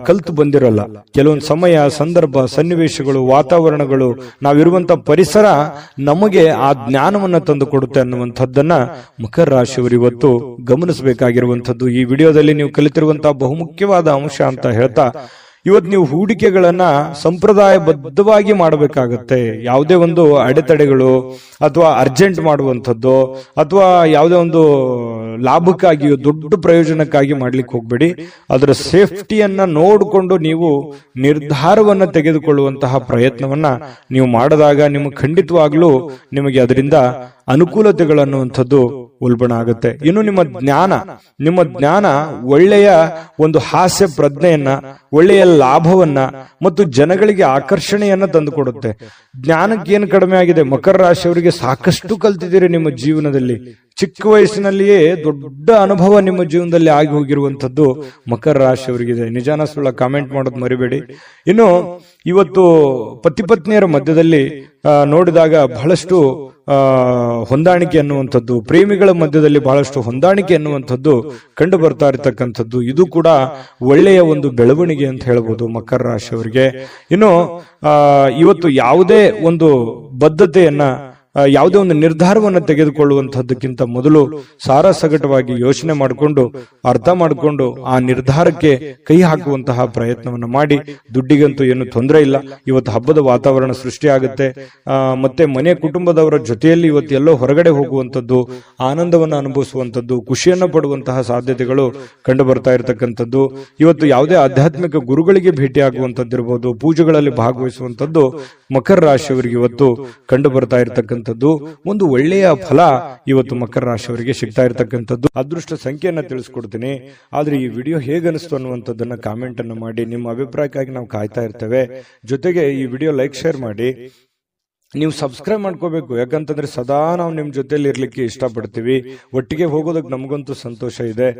ಕಲ್ತು ಬಂದಿರಲ್ಲ. ಕೆಲವೊಂದು ಸಮಯ, ಸಂದರ್ಭ, ಸನ್ನಿವೇಶಗಳು, ವಾತಾವರಣಗಳು, ನಾವಿರುವಂತ ಪರಿಸರ ನಮಗೆ ಆ ಜ್ಞಾನವನ್ನ ತಂದು ಕೊಡುತ್ತೆ ಅನ್ನುವಂಥದ್ದನ್ನ ಮಕರ ರಾಶಿಯವರು ಇವತ್ತು ಗಮನಿಸಬೇಕಾಗಿರುವಂಥದ್ದು. ಈ ವಿಡಿಯೋದಲ್ಲಿ ನೀವು ಕಲಿತಿರುವಂತಹ ಬಹುಮುಖ್ಯವಾದ ಅಂಶ ಅಂತ ಹೇಳ್ತಾ, ಇವತ್ತು ನೀವು ಹೂಡಿಕೆಗಳನ್ನ ಸಂಪ್ರದಾಯಬದ್ಧವಾಗಿ ಮಾಡಬೇಕಾಗತ್ತೆ. ಯಾವುದೇ ಒಂದು ಅಡೆತಡೆಗಳು ಅಥವಾ ಅರ್ಜೆಂಟ್ ಮಾಡುವಂಥದ್ದು ಅಥವಾ ಯಾವುದೇ ಒಂದು ಲಾಭಕ್ಕಾಗಿ, ದೊಡ್ಡ ಪ್ರಯೋಜನಕ್ಕಾಗಿ ಮಾಡ್ಲಿಕ್ಕೆ ಹೋಗ್ಬೇಡಿ. ಅದರ ಸೇಫ್ಟಿಯನ್ನ ನೋಡಿಕೊಂಡು ನೀವು ನಿರ್ಧಾರವನ್ನ ತೆಗೆದುಕೊಳ್ಳುವಂತಹ ಪ್ರಯತ್ನವನ್ನ ನೀವು ಮಾಡಿದಾಗ ನಿಮಗೆ ಖಂಡಿತವಾಗ್ಲೂ ನಿಮಗೆ ಅದರಿಂದ ಅನುಕೂಲತೆಗಳನ್ನುವಂಥದ್ದು ಉಲ್ಬಣ ಆಗುತ್ತೆ. ಇನ್ನು ನಿಮ್ಮ ಜ್ಞಾನ ಒಳ್ಳೆಯ ಒಂದು ಹಾಸ್ಯ ಪ್ರಜ್ಞೆಯನ್ನ, ಒಳ್ಳೆಯ ಲಾಭವನ್ನ ಮತ್ತು ಜನಗಳಿಗೆ ಆಕರ್ಷಣೆಯನ್ನ ತಂದುಕೊಡುತ್ತೆ. ಜ್ಞಾನಕ್ಕೆ ಏನು ಕಡಿಮೆ ಆಗಿದೆ? ಮಕರ ರಾಶಿಯವರಿಗೆ ಸಾಕಷ್ಟು ಕಲ್ತಿದ್ದೀರಿ ನಿಮ್ಮ ಜೀವನದಲ್ಲಿ. ಚಿಕ್ಕ ವಯಸ್ಸಿನಲ್ಲಿಯೇ ದೊಡ್ಡ ಅನುಭವ ನಿಮ್ಮ ಜೀವನದಲ್ಲಿ ಆಗಿ ಹೋಗಿರುವಂತದ್ದು ಮಕರ ರಾಶಿಯವರಿಗಿದೆ. ನಿಜಾನ ಸುಳ್ಳ ಕಾಮೆಂಟ್ ಮಾಡೋದು ಮರಿಬೇಡಿ. ಇನ್ನು ಇವತ್ತು ಪತಿ ಪತ್ನಿಯರ ಮಧ್ಯದಲ್ಲಿ ನೋಡಿದಾಗ ಬಹಳಷ್ಟು ಹೊಂದಾಣಿಕೆ ಅನ್ನುವಂಥದ್ದು, ಪ್ರೇಮಿಗಳ ಮಧ್ಯದಲ್ಲಿ ಬಹಳಷ್ಟು ಹೊಂದಾಣಿಕೆ ಅನ್ನುವಂಥದ್ದು ಕಂಡು ಬರ್ತಾ ಇರತಕ್ಕಂಥದ್ದು. ಇದು ಕೂಡ ಒಳ್ಳೆಯ ಒಂದು ಬೆಳವಣಿಗೆ ಅಂತ ಹೇಳ್ಬೋದು ಮಕರ ರಾಶಿಯವರಿಗೆ. ಇನ್ನು ಇವತ್ತು ಯಾವುದೇ ಒಂದು ಬದ್ಧತೆಯನ್ನ, ಯಾವುದೇ ಒಂದು ನಿರ್ಧಾರವನ್ನು ತೆಗೆದುಕೊಳ್ಳುವಂತಹದ್ದಕ್ಕಿಂತ ಮೊದಲು ಸಾರಾಸಗಟವಾಗಿ ಯೋಚನೆ ಮಾಡಿಕೊಂಡು, ಅರ್ಥ ಮಾಡಿಕೊಂಡು ಆ ನಿರ್ಧಾರಕ್ಕೆ ಕೈ ಹಾಕುವಂತಹ ಪ್ರಯತ್ನವನ್ನು ಮಾಡಿ. ದುಡ್ಡಿಗಂತೂ ಏನು ತೊಂದರೆ ಇಲ್ಲ. ಇವತ್ತು ಹಬ್ಬದ ವಾತಾವರಣ ಸೃಷ್ಟಿಯಾಗುತ್ತೆ. ಮತ್ತೆ ಮನೆ ಕುಟುಂಬದವರ ಜೊತೆಯಲ್ಲಿ ಇವತ್ತು ಎಲ್ಲೋ ಹೊರಗಡೆ ಹೋಗುವಂಥದ್ದು, ಆನಂದವನ್ನು ಅನುಭವಿಸುವಂಥದ್ದು, ಖುಷಿಯನ್ನು ಪಡುವಂತಹ ಸಾಧ್ಯತೆಗಳು ಕಂಡು ಬರ್ತಾ ಇರತಕ್ಕಂಥದ್ದು. ಇವತ್ತು ಯಾವುದೇ ಆಧ್ಯಾತ್ಮಿಕ ಗುರುಗಳಿಗೆ ಭೇಟಿಯಾಗುವಂಥದ್ದಿರ್ಬೋದು, ಪೂಜೆಗಳಲ್ಲಿ ಭಾಗವಹಿಸುವಂಥದ್ದು ಮಕರ ರಾಶಿಯವರಿಗೆ ಇವತ್ತು ಕಂಡು ಬರ್ತಾ ಇರತಕ್ಕಂಥ ಒಂದು ಒಳ್ಳೆಯ ಫಲ ಇವತ್ತು ಮಕರ ರಾಶಿಯವರಿಗೆ ಸಿಗ್ತಾ ಇರತಕ್ಕಂಥದ್ದು. ಅದೃಷ್ಟ ಸಂಖ್ಯೆಯನ್ನ ತಿಳಿಸ್ಕೊಡ್ತೀನಿ. ಆದ್ರೆ ಈ ವಿಡಿಯೋ ಹೇಗನಿಸ್ತು ಅನ್ನುವಂಥದ್ದನ್ನ ಕಾಮೆಂಟ್ ಅನ್ನು ಮಾಡಿ. ನಿಮ್ಮ ಅಭಿಪ್ರಾಯಕ್ಕಾಗಿ ನಾವು ಕಾಯ್ತಾ ಇರ್ತೇವೆ. ಜೊತೆಗೆ ಈ ವಿಡಿಯೋ ಲೈಕ್, ಶೇರ್ ಮಾಡಿ. ನೀವು ಸಬ್ಸ್ಕ್ರೈಬ್ ಮಾಡ್ಕೋಬೇಕು. ಯಾಕಂತಂದ್ರೆ ಸದಾ ನಾವು ನಿಮ್ ಜೊತೆಲಿ ಇರ್ಲಿಕ್ಕೆ ಇಷ್ಟಪಡ್ತೀವಿ. ಒಟ್ಟಿಗೆ ಹೋಗೋದಕ್ಕೆ ನಮಗಂತೂ ಸಂತೋಷ ಇದೆ.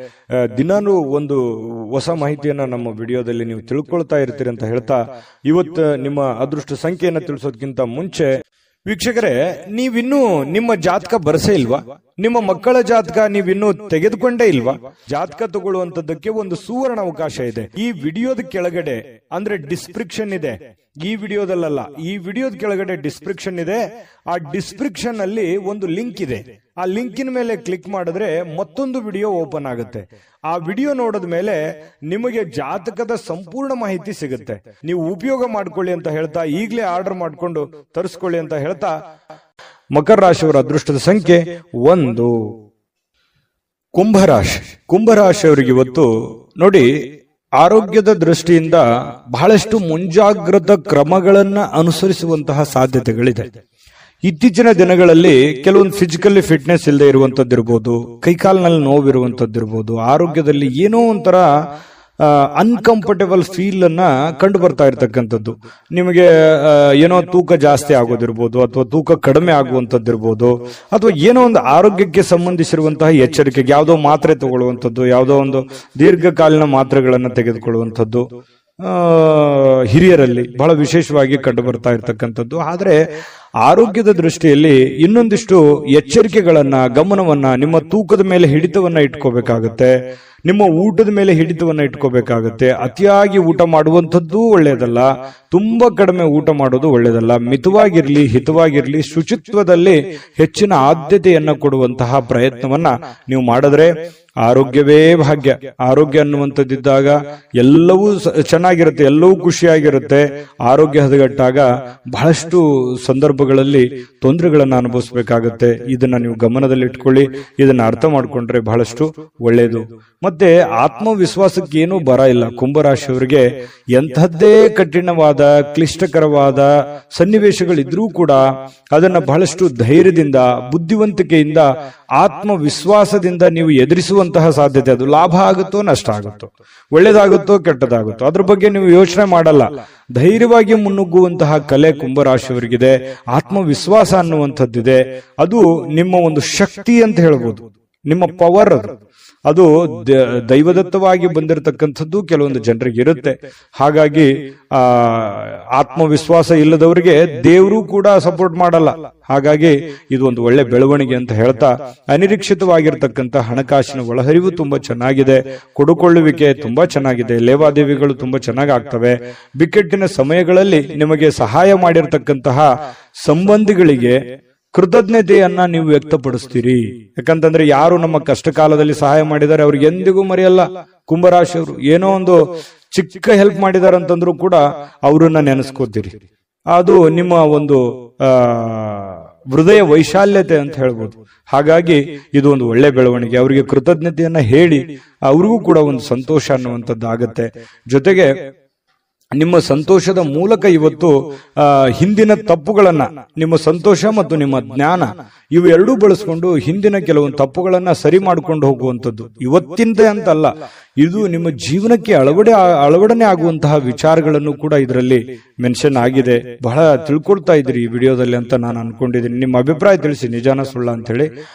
ದಿನಾನು ಒಂದು ಹೊಸ ಮಾಹಿತಿಯನ್ನ ನಮ್ಮ ವಿಡಿಯೋದಲ್ಲಿ ನೀವು ತಿಳ್ಕೊಳ್ತಾ ಇರ್ತೀರಿ ಅಂತ ಹೇಳ್ತಾ, ಇವತ್ತು ನಿಮ್ಮ ಅದೃಷ್ಟ ಸಂಖ್ಯೆಯನ್ನ ತಿಳಿಸೋದಕ್ಕಿಂತ ಮುಂಚೆ ವೀಕ್ಷಕರೇ, ನೀವಿನ್ನೂ ನಿಮ್ಮ ಜಾತಕ ಬರಸೇ ಇಲ್ವಾ? ನಿಮ್ಮ ಮಕ್ಕಳ ಜಾತಕ ನೀವಿನ್ನೂ ತೆಗೆದುಕೊಂಡೇ ಇಲ್ವಾ? ಜಾತಕ ತಗೊಳ್ಳುವಂತದ್ದಕ್ಕೆ ಒಂದು ಸುವರ್ಣ ಅವಕಾಶ ಇದೆ. ಈ ವಿಡಿಯೋದ ಕೆಳಗಡೆ ಅಂದ್ರೆ ಡಿಸ್ಕ್ರಿಪ್ಷನ್ ಇದೆ. ಈ ವಿಡಿಯೋದಲ್ಲ, ಈ ವಿಡಿಯೋದ ಕೆಳಗಡೆ ಡಿಸ್ಕ್ರಿಪ್ಷನ್ ಇದೆ. ಆ ಡಿಸ್ಕ್ರಿಪ್ಷನ್ ಅಲ್ಲಿ ಒಂದು ಲಿಂಕ್ ಇದೆ. ಆ ಲಿಂಕಿನ ಮೇಲೆ ಕ್ಲಿಕ್ ಮಾಡಿದ್ರೆ ಮತ್ತೊಂದು ವಿಡಿಯೋ ಓಪನ್ ಆಗುತ್ತೆ. ಆ ವಿಡಿಯೋ ನೋಡಿದ ಮೇಲೆ ನಿಮಗೆ ಜಾತಕದ ಸಂಪೂರ್ಣ ಮಾಹಿತಿ ಸಿಗುತ್ತೆ. ನೀವು ಉಪಯೋಗ ಮಾಡ್ಕೊಳ್ಳಿ ಅಂತ ಹೇಳ್ತಾ, ಈಗಲೇ ಆರ್ಡರ್ ಮಾಡ್ಕೊಂಡು ತರಿಸ್ಕೊಳ್ಳಿ ಅಂತ ಹೇಳ್ತಾ, ಮಕರ ರಾಶಿಯವರ ಅದೃಷ್ಟದ ಸಂಖ್ಯೆ 1. ಕುಂಭರಾಶಿ. ಕುಂಭರಾಶಿಯವರಿಗೆ ಇವತ್ತು ನೋಡಿ, ಆರೋಗ್ಯದ ದೃಷ್ಟಿಯಿಂದ ಬಹಳಷ್ಟು ಮುಂಜಾಗ್ರತಾ ಕ್ರಮಗಳನ್ನ ಅನುಸರಿಸುವಂತಹ ಸಾಧ್ಯತೆಗಳಿದೆ. ಇತ್ತೀಚಿನ ದಿನಗಳಲ್ಲಿ ಕೆಲವೊಂದು ಫಿಸಿಕಲಿ ಫಿಟ್ನೆಸ್ ಇಲ್ಲದೆ ಇರುವಂತದ್ದಿರ್ಬೋದು, ಕೈಕಾಲಿನಲ್ಲಿ ನೋವಿರುವಂತದ್ದಿರ್ಬೋದು, ಆರೋಗ್ಯದಲ್ಲಿ ಏನೋ ಒಂಥರ ಅನ್ಕಂಫರ್ಟೇಬಲ್ ಫೀಲ್ ಅನ್ನ ಕಂಡು ಬರ್ತಾ ಇರ್ತಕ್ಕಂಥದ್ದು. ನಿಮಗೆ ಏನೋ ತೂಕ ಜಾಸ್ತಿ ಆಗೋದಿರ್ಬೋದು, ಅಥವಾ ತೂಕ ಕಡಿಮೆ ಆಗುವಂತದ್ದಿರ್ಬೋದು, ಅಥವಾ ಏನೋ ಒಂದು ಆರೋಗ್ಯಕ್ಕೆ ಸಂಬಂಧಿಸಿರುವಂತಹ ಎಚ್ಚರಿಕೆಗೆ ಯಾವುದೋ ಮಾತ್ರೆ ತಗೊಳ್ಳುವಂಥದ್ದು, ಯಾವುದೋ ಒಂದು ದೀರ್ಘಕಾಲೀನ ಮಾತ್ರೆಗಳನ್ನು ತೆಗೆದುಕೊಳ್ಳುವಂಥದ್ದು ಹಿರಿಯರಲ್ಲಿ ಬಹಳ ವಿಶೇಷವಾಗಿ ಕಂಡು ಬರ್ತಾ ಇರ್ತಕ್ಕಂಥದ್ದು. ಆದ್ರೆ ಆರೋಗ್ಯದ ದೃಷ್ಟಿಯಲ್ಲಿ ಇನ್ನೊಂದಿಷ್ಟು ಎಚ್ಚರಿಕೆಗಳನ್ನ, ಗಮನವನ್ನ, ನಿಮ್ಮ ತೂಕದ ಮೇಲೆ ಹಿಡಿತವನ್ನ ಇಟ್ಕೋಬೇಕಾಗತ್ತೆ. ನಿಮ್ಮ ಊಟದ ಮೇಲೆ ಹಿಡಿತವನ್ನ ಇಟ್ಕೋಬೇಕಾಗತ್ತೆ. ಅತಿಯಾಗಿ ಊಟ ಮಾಡುವಂಥದ್ದು ಒಳ್ಳೆಯದಲ್ಲ, ತುಂಬಾ ಕಡಿಮೆ ಊಟ ಮಾಡೋದು ಒಳ್ಳೆಯದಲ್ಲ. ಮಿತವಾಗಿರ್ಲಿ, ಹಿತವಾಗಿರ್ಲಿ, ಶುಚಿತ್ವದಲ್ಲಿ ಹೆಚ್ಚಿನ ಆದ್ಯತೆಯನ್ನ ಕೊಡುವಂತಹ ಪ್ರಯತ್ನವನ್ನ ನೀವು ಮಾಡಿದ್ರೆ ಆರೋಗ್ಯವೇ ಭಾಗ್ಯ. ಆರೋಗ್ಯ ಅನ್ನುವಂಥದ್ದಿದ್ದಾಗ ಎಲ್ಲವೂ ಚೆನ್ನಾಗಿರುತ್ತೆ, ಎಲ್ಲವೂ ಖುಷಿಯಾಗಿರುತ್ತೆ. ಆರೋಗ್ಯ ಹದಗೆಟ್ಟಾಗ ಬಹಳಷ್ಟು ಸಂದರ್ಭಗಳಲ್ಲಿ ತೊಂದರೆಗಳನ್ನ ಅನುಭವಿಸಬೇಕಾಗತ್ತೆ. ಇದನ್ನ ನೀವು ಗಮನದಲ್ಲಿ ಇಟ್ಕೊಳ್ಳಿ. ಇದನ್ನ ಅರ್ಥ ಮಾಡ್ಕೊಂಡ್ರೆ ಬಹಳಷ್ಟು ಒಳ್ಳೆಯದು. ಮತ್ತೆ ಆತ್ಮವಿಶ್ವಾಸಕ್ಕೆ ಏನೂ ಬರ ಇಲ್ಲ. ಕುಂಭರಾಶಿಯವರಿಗೆ ಎಂಥದ್ದೇ ಕಠಿಣವಾದ, ಕ್ಲಿಷ್ಟಕರವಾದ ಸನ್ನಿವೇಶಗಳಿದ್ರೂ ಕೂಡ ಅದನ್ನ ಬಹಳಷ್ಟು ಧೈರ್ಯದಿಂದ, ಬುದ್ಧಿವಂತಿಕೆಯಿಂದ, ಆತ್ಮವಿಶ್ವಾಸದಿಂದ ನೀವು ಎದುರಿಸುವಂತಹ ಸಾಧ್ಯತೆ. ಅದು ಲಾಭ ಆಗುತ್ತೋ ನಷ್ಟ ಆಗುತ್ತೋ, ಒಳ್ಳೇದಾಗುತ್ತೋ ಕೆಟ್ಟದಾಗುತ್ತೋ, ಅದ್ರ ಬಗ್ಗೆ ನೀವು ಯೋಚನೆ ಮಾಡಲ್ಲ. ಧೈರ್ಯವಾಗಿ ಮುನ್ನುಗ್ಗುವಂತಹ ಕಲೆ ಕುಂಭರಾಶಿಯವರಿಗಿದೆ. ಆತ್ಮವಿಶ್ವಾಸ ಅನ್ನುವಂಥದ್ದಿದೆ. ಅದು ನಿಮ್ಮ ಒಂದು ಶಕ್ತಿ ಅಂತ ಹೇಳ್ಬೋದು, ನಿಮ್ಮ ಪವರ್ ಅದು. ಅದು ದೈವದತ್ತವಾಗಿ ಬಂದಿರತಕ್ಕಂಥದ್ದು ಕೆಲವೊಂದು ಜನರಿಗೆ ಇರುತ್ತೆ. ಹಾಗಾಗಿ ಆತ್ಮವಿಶ್ವಾಸ ಇಲ್ಲದವರಿಗೆ ದೇವರು ಕೂಡ ಸಪೋರ್ಟ್ ಮಾಡಲ್ಲ. ಹಾಗಾಗಿ ಇದು ಒಂದು ಒಳ್ಳೆ ಬೆಳವಣಿಗೆ ಅಂತ ಹೇಳ್ತಾ, ಅನಿರೀಕ್ಷಿತವಾಗಿರ್ತಕ್ಕಂಥ ಹಣಕಾಸಿನ ಒಳಹರಿವು ತುಂಬಾ ಚೆನ್ನಾಗಿದೆ, ಕೊಡುಕೊಳ್ಳುವಿಕೆ ತುಂಬಾ ಚೆನ್ನಾಗಿದೆ, ಲೇವಾದೇವಿಗಳು ತುಂಬಾ ಚೆನ್ನಾಗಿ ಆಗ್ತವೆ. ಬಿಕ್ಕಟ್ಟಿನ ಸಮಯಗಳಲ್ಲಿ ನಿಮಗೆ ಸಹಾಯ ಮಾಡಿರ್ತಕ್ಕಂತಹ ಸಂಬಂಧಿಗಳಿಗೆ ಕೃತಜ್ಞತೆಯನ್ನ ನೀವು ವ್ಯಕ್ತಪಡಿಸ್ತೀರಿ. ಯಾಕಂತಂದ್ರೆ ಯಾರು ನಮ್ಮ ಕಷ್ಟ ಕಾಲದಲ್ಲಿ ಸಹಾಯ ಮಾಡಿದ್ದಾರೆ ಅವ್ರಿಗೆ ಎಂದಿಗೂ ಮರೆಯಲ್ಲ. ಕುಂಭರಾಶಿಯವರು ಏನೋ ಒಂದು ಚಿಕ್ಕ ಹೆಲ್ಪ್ ಮಾಡಿದಾರೆ ಅಂತಂದ್ರೂ ಕೂಡ ಅವರನ್ನ ನೆನೆಸ್ಕೋತೀರಿ. ಅದು ನಿಮ್ಮ ಒಂದು ಹೃದಯ ವೈಶಾಲ್ಯತೆ ಅಂತ ಹೇಳ್ಬೋದು. ಹಾಗಾಗಿ ಇದು ಒಂದು ಒಳ್ಳೆ ಬೆಳವಣಿಗೆ. ಅವರಿಗೆ ಕೃತಜ್ಞತೆಯನ್ನ ಹೇಳಿ ಅವ್ರಿಗೂ ಕೂಡ ಒಂದು ಸಂತೋಷ ಅನ್ನುವಂಥದ್ದು ಆಗತ್ತೆ. ಜೊತೆಗೆ ನಿಮ್ಮ ಸಂತೋಷದ ಮೂಲಕ ಇವತ್ತು ಹಿಂದಿನ ತಪ್ಪುಗಳನ್ನ, ನಿಮ್ಮ ಸಂತೋಷ ಮತ್ತು ನಿಮ್ಮ ಜ್ಞಾನ ಇವೆರಡೂ ಬಳಸ್ಕೊಂಡು ಹಿಂದಿನ ಕೆಲವೊಂದು ತಪ್ಪುಗಳನ್ನ ಸರಿ ಮಾಡ್ಕೊಂಡು ಹೋಗುವಂಥದ್ದು. ಇವತ್ತಿಂದ ಅಂತಲ್ಲ, ಇದು ನಿಮ್ಮ ಜೀವನಕ್ಕೆ ಅಳವಡನೆ ಆಗುವಂತಹ ವಿಚಾರಗಳನ್ನು ಕೂಡ ಇದರಲ್ಲಿ ಮೆನ್ಷನ್ ಆಗಿದೆ. ಬಹಳ ತಿಳ್ಕೊಳ್ತಾ ಇದ್ರಿ ಈ ವಿಡಿಯೋದಲ್ಲಿ ಅಂತ ನಾನು ಅನ್ಕೊಂಡಿದ್ದೀನಿ. ನಿಮ್ಮ ಅಭಿಪ್ರಾಯ ತಿಳಿಸಿ, ನಿಜಾನ ಸುಳ್ಳ ಅಂತ ಹೇಳಿ.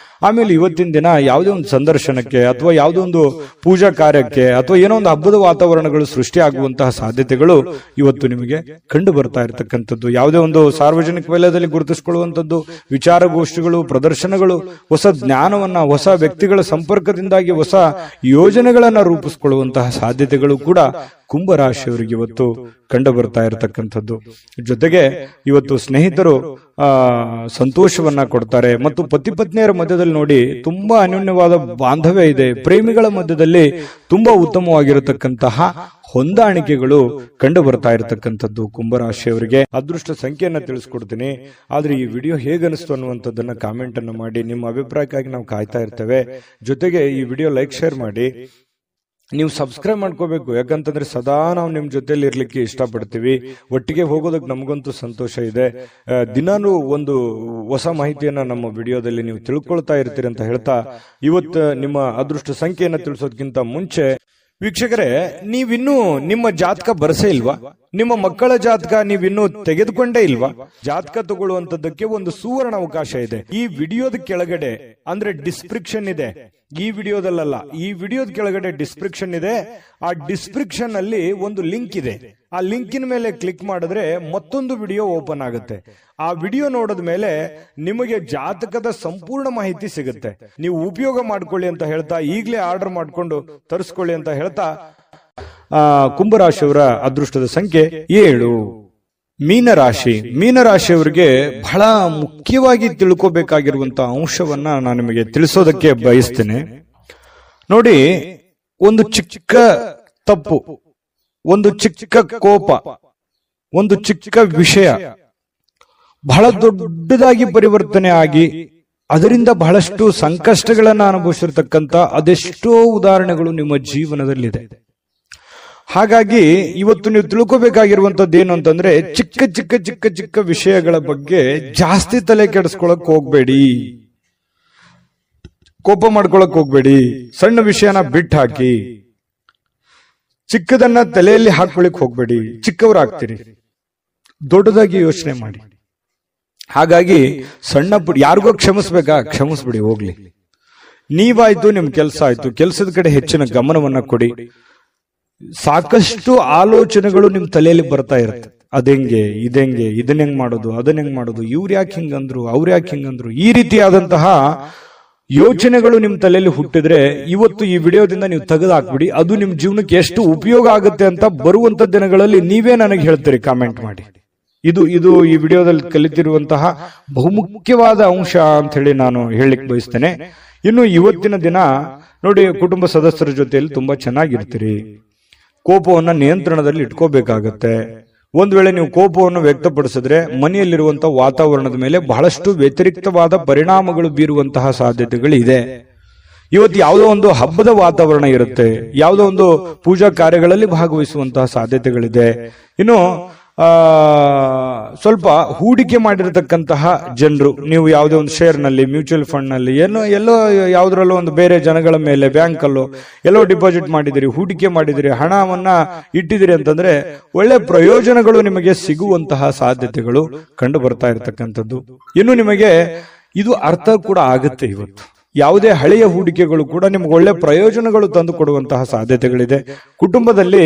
ಆಮೇಲೆ ಇವತ್ತಿನ ದಿನ ಯಾವುದೇ ಒಂದು ಸಂದರ್ಶನಕ್ಕೆ ಅಥವಾ ಯಾವುದೋ ಒಂದು ಪೂಜಾ ಕಾರ್ಯಕ್ಕೆ ಅಥವಾ ಏನೋ ಒಂದು ಹಬ್ಬದ ವಾತಾವರಣಗಳು ಸೃಷ್ಟಿ ಆಗುವಂತಹ ಸಾಧ್ಯತೆಗಳು ಇವತ್ತು ನಿಮಗೆ ಕಂಡು ಬರ್ತಾ ಇರತಕ್ಕಂಥದ್ದು. ಯಾವುದೇ ಒಂದು ಸಾರ್ವಜನಿಕ ವಲಯದಲ್ಲಿ ಗುರುತಿಸಿಕೊಳ್ಳುವಂಥದ್ದು, ವಿಚಾರಗೋಷ್ಠಿಗಳು, ಪ್ರದರ್ಶನಗಳು, ಹೊಸ ಜ್ಞಾನವನ್ನ, ಹೊಸ ವ್ಯಕ್ತಿಗಳ ಸಂಪರ್ಕದಿಂದಾಗಿ ಹೊಸ ಯೋಜನೆಗಳನ್ನ ರೂಪಿಸಿಕೊಳ್ಳುವಂತಹ ಸಾಧ್ಯತೆಗಳು ಕೂಡ ಕುಂಭರಾಶಿಯವರಿಗೆ ಇವತ್ತು ಕಂಡು ಬರ್ತಾ ಇರತಕ್ಕಂಥದ್ದು. ಜೊತೆಗೆ ಇವತ್ತು ಸ್ನೇಹಿತರು ಸಂತೋಷವನ್ನ ಕೊಡ್ತಾರೆ ಮತ್ತು ಪತಿ ಪತ್ನಿಯರ ಮಧ್ಯದಲ್ಲಿ ನೋಡಿ ತುಂಬಾ ಅನ್ಯೋನ್ಯವಾದ ಬಾಂಧವ್ಯ ಇದೆ. ಪ್ರೇಮಿಗಳ ಮಧ್ಯದಲ್ಲಿ ತುಂಬಾ ಉತ್ತಮವಾಗಿರತಕ್ಕಂತಹ ಹೊಂದಾಣಿಕೆಗಳು ಕಂಡು ಬರ್ತಾ ಇರತಕ್ಕಂಥದ್ದು ಕುಂಭರಾಶಿಯವರಿಗೆ. ಅದೃಷ್ಟ ಸಂಖ್ಯೆಯನ್ನ ತಿಳಿಸ್ಕೊಡ್ತೀನಿ. ಆದ್ರೆ ಈ ವಿಡಿಯೋ ಹೇಗನಿಸ್ತು ಅನ್ನುವಂಥದ್ದನ್ನ ಕಾಮೆಂಟ್ ಅನ್ನು ಮಾಡಿ. ನಿಮ್ಮ ಅಭಿಪ್ರಾಯಕ್ಕಾಗಿ ನಾವು ಕಾಯ್ತಾ ಇರ್ತೇವೆ. ಜೊತೆಗೆ ಈ ವಿಡಿಯೋ ಲೈಕ್, ಶೇರ್ ಮಾಡಿ. ನೀವು ಸಬ್ಸ್ಕ್ರೈಬ್ ಮಾಡ್ಕೋಬೇಕು. ಯಾಕಂತಂದ್ರೆ ಸದಾ ನಾವು ನಿಮ್ ಜೊತೆಲಿ ಇರ್ಲಿಕ್ಕೆ ಇಷ್ಟಪಡ್ತೀವಿ. ಒಟ್ಟಿಗೆ ಹೋಗೋದಕ್ಕೆ ನಮಗಂತೂ ಸಂತೋಷ ಇದೆ. ದಿನಾನು ಒಂದು ಹೊಸ ಮಾಹಿತಿಯನ್ನ ನಮ್ಮ ವಿಡಿಯೋದಲ್ಲಿ ನೀವು ತಿಳ್ಕೊಳ್ತಾ ಇರ್ತೀರಿ ಅಂತ ಹೇಳ್ತಾ, ಇವತ್ತು ನಿಮ್ಮ ಅದೃಷ್ಟ ಸಂಖ್ಯೆಯನ್ನ ತಿಳಿಸೋದಕ್ಕಿಂತ ಮುಂಚೆ ವೀಕ್ಷಕರೇ, ನೀವಿನ್ನೂ ನಿಮ್ಮ ಜಾತಕ ಬರಸೇ ಇಲ್ವಾ? ನಿಮ್ಮ ಮಕ್ಕಳ ಜಾತಕ ನೀವಿನ್ನೂ ತೆಗೆದುಕೊಂಡೇ ಇಲ್ವಾ? ಜಾತಕ ತಗೊಳ್ಳುವಂತದ್ದಕ್ಕೆ ಒಂದು ಸುವರ್ಣ ಅವಕಾಶ ಇದೆ. ಈ ವಿಡಿಯೋದ ಕೆಳಗಡೆ ಅಂದ್ರೆ ಡಿಸ್ಕ್ರಿಪ್ಷನ್ ಇದೆ. ಈ ವಿಡಿಯೋದಲ್ಲ, ಈ ವಿಡಿಯೋದ ಕೆಳಗಡೆ ಡಿಸ್ಕ್ರಿಪ್ಷನ್ ಇದೆ. ಆ ಡಿಸ್ಕ್ರಿಪ್ಷನ್ ಅಲ್ಲಿ ಒಂದು ಲಿಂಕ್ ಇದೆ. ಆ ಲಿಂಕಿನ ಮೇಲೆ ಕ್ಲಿಕ್ ಮಾಡಿದ್ರೆ ಮತ್ತೊಂದು ವಿಡಿಯೋ ಓಪನ್ ಆಗುತ್ತೆ. ಆ ವಿಡಿಯೋ ನೋಡಿದ ಮೇಲೆ ನಿಮಗೆ ಜಾತಕದ ಸಂಪೂರ್ಣ ಮಾಹಿತಿ ಸಿಗುತ್ತೆ. ನೀವು ಉಪಯೋಗ ಮಾಡ್ಕೊಳ್ಳಿ ಅಂತ ಹೇಳ್ತಾ, ಈಗಲೇ ಆರ್ಡರ್ ಮಾಡ್ಕೊಂಡು ತರಿಸ್ಕೊಳ್ಳಿ ಅಂತ ಹೇಳ್ತಾ, ಕುಂಭರಾಶಿಯವರ ಅದೃಷ್ಟದ ಸಂಖ್ಯೆ 7. ಮೀನರಾಶಿ. ಮೀನರಾಶಿಯವರಿಗೆ ಬಹಳ ಮುಖ್ಯವಾಗಿ ತಿಳ್ಕೋಬೇಕಾಗಿರುವಂತಹ ಅಂಶವನ್ನ ನಾನು ನಿಮಗೆ ತಿಳಿಸೋದಕ್ಕೆ ಬಯಸ್ತೇನೆ. ನೋಡಿ, ಒಂದು ಚಿಕ್ಕ ತಪ್ಪು, ಒಂದು ಚಿಕ್ಕ ಕೋಪ, ಒಂದು ಚಿಕ್ಕ ವಿಷಯ ಬಹಳ ದೊಡ್ಡದಾಗಿ ಪರಿವರ್ತನೆ ಆಗಿ ಅದರಿಂದ ಬಹಳಷ್ಟು ಸಂಕಷ್ಟಗಳನ್ನ ಅನುಭವಿಸಿರ್ತಕ್ಕಂಥ ಅದೆಷ್ಟೋ ಉದಾಹರಣೆಗಳು ನಿಮ್ಮ ಜೀವನದಲ್ಲಿದೆ. ಹಾಗಾಗಿ ಇವತ್ತು ನೀವು ತಿಳ್ಕೋಬೇಕಾಗಿರುವಂತದ್ದು ಏನು ಅಂತಂದ್ರೆ, ಚಿಕ್ಕ ಚಿಕ್ಕ ಚಿಕ್ಕ ಚಿಕ್ಕ ವಿಷಯಗಳ ಬಗ್ಗೆ ಜಾಸ್ತಿ ತಲೆ ಕೆಡಿಸ್ಕೊಳಕ್ ಹೋಗ್ಬೇಡಿ, ಕೋಪ ಮಾಡ್ಕೊಳಕ್ ಹೋಗ್ಬೇಡಿ. ಸಣ್ಣ ವಿಷಯನ ಬಿಟ್ಟು ಹಾಕಿ, ಚಿಕ್ಕದನ್ನ ತಲೆಯಲ್ಲಿ ಹಾಕೊಳ್ಳಿಕ್ ಹೋಗ್ಬೇಡಿ. ಚಿಕ್ಕವರಾಗ್ತೀರಿ, ದೊಡ್ಡದಾಗಿ ಯೋಚನೆ ಮಾಡಿ. ಹಾಗಾಗಿ ಸಣ್ಣ ಪುಟ್ಟ ಯಾರಿಗೋ ಕ್ಷಮಿಸ್ಬೇಕಾ, ಕ್ಷಮಿಸ್ಬಿಡಿ, ಹೋಗ್ಲಿ. ನೀವಾಯ್ತು, ನಿಮ್ ಕೆಲಸ ಆಯ್ತು, ಕೆಲಸದ ಕಡೆ ಹೆಚ್ಚಿನ ಗಮನವನ್ನ ಕೊಡಿ. ಸಾಕಷ್ಟು ಆಲೋಚನೆಗಳು ನಿಮ್ ತಲೆಯಲ್ಲಿ ಬರ್ತಾ ಇರುತ್ತೆ. ಅದೆಂಗೆ, ಇದೆಂಗೆ, ಇದನ್ನ ಹೆಂಗ್ ಮಾಡೋದು, ಅದನ್ನ ಹೆಂಗ್ ಮಾಡೋದು, ಇವ್ರು ಯಾಕೆ ಹಿಂಗಂದ್ರು, ಅವ್ರು ಯಾಕೆ ಹಿಂಗಂದ್ರು, ಈ ರೀತಿಯಾದಂತಹ ಯೋಚನೆಗಳು ನಿಮ್ ತಲೆಯಲ್ಲಿ ಹುಟ್ಟಿದ್ರೆ ಇವತ್ತು ಈ ವಿಡಿಯೋದಿಂದ ನೀವು ತೆಗೆದು ಹಾಕ್ಬಿಡಿ. ಅದು ನಿಮ್ ಜೀವನಕ್ಕೆ ಎಷ್ಟು ಉಪಯೋಗ ಆಗುತ್ತೆ ಅಂತ ಬರುವಂತ ದಿನಗಳಲ್ಲಿ ನೀವೇ ನನಗೆ ಹೇಳ್ತೀರಿ, ಕಾಮೆಂಟ್ ಮಾಡಿ. ಇದು ಈ ವಿಡಿಯೋದಲ್ಲಿ ಕಲಿತಿರುವಂತಹ ಬಹುಮುಖ್ಯವಾದ ಅಂಶ ಅಂತ ಹೇಳಿ ನಾನು ಹೇಳಲಿಕ್ಕೆ ಬಯಸ್ತೇನೆ. ಇನ್ನು ಇವತ್ತಿನ ದಿನ ನೋಡಿ, ಕುಟುಂಬ ಸದಸ್ಯರ ಜೊತೆಯಲ್ಲಿ ತುಂಬಾ ಚೆನ್ನಾಗಿರ್ತೀರಿ. ಕೋಪವನ್ನ ನಿಯಂತ್ರಣದಲ್ಲಿ ಇಟ್ಕೋಬೇಕಾಗತ್ತೆ. ಒಂದ್ ವೇಳೆ ನೀವು ಕೋಪವನ್ನು ವ್ಯಕ್ತಪಡಿಸಿದ್ರೆ ಮನೆಯಲ್ಲಿರುವಂತಹ ವಾತಾವರಣದ ಮೇಲೆ ಬಹಳಷ್ಟು ವ್ಯತಿರಿಕ್ತವಾದ ಪರಿಣಾಮಗಳು ಬೀರುವಂತಹ ಸಾಧ್ಯತೆಗಳಿದೆ. ಇವತ್ತು ಯಾವುದೋ ಒಂದು ಹಬ್ಬದ ವಾತಾವರಣ ಇರುತ್ತೆ, ಯಾವುದೋ ಒಂದು ಪೂಜಾ ಕಾರ್ಯಗಳಲ್ಲಿ ಭಾಗವಹಿಸುವಂತಹ ಸಾಧ್ಯತೆಗಳಿದೆ. ಇನ್ನು ಸ್ವಲ್ಪ ಹೂಡಿಕೆ ಮಾಡಿರತಕ್ಕಂತಹ ಜನರು, ನೀವು ಯಾವುದೇ ಒಂದು ಶೇರ್ ನಲ್ಲಿ, ಮ್ಯೂಚುವಲ್ ಫಂಡ್ ನಲ್ಲಿ, ಎಲ್ಲೋ ಯಾವುದ್ರಲ್ಲೋ ಒಂದು ಬೇರೆ ಜನಗಳ ಮೇಲೆ, ಬ್ಯಾಂಕ್ ಅಲ್ಲೋ ಎಲ್ಲೋ ಡಿಪಾಸಿಟ್ ಮಾಡಿದಿರಿ, ಹೂಡಿಕೆ ಮಾಡಿದಿರಿ, ಹಣವನ್ನ ಇಟ್ಟಿದಿರಿ ಅಂತಂದ್ರೆ ಒಳ್ಳೆ ಪ್ರಯೋಜನಗಳು ನಿಮಗೆ ಸಿಗುವಂತಹ ಸಾಧ್ಯತೆಗಳು ಕಂಡು ಬರ್ತಾ ಇರತಕ್ಕಂಥದ್ದು. ಇನ್ನು ನಿಮಗೆ ಇದು ಅರ್ಥ ಕೂಡ ಆಗುತ್ತೆ. ಇವತ್ತು ಯಾವುದೇ ಹಳೆಯ ಹೂಡಿಕೆಗಳು ಕೂಡ ನಿಮ್ಗೆ ಒಳ್ಳೆ ಪ್ರಯೋಜನಗಳು ತಂದು ಕೊಡುವಂತಹ ಸಾಧ್ಯತೆಗಳಿದೆ. ಕುಟುಂಬದಲ್ಲಿ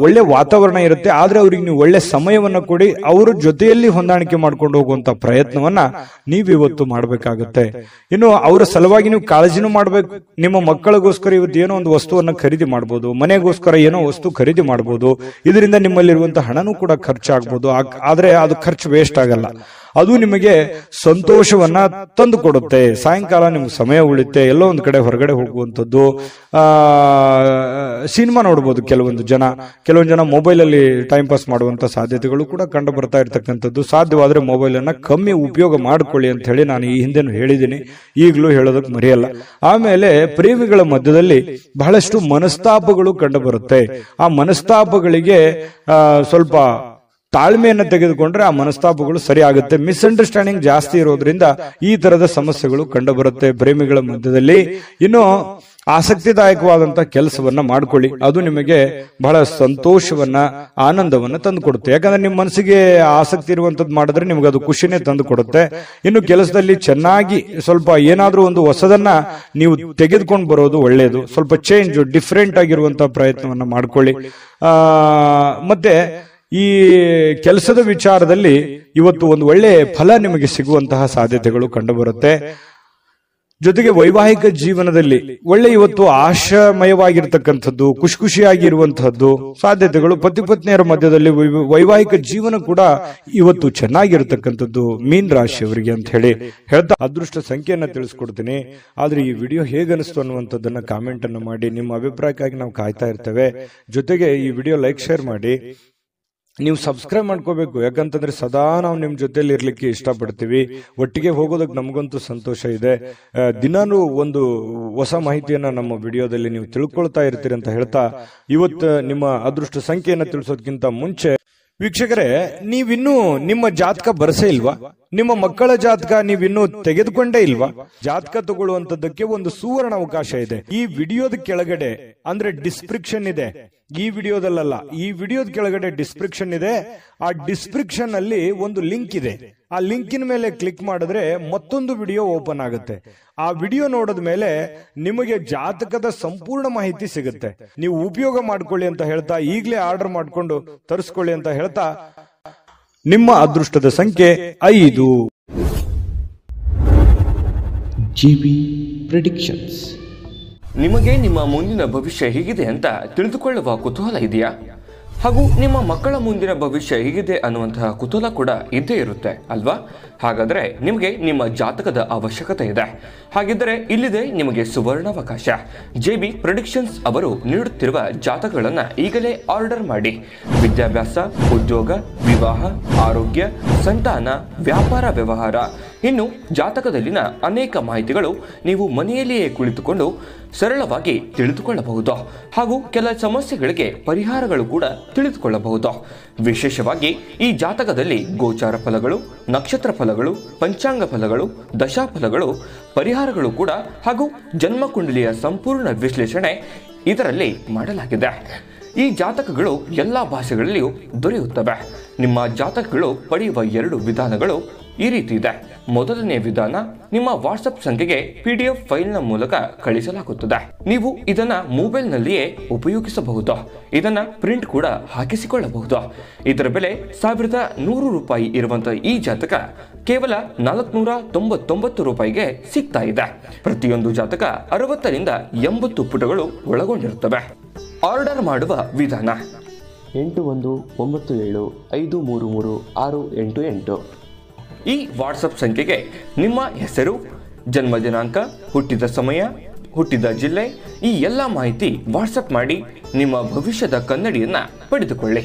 ಒಳ್ಳೆ ವಾತಾವರಣ ಇರುತ್ತೆ, ಆದ್ರೆ ಅವ್ರಿಗೆ ನೀವು ಒಳ್ಳೆ ಸಮಯವನ್ನ ಕೊಡಿ, ಅವರ ಜೊತೆಯಲ್ಲಿ ಹೊಂದಾಣಿಕೆ ಮಾಡ್ಕೊಂಡು ಹೋಗುವಂತ ಪ್ರಯತ್ನವನ್ನ ನೀವಿವತ್ತು ಮಾಡಬೇಕಾಗುತ್ತೆ. ಇನ್ನು ಅವರ ಸಲುವಾಗಿ ನೀವು ಕಾಳಜಿನೂ ಮಾಡ್ಬೇಕು. ನಿಮ್ಮ ಮಕ್ಕಳಿಗೋಸ್ಕರ ಇವತ್ತು ಏನೋ ಒಂದು ವಸ್ತುವನ್ನ ಖರೀದಿ ಮಾಡಬಹುದು, ಮನೆಗೋಸ್ಕರ ಏನೋ ವಸ್ತು ಖರೀದಿ ಮಾಡಬಹುದು. ಇದರಿಂದ ನಿಮ್ಮಲ್ಲಿರುವಂತಹ ಹಣನೂ ಕೂಡ ಖರ್ಚಾಗಬಹುದು. ಆದ್ರೆ ಅದು ಖರ್ಚು ವೇಸ್ಟ್ ಆಗಲ್ಲ, ಅದು ನಿಮಗೆ ಸಂತೋಷವನ್ನ ತಂದು ಕೊಡುತ್ತೆ. ಸಾಯಂಕಾಲ ನಿಮ್ಗೆ ಸಮಯ ಉಳಿತೆ, ಎಲ್ಲೋ ಒಂದ್ ಕಡೆ ಹೊರಗಡೆ ಹೋಗುವಂಥದ್ದು, ಸಿನಿಮಾ ನೋಡ್ಬೋದು. ಕೆಲವೊಂದು ಜನ ಮೊಬೈಲ್ ಅಲ್ಲಿ ಟೈಮ್ ಪಾಸ್ ಮಾಡುವಂತ ಸಾಧ್ಯತೆಗಳು ಕೂಡ ಕಂಡು ಬರ್ತಾ ಇರ್ತಕ್ಕಂಥದ್ದು. ಸಾಧ್ಯವಾದ್ರೆ ಮೊಬೈಲ್ ಅನ್ನ ಕಮ್ಮಿ ಉಪಯೋಗ ಮಾಡ್ಕೊಳ್ಳಿ ಅಂತ ಹೇಳಿ ನಾನು ಈ ಹಿಂದೆನೂ ಹೇಳಿದ್ದೀನಿ, ಈಗಲೂ ಹೇಳೋದಕ್ಕೆ ಮರೆಯಲ್ಲ. ಆಮೇಲೆ ಪ್ರೇಮಿಗಳ ಮಧ್ಯದಲ್ಲಿ ಬಹಳಷ್ಟು ಮನಸ್ತಾಪಗಳು ಕಂಡು ಬರುತ್ತೆ. ಆ ಮನಸ್ತಾಪಗಳಿಗೆ ಸ್ವಲ್ಪ ತಾಳ್ಮೆಯನ್ನು ತೆಗೆದುಕೊಂಡ್ರೆ ಆ ಮನಸ್ತಾಪಗಳು ಸರಿ ಆಗುತ್ತೆ. ಮಿಸ್ಅಂಡರ್ಸ್ಟ್ಯಾಂಡಿಂಗ್ ಜಾಸ್ತಿ ಇರೋದ್ರಿಂದ ಈ ತರದ ಸಮಸ್ಯೆಗಳು ಕಂಡು ಬರುತ್ತೆ ಪ್ರೇಮಿಗಳ ಮಧ್ಯದಲ್ಲಿ. ಇನ್ನು ಆಸಕ್ತಿದಾಯಕವಾದಂತ ಕೆಲಸವನ್ನ ಮಾಡ್ಕೊಳ್ಳಿ, ಅದು ನಿಮಗೆ ಬಹಳ ಸಂತೋಷವನ್ನ ಆನಂದವನ್ನ ತಂದು ಕೊಡುತ್ತೆ. ಯಾಕಂದ್ರೆ ನಿಮ್ಮ ಮನಸ್ಸಿಗೆ ಆಸಕ್ತಿ ಇರುವಂತದ್ದು ಮಾಡಿದ್ರೆ ನಿಮ್ಗೆ ಅದು ಖುಷಿನೇ ತಂದು ಕೊಡುತ್ತೆ. ಇನ್ನು ಕೆಲಸದಲ್ಲಿ ಚೆನ್ನಾಗಿ ಸ್ವಲ್ಪ ಏನಾದ್ರೂ ಒಂದು ಹೊಸದನ್ನ ನೀವು ತೆಗೆದುಕೊಂಡು ಬರೋದು ಒಳ್ಳೆಯದು. ಸ್ವಲ್ಪ ಚೇಂಜ್, ಡಿಫ್ರೆಂಟ್ ಆಗಿರುವಂತಹ ಪ್ರಯತ್ನವನ್ನ ಮಾಡ್ಕೊಳ್ಳಿ. ಮತ್ತೆ ಈ ಕೆಲಸದ ವಿಚಾರದಲ್ಲಿ ಇವತ್ತು ಒಂದು ಒಳ್ಳೆ ಫಲ ನಿಮಗೆ ಸಿಗುವಂತಹ ಸಾಧ್ಯತೆಗಳು ಕಂಡುಬರುತ್ತೆ. ಜೊತೆಗೆ ವೈವಾಹಿಕ ಜೀವನದಲ್ಲಿ ಒಳ್ಳೆ ಇವತ್ತು ಆಶಾಮಯವಾಗಿರ್ತಕ್ಕಂಥದ್ದು, ಖುಷಿಯಾಗಿರುವಂತಹದ್ದು ಸಾಧ್ಯತೆಗಳು. ಪತಿ ಪತ್ನಿಯರ ಮಧ್ಯದಲ್ಲಿ ವೈವಾಹಿಕ ಜೀವನ ಕೂಡ ಇವತ್ತು ಚೆನ್ನಾಗಿರ್ತಕ್ಕಂಥದ್ದು ಮೀನ್ ರಾಶಿಯವರಿಗೆ ಅಂತ ಹೇಳಿ ಹೇಳ್ತಾ ಅದೃಷ್ಟ ಸಂಖ್ಯೆಯನ್ನ ತಿಳಿಸ್ಕೊಡ್ತೀನಿ. ಆದ್ರೆ ಈ ವಿಡಿಯೋ ಹೇಗನಿಸ್ತು ಅನ್ನುವಂಥದ್ದನ್ನ ಕಾಮೆಂಟ್ ಅನ್ನು ಮಾಡಿ. ನಿಮ್ಮ ಅಭಿಪ್ರಾಯಕ್ಕಾಗಿ ನಾವು ಕಾಯ್ತಾ ಇರ್ತೇವೆ. ಜೊತೆಗೆ ಈ ವಿಡಿಯೋ ಲೈಕ್, ಶೇರ್ ಮಾಡಿ. ನೀವು ಸಬ್ಸ್ಕ್ರೈಬ್ ಮಾಡ್ಕೋಬೇಕು, ಯಾಕಂತಂದ್ರೆ ಸದಾ ನಾವು ನಿಮ್ ಜೊತೆಲಿ ಇರ್ಲಿಕ್ಕೆ ಇಷ್ಟಪಡ್ತೀವಿ. ಒಟ್ಟಿಗೆ ಹೋಗೋದಕ್ಕೆ ನಮಗಂತೂ ಸಂತೋಷ ಇದೆ. ದಿನಾನು ಒಂದು ಹೊಸ ಮಾಹಿತಿಯನ್ನ ನಮ್ಮ ವಿಡಿಯೋದಲ್ಲಿ ನೀವು ತಿಳ್ಕೊಳ್ತಾ ಇರ್ತೀರಿ ಅಂತ ಹೇಳ್ತಾ, ಇವತ್ತು ನಿಮ್ಮ ಅದೃಷ್ಟ ಸಂಖ್ಯೆಯನ್ನ ತಿಳಿಸೋದಕ್ಕಿಂತ ಮುಂಚೆ ವೀಕ್ಷಕರೇ, ನೀವಿನ್ನೂ ನಿಮ್ಮ ಜಾತಕ ಬರಸೇ ಇಲ್ವಾ? ನಿಮ್ಮ ಮಕ್ಕಳ ಜಾತಕ ನೀವಿನ್ನೂ ತೆಗೆದುಕೊಂಡೇ ಇಲ್ವಾ? ಜಾತಕ ತಗೊಳ್ಳುವಂತದ್ದಕ್ಕೆ ಒಂದು ಸುವರ್ಣ ಅವಕಾಶ ಇದೆ. ಈ ವಿಡಿಯೋದ ಕೆಳಗಡೆ ಅಂದ್ರೆ ಡಿಸ್ಕ್ರಿಪ್ಷನ್ ಇದೆ, ಈ ವಿಡಿಯೋದಲ್ಲ, ಈ ವಿಡಿಯೋದ ಕೆಳಗಡೆ ಡಿಸ್ಕ್ರಿಪ್ಷನ್ ಇದೆ. ಆ ಡಿಸ್ಕ್ರಿಪ್ಷನ್ ಅಲ್ಲಿ ಒಂದು ಲಿಂಕ್ ಇದೆ. ಆ ಲಿಂಕಿನ ಮೇಲೆ ಕ್ಲಿಕ್ ಮಾಡಿದ್ರೆ ಮತ್ತೊಂದು ವಿಡಿಯೋ ಓಪನ್ ಆಗುತ್ತೆ. ಆ ವಿಡಿಯೋ ನೋಡಿದ ಮೇಲೆ ನಿಮಗೆ ಜಾತಕದ ಸಂಪೂರ್ಣ ಮಾಹಿತಿ ಸಿಗುತ್ತೆ. ನೀವು ಉಪಯೋಗ ಮಾಡ್ಕೊಳ್ಳಿ ಅಂತ ಹೇಳ್ತಾ, ಈಗಲೇ ಆರ್ಡರ್ ಮಾಡ್ಕೊಂಡು ತರಿಸ್ಕೊಳ್ಳಿ ಅಂತ ಹೇಳ್ತಾ, ನಿಮ್ಮ ಅದೃಷ್ಟದ ಸಂಖ್ಯೆ 5. GB predictions. ನಿಮಗೆ ನಿಮ್ಮ ಮುಂದಿನ ಭವಿಷ್ಯ ಹೇಗಿದೆ ಅಂತ ತಿಳಿದುಕೊಳ್ಳುವ ಕುತೂಹಲ ಇದೆಯಾ? ಹಾಗೂ ನಿಮ್ಮ ಮಕ್ಕಳ ಮುಂದಿನ ಭವಿಷ್ಯ ಹೇಗಿದೆ ಅನ್ನುವಂತಹ ಕುತೂಹಲ ಕೂಡ ಇದ್ದೇ ಇರುತ್ತೆ ಅಲ್ವಾ? ಹಾಗಾದರೆ ನಿಮಗೆ ನಿಮ್ಮ ಜಾತಕದ ಅವಶ್ಯಕತೆ ಇದೆ. ಹಾಗಿದ್ದರೆ ಇಲ್ಲಿದೆ ನಿಮಗೆ ಸುವರ್ಣಾವಕಾಶ. JB ಪ್ರೆಡಿಕ್ಷನ್ಸ್ ಅವರು ನೀಡುತ್ತಿರುವ ಜಾತಕಗಳನ್ನು ಈಗಲೇ ಆರ್ಡರ್ ಮಾಡಿ. ವಿದ್ಯಾಭ್ಯಾಸ, ಉದ್ಯೋಗ, ವಿವಾಹ, ಆರೋಗ್ಯ, ಸಂತಾನ, ವ್ಯಾಪಾರ ವ್ಯವಹಾರ, ಇನ್ನು ಜಾತಕದಲ್ಲಿನ ಅನೇಕ ಮಾಹಿತಿಗಳು ನೀವು ಮನೆಯಲ್ಲಿಯೇ ಕುಳಿತುಕೊಂಡು ಸರಳವಾಗಿ ತಿಳಿದುಕೊಳ್ಳಬಹುದು. ಹಾಗೂ ಕೆಲ ಸಮಸ್ಯೆಗಳಿಗೆ ಪರಿಹಾರಗಳು ಕೂಡ ತಿಳಿದುಕೊಳ್ಳಬಹುದು. ವಿಶೇಷವಾಗಿ ಈ ಜಾತಕದಲ್ಲಿ ಗೋಚಾರ ಫಲಗಳು, ನಕ್ಷತ್ರ ಫಲಗಳು, ಪಂಚಾಂಗ ಫಲಗಳು, ದಶಾಫಲಗಳು, ಪರಿಹಾರಗಳು ಕೂಡ ಹಾಗೂ ಜನ್ಮಕುಂಡಲಿಯ ಸಂಪೂರ್ಣ ವಿಶ್ಲೇಷಣೆ ಇದರಲ್ಲಿ ಮಾಡಲಾಗಿದೆ. ಈ ಜಾತಕಗಳು ಎಲ್ಲ ಭಾಷೆಗಳಲ್ಲಿಯೂ ದೊರೆಯುತ್ತವೆ. ನಿಮ್ಮ ಜಾತಕಗಳು ಪಡೆಯುವ 2 ವಿಧಾನಗಳು ಈ ರೀತಿ ಇದೆ. ಮೊದಲನೇ ವಿಧಾನ, ನಿಮ್ಮ ವಾಟ್ಸಪ್ ಸಂಖ್ಯೆಗೆ PDF ಫೈಲ್ನ ಮೂಲಕ ಕಳಿಸಲಾಗುತ್ತದೆ. ನೀವು ಇದನ್ನ ಮೊಬೈಲ್ನಲ್ಲಿಯೇ ಉಪಯೋಗಿಸಬಹುದು. ಇದನ್ನ ಪ್ರಿಂಟ್ ಕೂಡ ಹಾಕಿಸಿಕೊಳ್ಳಬಹುದು. ಇದರ ಬೆಲೆ 1100 ರೂಪಾಯಿ ಇರುವಂತಹ ಈ ಜಾತಕ ಕೇವಲ 499 ರೂಪಾಯಿಗೆ ಸಿಗ್ತಾ ಇದೆ. ಪ್ರತಿಯೊಂದು ಜಾತಕ 60 ರಿಂದ 80 ಪುಟಗಳು ಒಳಗೊಂಡಿರುತ್ತವೆ. ಆರ್ಡರ್ ಮಾಡುವ ವಿಧಾನ: 8197533688. ಈ ವಾಟ್ಸಪ್ ಸಂಖ್ಯೆಗೆ ನಿಮ್ಮ ಹೆಸರು, ಜನ್ಮ ದಿನಾಂಕ, ಹುಟ್ಟಿದ ಸಮಯ, ಹುಟ್ಟಿದ ಜಿಲ್ಲೆ, ಈ ಎಲ್ಲ ಮಾಹಿತಿ ವಾಟ್ಸಪ್ ಮಾಡಿ ನಿಮ್ಮ ಭವಿಷ್ಯದ ಕನ್ನಡಿಯನ್ನ ಪಡೆದುಕೊಳ್ಳಿ.